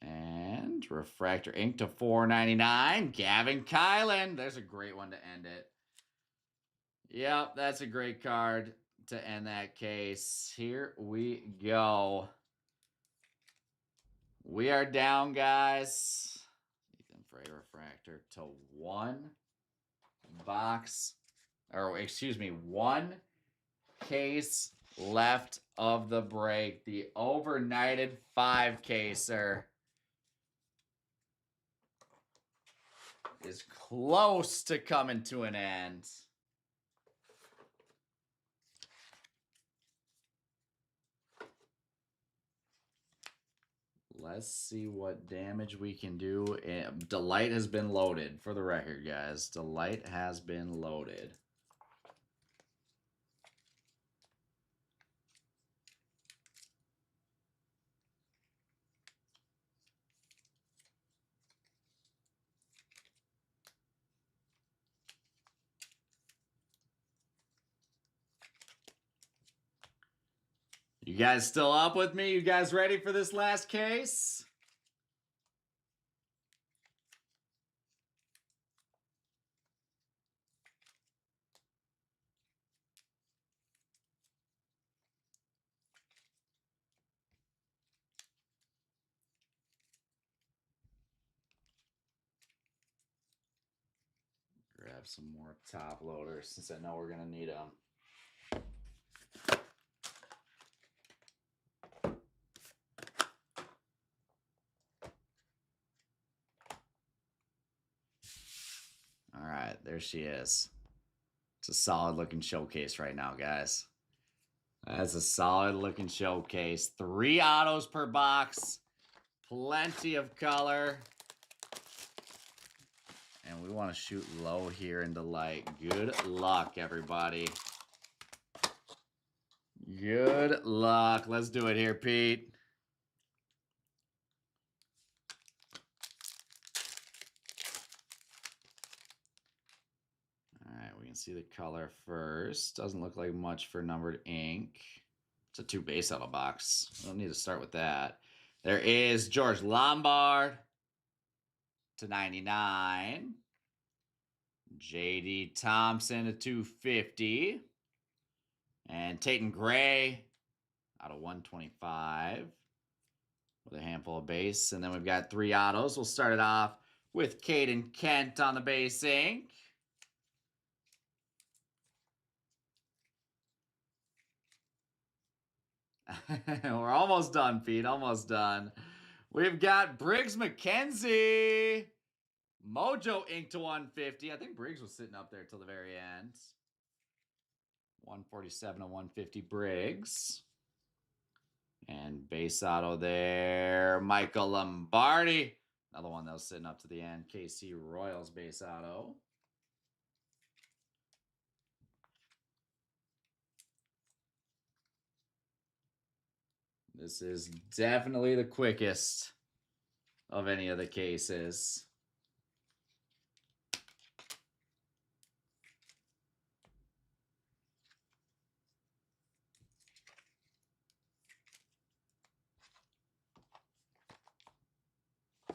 And refractor ink to 499. Gavin Kylan. There's a great one to end it. Yep, that's a great card to end that case. Here we go. We are down, guys. Ethan Frey refractor to 1 box, or excuse me, 1 case left of the break. The overnighted 5-caser is close to coming to an end. Let's see what damage we can do. Delight has been loaded, for the record, guys. Delight has been loaded. You guys still up with me? You guys ready for this last case? Grab some more top loaders since I know we're going to need them. All right, there she is. It's a solid looking showcase right now, guys. That's a solid looking showcase. 3 autos per box. Plenty of color. And we want to shoot low here into light. Good luck, everybody. Good luck. Let's do it here, Pete. All right, we can see the color first. Doesn't look like much for numbered ink. It's a 2 base auto box. I don't need to start with that. There is George Lombard /99. J.D. Thompson /250. And Tatum Gray /125 with a handful of base. And then we've got 3 autos. We'll start it off with Caden Kent on the base ink. We're almost done, Pete. Almost done. We've got Briggs McKenzie. Mojo Ink /150. I think Briggs was sitting up there till the very end. 147 /150 Briggs. And base auto there. Michael Lombardi. Another one that was sitting up to the end. KC Royals base auto. This is definitely the quickest of any of the cases.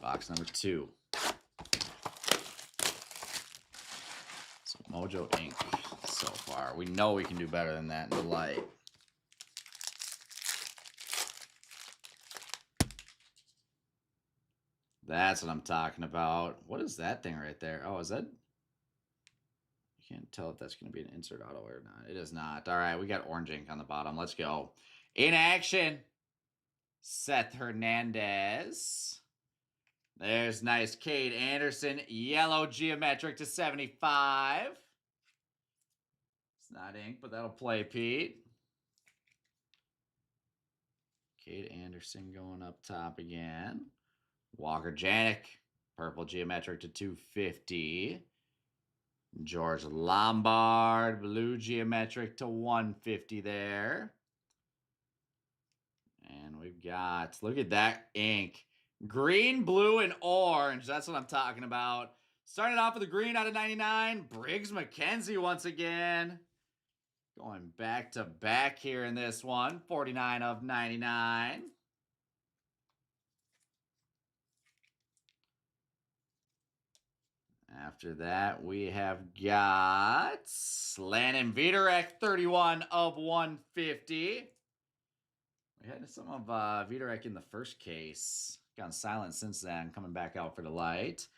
Box number 2. So Mojo Ink so far. We know we can do better than that in the light. That's what I'm talking about. What is that thing right there? Oh, is that? You can't tell if that's going to be an insert auto or not. It is not. All right, we got orange ink on the bottom. Let's go. In action, Seth Hernandez. There's nice Cade Anderson. Yellow geometric /75. It's not ink, but that'll play, Pete. Cade Anderson going up top again. Walker Janik, purple geometric /250. George Lombard, blue geometric /150 there. And we've got, look at that ink. Green, blue, and orange. That's what I'm talking about. Starting off with a green /99. Briggs McKenzie once again. Going back to back here in this one. 49 /99. After that, we have got Slanin Vidarek, 31 /150. We had some of Vidarek in the first case. Gone silent since then, coming back out for the light.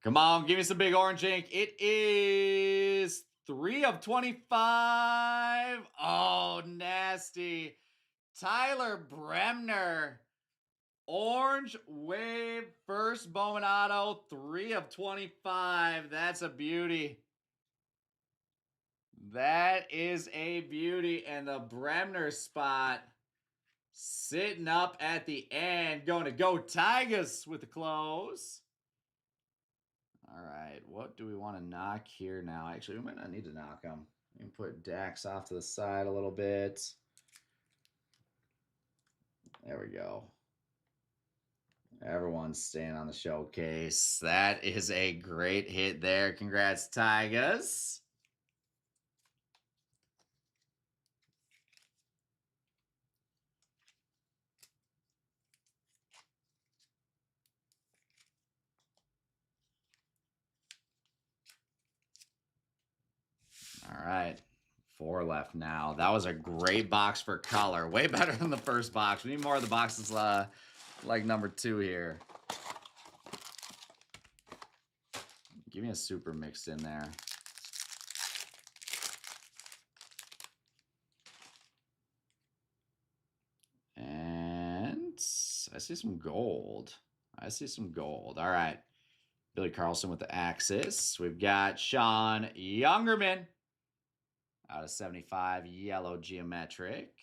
Come on, give me some big orange ink. It is 3 /25. Oh, nasty. Tyler Bremner. Orange Wave first Bowman auto, 3 /25. That's a beauty. That is a beauty. And the Bremner spot Sitting up at the end. Going to go Tigers with the close. All right. What do we want to knock here now? Actually, we might not need to knock them. We can put Dax off to the side a little bit. There we go. Everyone's staying on the showcase. That is a great hit there. Congrats, Tigers. All right. 4 left now. That was a great box for color. Way better than the first box. We need more of the boxes like number 2 here. Give me a super mixed in there. And I see some gold. I see some gold. All right. Billy Carlson with the Axis. We've got Sean Youngerman out of 75, yellow geometric.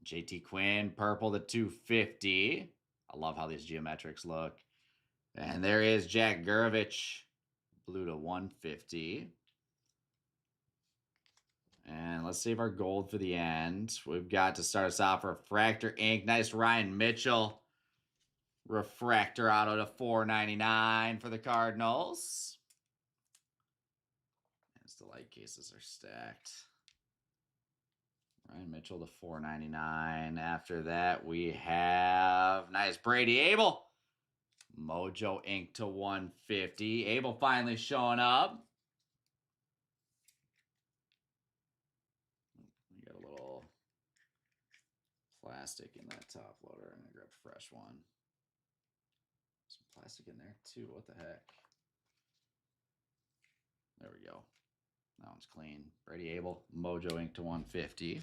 JT Quinn, purple to 250. I love how these geometrics look. And there is Jack Gurovich, blue to 150. And let's save our gold for the end. We've got to start us off Refractor Ink. Nice Ryan Mitchell. Refractor auto to 499 for the Cardinals. As the light cases are stacked. Ryan Mitchell to 499. After that, we have nice Brady Abel. Mojo Ink to 150. Abel finally showing up. We got a little plastic in that top loader. I'm going to grab a fresh one. Some plastic in there too. What the heck? There we go. That one's clean. Brady Abel, Mojo Ink to 150.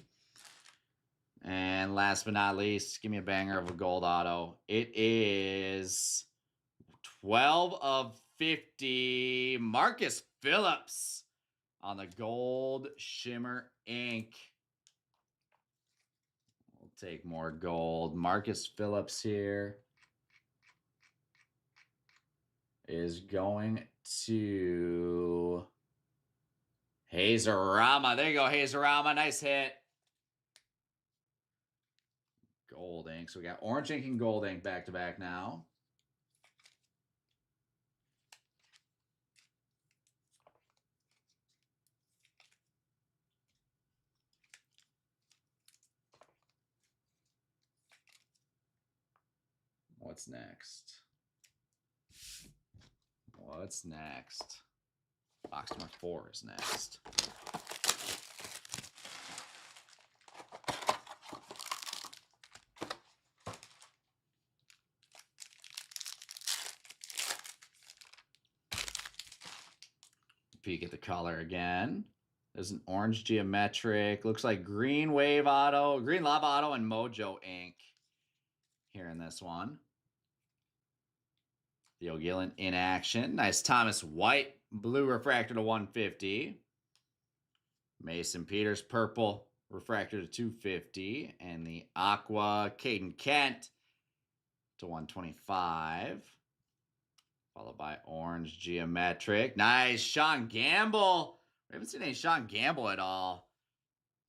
And last but not least, give me a banger of a gold auto. It is 12 of 50. Marcus Phillips on the gold shimmer ink. We'll take more gold. Marcus Phillips here is going to Hazarama. There you go, Hazarama. Nice hit. Gold ink. So we got orange ink and gold ink back to back now. What's next? What's next? Box number 4 is next. Peek at the color again. There's an orange geometric. Looks like green wave auto, green lava auto, and Mojo ink here in this one. Theo Gillen in action. Nice Thomas White, blue refractor to 150. Mason Peters, purple refractor to 250. And the aqua Caden Kent to 125. Followed by orange geometric. Nice Sean Gamble. We haven't seen any Sean Gamble at all.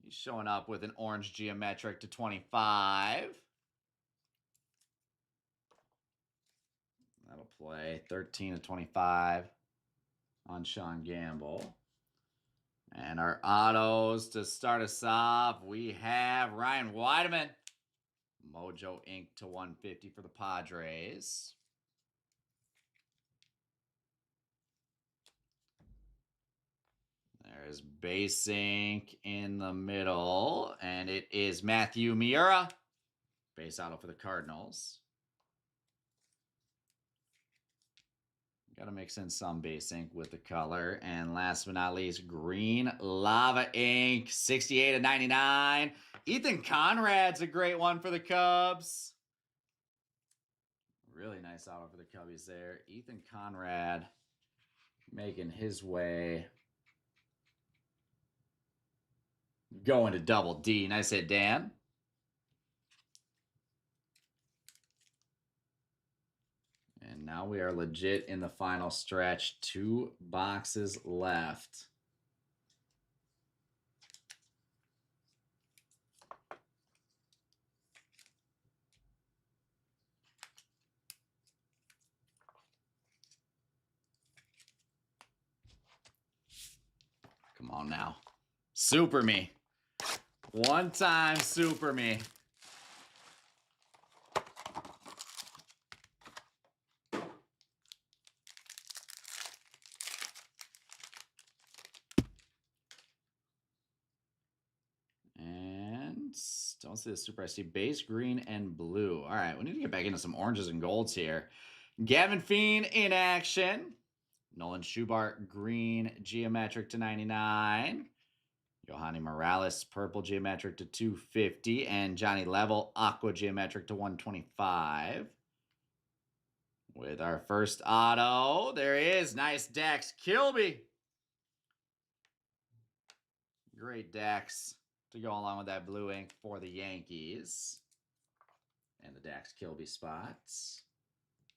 He's showing up with an orange geometric to 25. That'll play 13 to 25 on Sean Gamble. And our autos to start us off, we have Ryan Weideman. Mojo Ink to 150 for the Padres. There's base ink in the middle, and it is Matthew Miura. Base auto for the Cardinals. Got to mix in some base ink with the color. And last but not least, green lava ink, 68 to 99. Ethan Conrad's a great one for the Cubs. Really nice auto for the Cubbies there. Ethan Conrad making his way. Going to double D. Nice hit, Dan. And now we are legit in the final stretch. 2 boxes left. Come on now. Super me. One time super me. And don't see the super. I see base green and blue. All right, we need to get back into some oranges and golds here. Gavin Fiend in action. Nolan Schubart, green geometric to 99. Yohani Morales, purple geometric to 250. And Johnny Level, aqua geometric to 125. With our first auto, there is nice Dax Kilby. Great Dax to go along with that blue ink for the Yankees. And the Dax Kilby spots.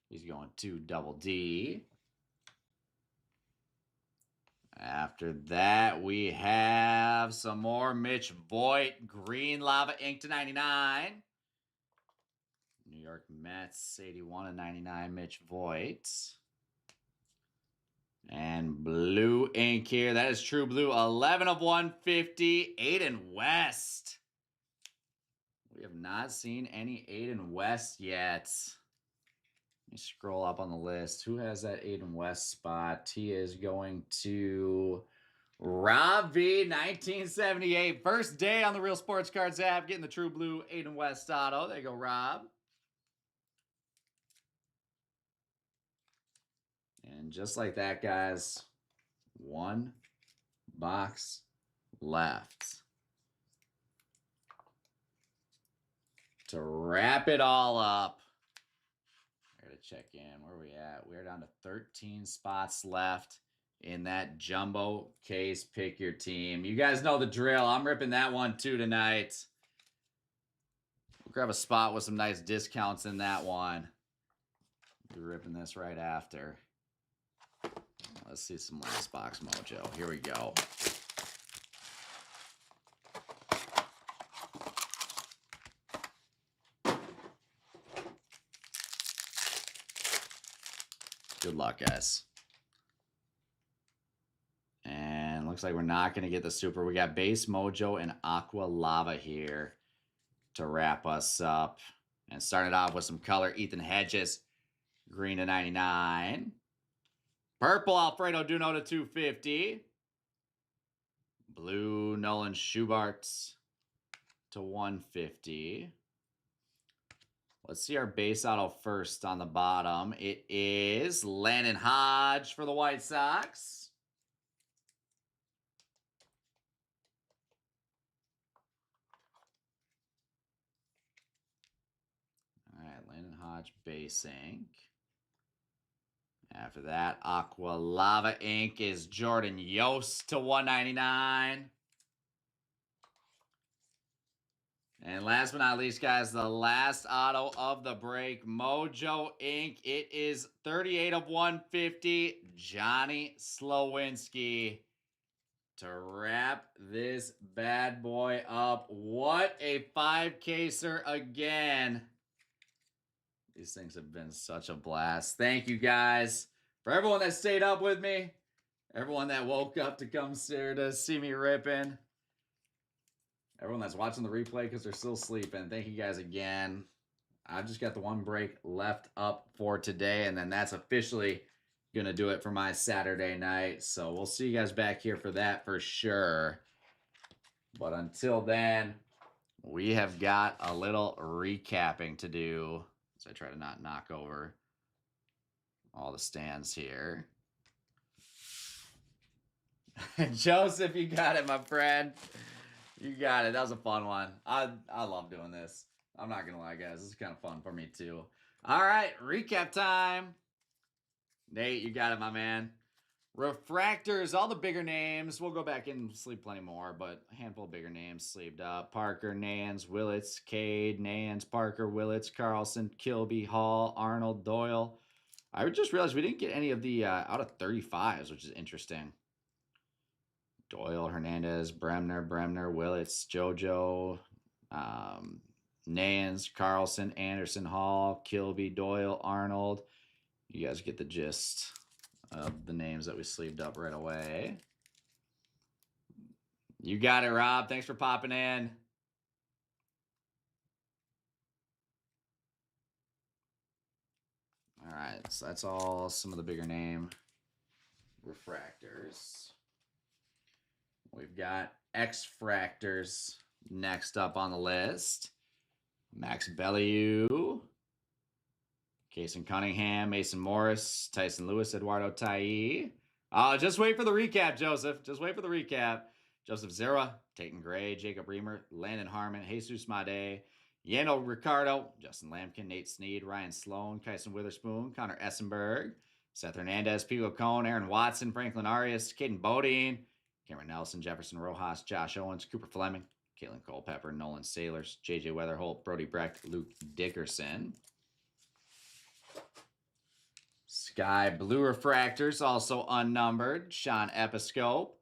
He's going to Double D. After that, we have some more Mitch Voigt, green lava ink to 99. New York Mets, 81/99, Mitch Voigt. And blue ink here. That is true blue, 11/150, Aiden West. We have not seen any Aiden West yet. Let me scroll up on the list. Who has that Aiden West spot? He is going to Rob V, 1978. First day on the Real Sports Cards app, getting the true blue Aiden West auto. There you go, Rob. And just like that, guys, 1 box left. To wrap it all up, I gotta check in. Where are we at? We're down to 13 spots left in that jumbo case. Pick your team. You guys know the drill. I'm ripping that one too tonight. We'll grab a spot with some nice discounts in that one. We'll be ripping this right after. Let's see some last box mojo. Here we go. Good luck, guys. And looks like we're not going to get the super. We got base mojo and aqua lava here to wrap us up. And starting off with some color, Ethan Hedges, green to 99. Purple, Alfredo Duno to 250. Blue, Nolan Schubart to 150. Let's see our base auto first on the bottom. It is Landon Hodge for the White Sox. All right, Landon Hodge base ink. After that, aqua lava ink is Jordan Yost to 199. And last but not least, guys, the last auto of the break, Mojo Ink. It is 38/150, Johnny Slowinski to wrap this bad boy up. What a 5-caser again. These things have been such a blast. Thank you, guys, for everyone that stayed up with me, everyone that woke up to come here to see me ripping. Everyone that's watching the replay because they're still sleeping, thank you guys again. I've just got the one break left up for today, and then that's officially going to do it for my Saturday night. So we'll see you guys back here for that for sure. But until then, we have got a little recapping to do. So I try to not knock over all the stands here. Joseph, you got it, my friend. You got it. That was a fun one. I love doing this. I'm not going to lie, guys. This is kind of fun for me, too. All right, recap time. Nate, you got it, my man. Refractors, all the bigger names. We'll go back and sleep plenty more, but a handful of bigger names sleeved up. Parker, Nance, Willits, Cade, Nance, Parker, Willits, Carlson, Kilby, Hall, Arnold, Doyle, I just realized we didn't get any of the out of 35s, which is interesting. Doyle, Hernandez, Bremner, Willits, JoJo, Nance, Carlson, Anderson, Hall, Kilby, Doyle, Arnold. You guys get the gist of the names that we sleeved up right away. You got it, Rob. Thanks for popping in. All right, so that's all some of the bigger name refractors. We've got X-fractors next up on the list. Max Bellieu, Kason Cunningham, Mason Morris, Tyson Lewis, Eduardo Tai. Just wait for the recap, Joseph. Just wait for the recap. Joseph Zera, Tayton Gray, Jacob Reamer, Landon Harmon, Jesus Made, Yano Ricardo, Justin Lampkin, Nate Snead, Ryan Sloan, Kyson Witherspoon, Connor Essenberg, Seth Hernandez, Pico Cone, Aaron Watson, Franklin Arias, Caden Bodine, Cameron Nelson, Jefferson Rojas, Josh Owens, Cooper Fleming, Kalen Culpepper, Nolan Sailors, JJ Weatherholt, Brody Brecht, Luke Dickerson. Sky Blue Refractors, also unnumbered. Sean Episcope,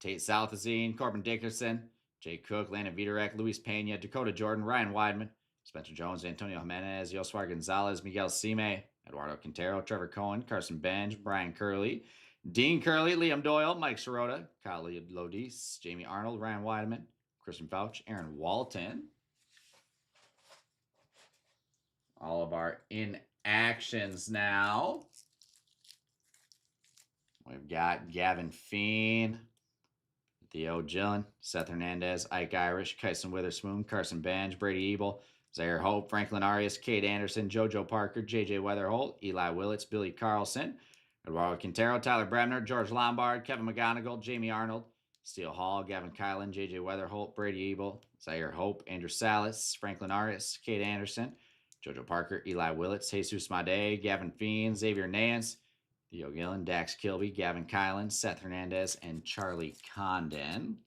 Tate Southazine, Corbin Dickerson, Jay Cook, Landon Viderek, Luis Pena, Dakota Jordan, Ryan Weidman, Spencer Jones, Antonio Jimenez, Yoswar Gonzalez, Miguel Cime, Eduardo Quintero, Trevor Cohen, Carson Benj, Brian Curley, Dean Curley, Liam Doyle, Mike Sirota, Kyle Lodis, Jamie Arnold, Ryan Weidman, Christian Fauch, Aaron Walton. All of our inactions now. We've got Gavin Fiend, Theo Gillen, Seth Hernandez, Ike Irish, Kyson Witherspoon, Carson Benj, Brady Ebel, Zaire Hope, Franklin Arias, Cade Anderson, JoJo Parker, JJ Weatherholt, Eli Willits, Billy Carlson, Eduardo Quintero, Tyler Bremner, George Lombard, Kevin McGonigal, Jamie Arnold, Steele Hall, Gavin Kylan, JJ Weatherholt, Brady Ebel, Zaire Hope, Andrew Salas, Franklin Arias, Cade Anderson, JoJo Parker, Eli Willits, Jesus Made, Gavin Fiend, Xavier Nance, Theo Gillen, Dax Kilby, Gavin Kylan, Seth Hernandez, and Charlie Condon.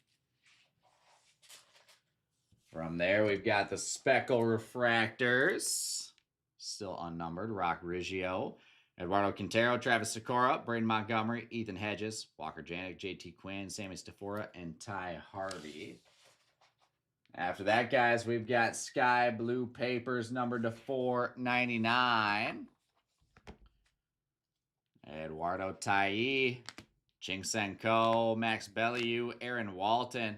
From there, we've got the Speckle Refractors, still unnumbered. Rock Riggio, Eduardo Quintero, Travis Sikora, Braden Montgomery, Ethan Hedges, Walker Janik, JT Quinn, Sammy Stafora, and Ty Harvey. After that, guys, we've got Sky Blue Papers numbered to 499. Eduardo Tai, Ching Sen Ko, Max Bellieu, Aaron Walton,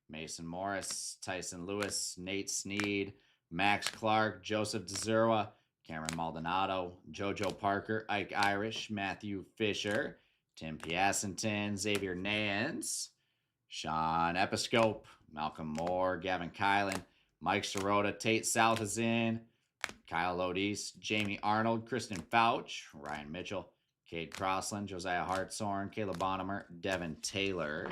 Mason Morris, Tyson Lewis, Nate Snead, Max Clark, Joseph DeZerwa, Cameron Maldonado, JoJo Parker, Ike Irish, Matthew Fisher, Tim Piacenton, Xavier Nance, Sean Episcope, Malcolm Moore, Gavin Kylan, Mike Sirota, Tate Southazine, Kyle Lodis, Jamie Arnold, Kristen Fauch, Ryan Mitchell, Cade Crossland, Josiah Hartshorn, Caleb Bonham, Devin Taylor.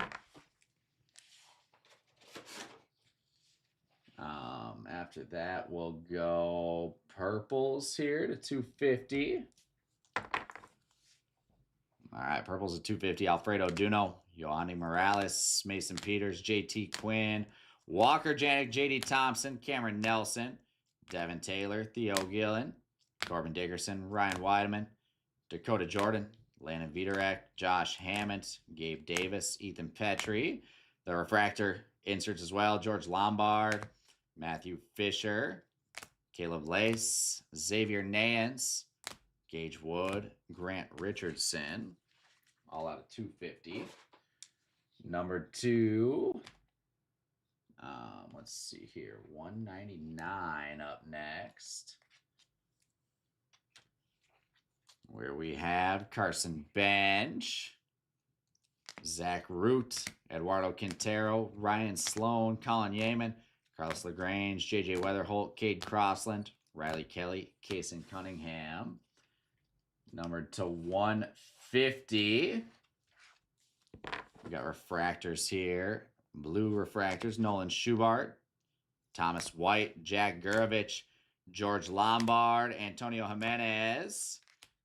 After that, we'll go purples here to 250. All right, purples at 250. Alfredo Duno, Yohani Morales, Mason Peters, JT Quinn, Walker Janik, JD Thompson, Cameron Nelson, Devin Taylor, Theo Gillen, Corbin Dickerson, Ryan Weidman, Dakota Jordan, Landon Viderek, Josh Hammond, Gabe Davis, Ethan Petrie. The refractor inserts as well. George Lombard, Matthew Fisher, Caleb Lace, Xavier Nance, Gage Wood, Grant Richardson. All out of 250. Number 2. Let's see here. 199 up next. Where we have Carson Bench, Zach Root, Eduardo Quintero, Ryan Sloan, Colin Yeaman, Carlos LaGrange, JJ Weatherholt, Cade Crossland, Riley Kelly, Kason Cunningham. Numbered to 150. We got refractors here. Blue refractors, Nolan Schubart, Thomas White, Jack Gurovich, George Lombard, Antonio Jimenez,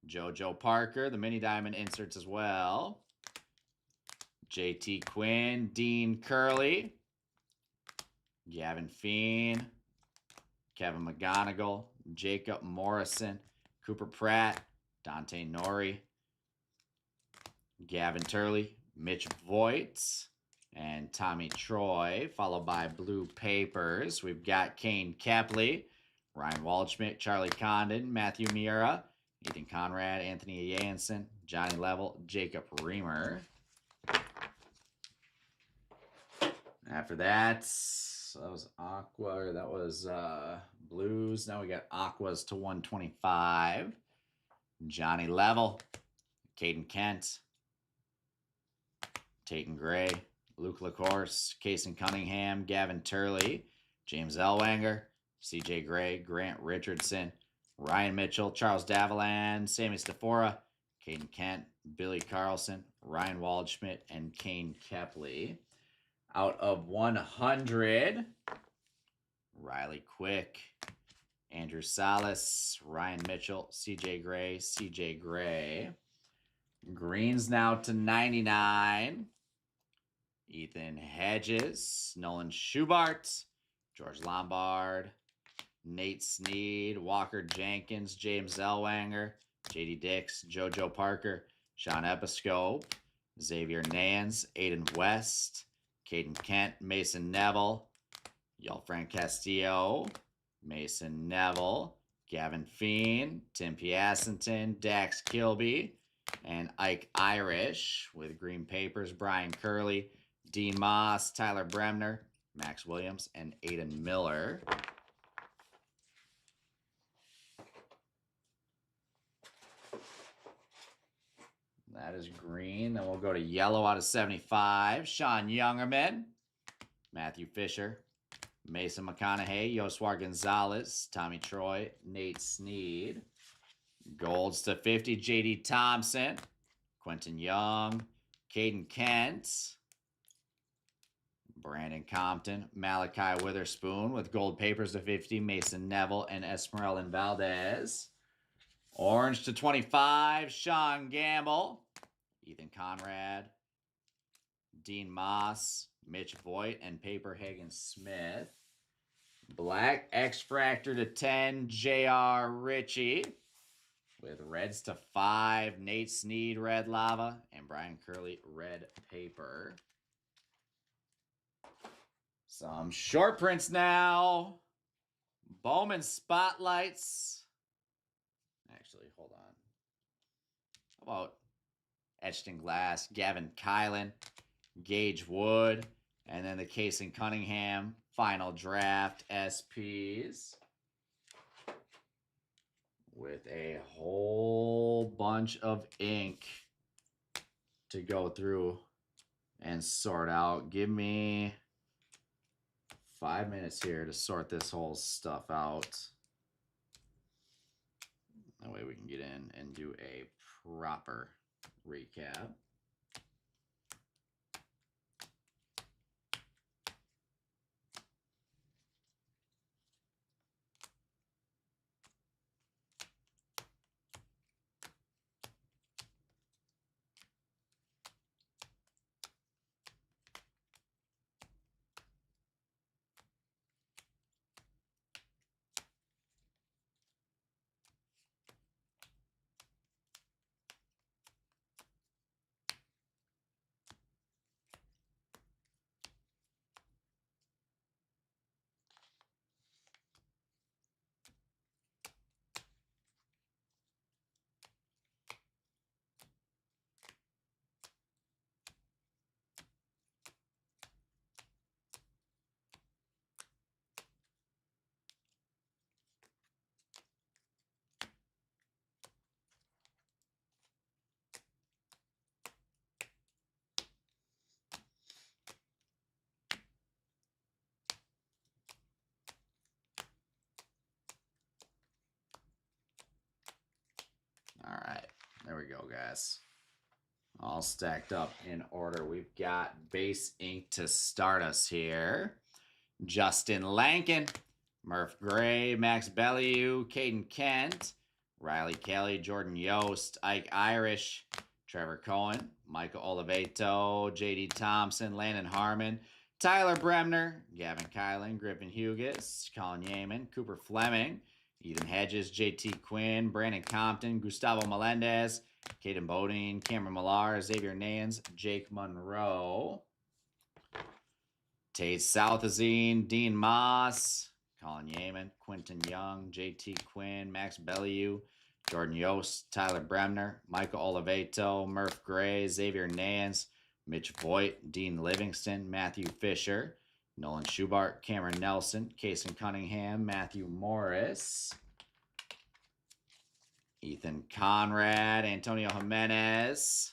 JoJo Parker, the mini diamond inserts as well. JT Quinn, Dean Curley, Gavin Fiend, Kevin McGonigal, Jacob Morrison, Cooper Pratt, Dante Nori, Gavin Turley, Mitch Voigt, and Tommy Troy, followed by Blue Papers. We've got Kane Kepley, Ryan Waldschmidt, Charlie Condon, Matthew Miura, Ethan Conrad, Anthony Jansen, Johnny Level, Jacob Reamer. After that, that was Aqua, that was Blues. Now we got Aquas to 125. Johnny Level, Caden Kent, Tatum Gray, Luke LaCourse, Kason Cunningham, Gavin Turley, James Ellwanger, CJ Gray, Grant Richardson, Ryan Mitchell, Charles Davilan, Sammy Stafora, Caden Kent, Billy Carlson, Ryan Waldschmidt, and Kane Kepley. Out of 100, Riley Quick, Andrew Salas, Ryan Mitchell, CJ Gray. Greens now to 99. Ethan Hedges, Nolan Schubart, George Lombard, Nate Sneed, Walker Jenkins, James Ellwanger, JD Dix, JoJo Parker, Sean Episcope, Xavier Nance, Aiden West, Caden Kent, Mason Neville, Yulfran Castillo, Mason Neville, Gavin Feen, Tim Piacenton, Dax Kilby, and Ike Irish with Green Papers, Brian Curley, Dean Moss, Tyler Bremner, Max Williams, and Aiden Miller. That is green. Then we'll go to yellow out of 75. Sean Youngerman, Matthew Fisher, Mason McConaughey, Yoswar Gonzalez, Tommy Troy, Nate Sneed. Golds to 50, JD Thompson, Quentin Young, Caden Kent, Brandon Compton, Malachi Witherspoon with gold papers to 50, Mason Neville and Esmeralda Valdez. Orange to 25, Sean Gamble, Ethan Conrad, Dean Moss, Mitch Voigt, and Paper Hagen Smith. Black X-Fractor to 10, J.R. Ritchie. With reds to 5, Nate Sneed, Red Lava, and Brian Curley, Red Paper. Some short prints now. Bowman Spotlights. Actually, hold on. How about Etched in Glass, Gavin Kylan, Gage Wood, and then the Kason Cunningham Final Draft SPs. With a whole bunch of ink to go through and sort out. Give me 5 minutes here to sort this whole stuff out. That way we can get in and do a proper recap. All right, there we go, guys. All stacked up in order. We've got base ink to start us here. Justin Lankin, Murph Gray, Max Bellew, Caden Kent, Riley Kelly, Jordan Yost, Ike Irish, Trevor Cohen, Michael Oliveto, JD Thompson, Landon Harmon, Tyler Bremner, Gavin Kylan, Griffin Hughes, Colin Yeaman, Cooper Fleming, Ethan Hedges, JT Quinn, Brandon Compton, Gustavo Melendez, Caden Bodine, Cameron Millar, Xavier Nance, Jake Monroe, Tate Southazine, Dean Moss, Colin Yeaman, Quinton Young, JT Quinn, Max Bellew, Jordan Yost, Tyler Bremner, Michael Oliveto, Murph Gray, Xavier Nance, Mitch Voigt, Dean Livingston, Matthew Fisher, Nolan Schubart, Cameron Nelson, Kason Cunningham, Matthew Morris, Ethan Conrad, Antonio Jimenez,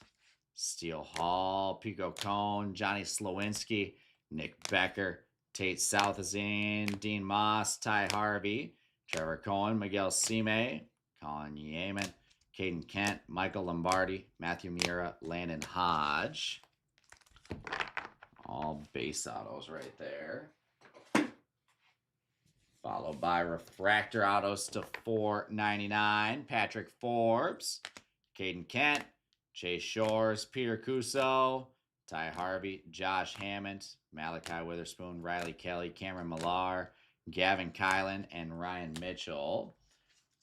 Steele Hall, Pico Cone, Johnny Slowinski, Nick Becker, Tate Southazine, Dean Moss, Ty Harvey, Trevor Cohen, Miguel Sime, Colin Yeaman, Caden Kent, Michael Lombardi, Matthew Mira, Landon Hodge. All base autos right there. Followed by refractor autos to $4.99. Patrick Forbes, Caden Kent, Chase Shores, Peter Cuso, Ty Harvey, Josh Hammond, Malachi Witherspoon, Riley Kelly, Cameron Millar, Gavin Kylan, and Ryan Mitchell.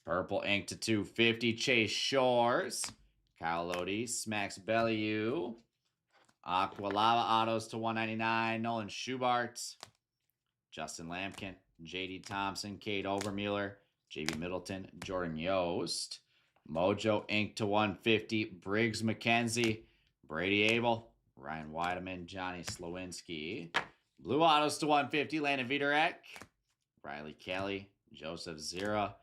Purple ink to $2.50. Chase Shores, Kyle Lodis, Max Bellew. Aqua Lava autos to $1.99. Nolan Schubart, Justin Lampkin, J.D. Thompson, Cade Overmueller, J.B. Middleton, Jordan Yost. Mojo Inc. to $150. Briggs McKenzie, Brady Abel, Ryan Weideman, Johnny Slowinski. Blue autos to $150. Landon Viderek, Riley Kelly, Joseph Zira,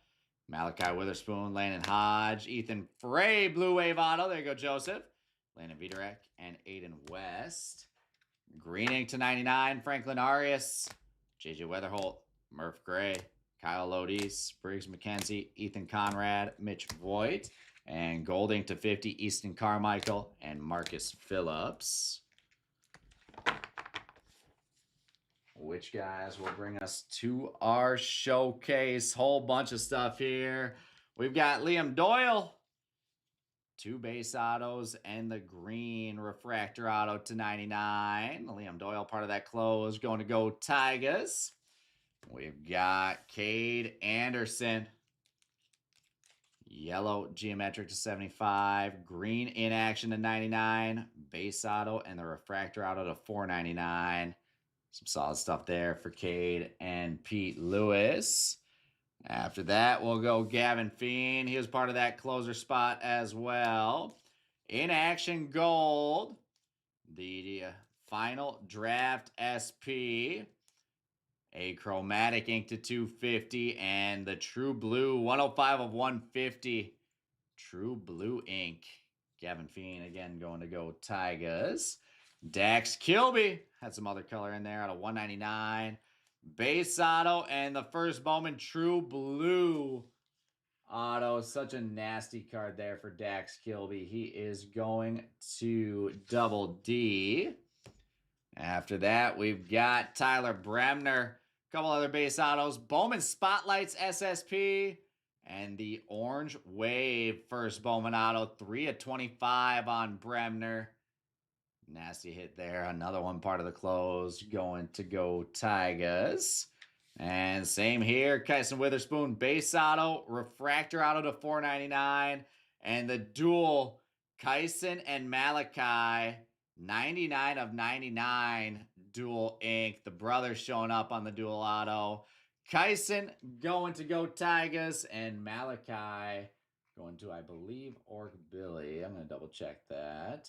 Malachi Witherspoon, Landon Hodge, Ethan Frey, Blue Wave auto. There you go, Joseph. Landon Viderek and Aiden West. Green ink to $99. Franklin Arias, JJ Weatherholt, Murph Gray, Kyle Lodis, Briggs McKenzie, Ethan Conrad, Mitch Voigt, and gold ink to $50. Easton Carmichael and Marcus Phillips. Which guys will bring us to our showcase? Whole bunch of stuff here. We've got Liam Doyle, 2 base autos, and the green refractor auto to $99. Liam Doyle, part of that close, going to go Tigers. We've got Cade Anderson, yellow geometric to $75, green in action to $99, base auto, and the refractor auto to $4.99. Some solid stuff there for Cade and Pete Lewis. After that, we'll go Gavin Fiend. He was part of that closer spot as well. In action gold, the final draft SP, a chromatic ink to $250, and the true blue 105 of 150. True blue ink. Gavin Fiend again going to go Tigers. Dax Kilby had some other color in there out of $199. Base auto and the first Bowman true blue auto. Such a nasty card there for Dax Kilby. He is going to Double D. After that, we've got Tyler Bremner. A couple other base autos. Bowman Spotlights SSP. And the Orange Wave first Bowman auto. 3 of 25 on Bremner. Nasty hit there. Another one part of the close going to go Tigers. And same here. Kyson Witherspoon base auto, refractor auto to $4.99. And the dual Kyson and Malachi 99 of 99 dual ink. The brothers showing up on the dual auto. Kyson going to go Tigers, and Malachi going to, I believe, Orc Billy. I'm going to double check that.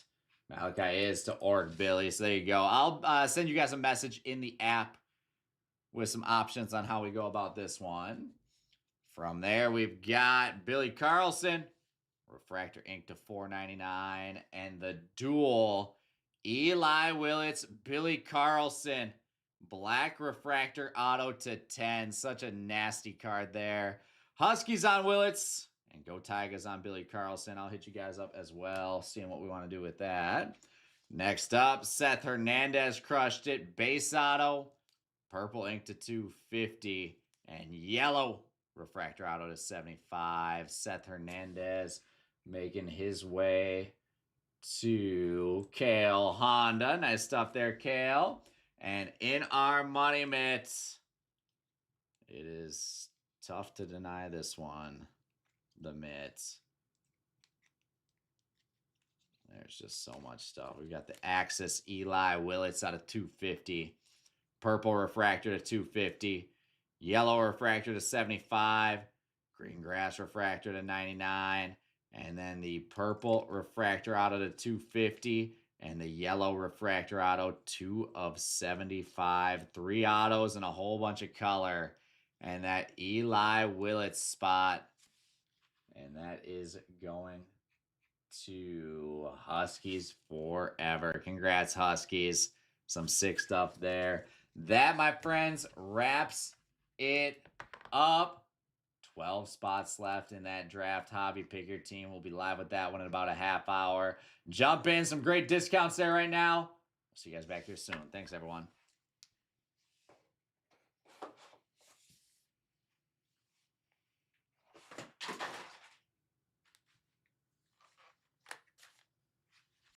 Malachi is to Orc Billy, so there you go. I'll send you guys a message in the app with some options on how we go about this one. From there, we've got Billy Carlson, refractor ink to $4.99, and the dual Eli Willits, Billy Carlson, black refractor auto to 10. Such a nasty card there. Huskies on Willits. And go Tigers on Billy Carlson. I'll hit you guys up as well, seeing what we want to do with that. Next up, Seth Hernandez crushed it. Base auto, purple ink to $250, and yellow refractor auto to $75. Seth Hernandez making his way to Kale Honda. Nice stuff there, Kale. And in our money mitts, it is Tough to deny this one. The mitts. There's just so much stuff. We've got the Axis Eli Willits out of 250. Purple refractor to 250. Yellow refractor to 75. Green grass refractor to 99. And then the purple refractor auto to 250. And the yellow refractor auto 2 of 75. 3 autos and a whole bunch of color. And that Eli Willits spot. And that is going to Huskies forever. Congrats, Huskies. Some sick stuff there. That, my friends, wraps it up. 12 spots left in that draft. Hobby Pick Your Team. We'll be live with that one in about a half hour. Jump in. Some great discounts there right now. See you guys back here soon. Thanks, everyone.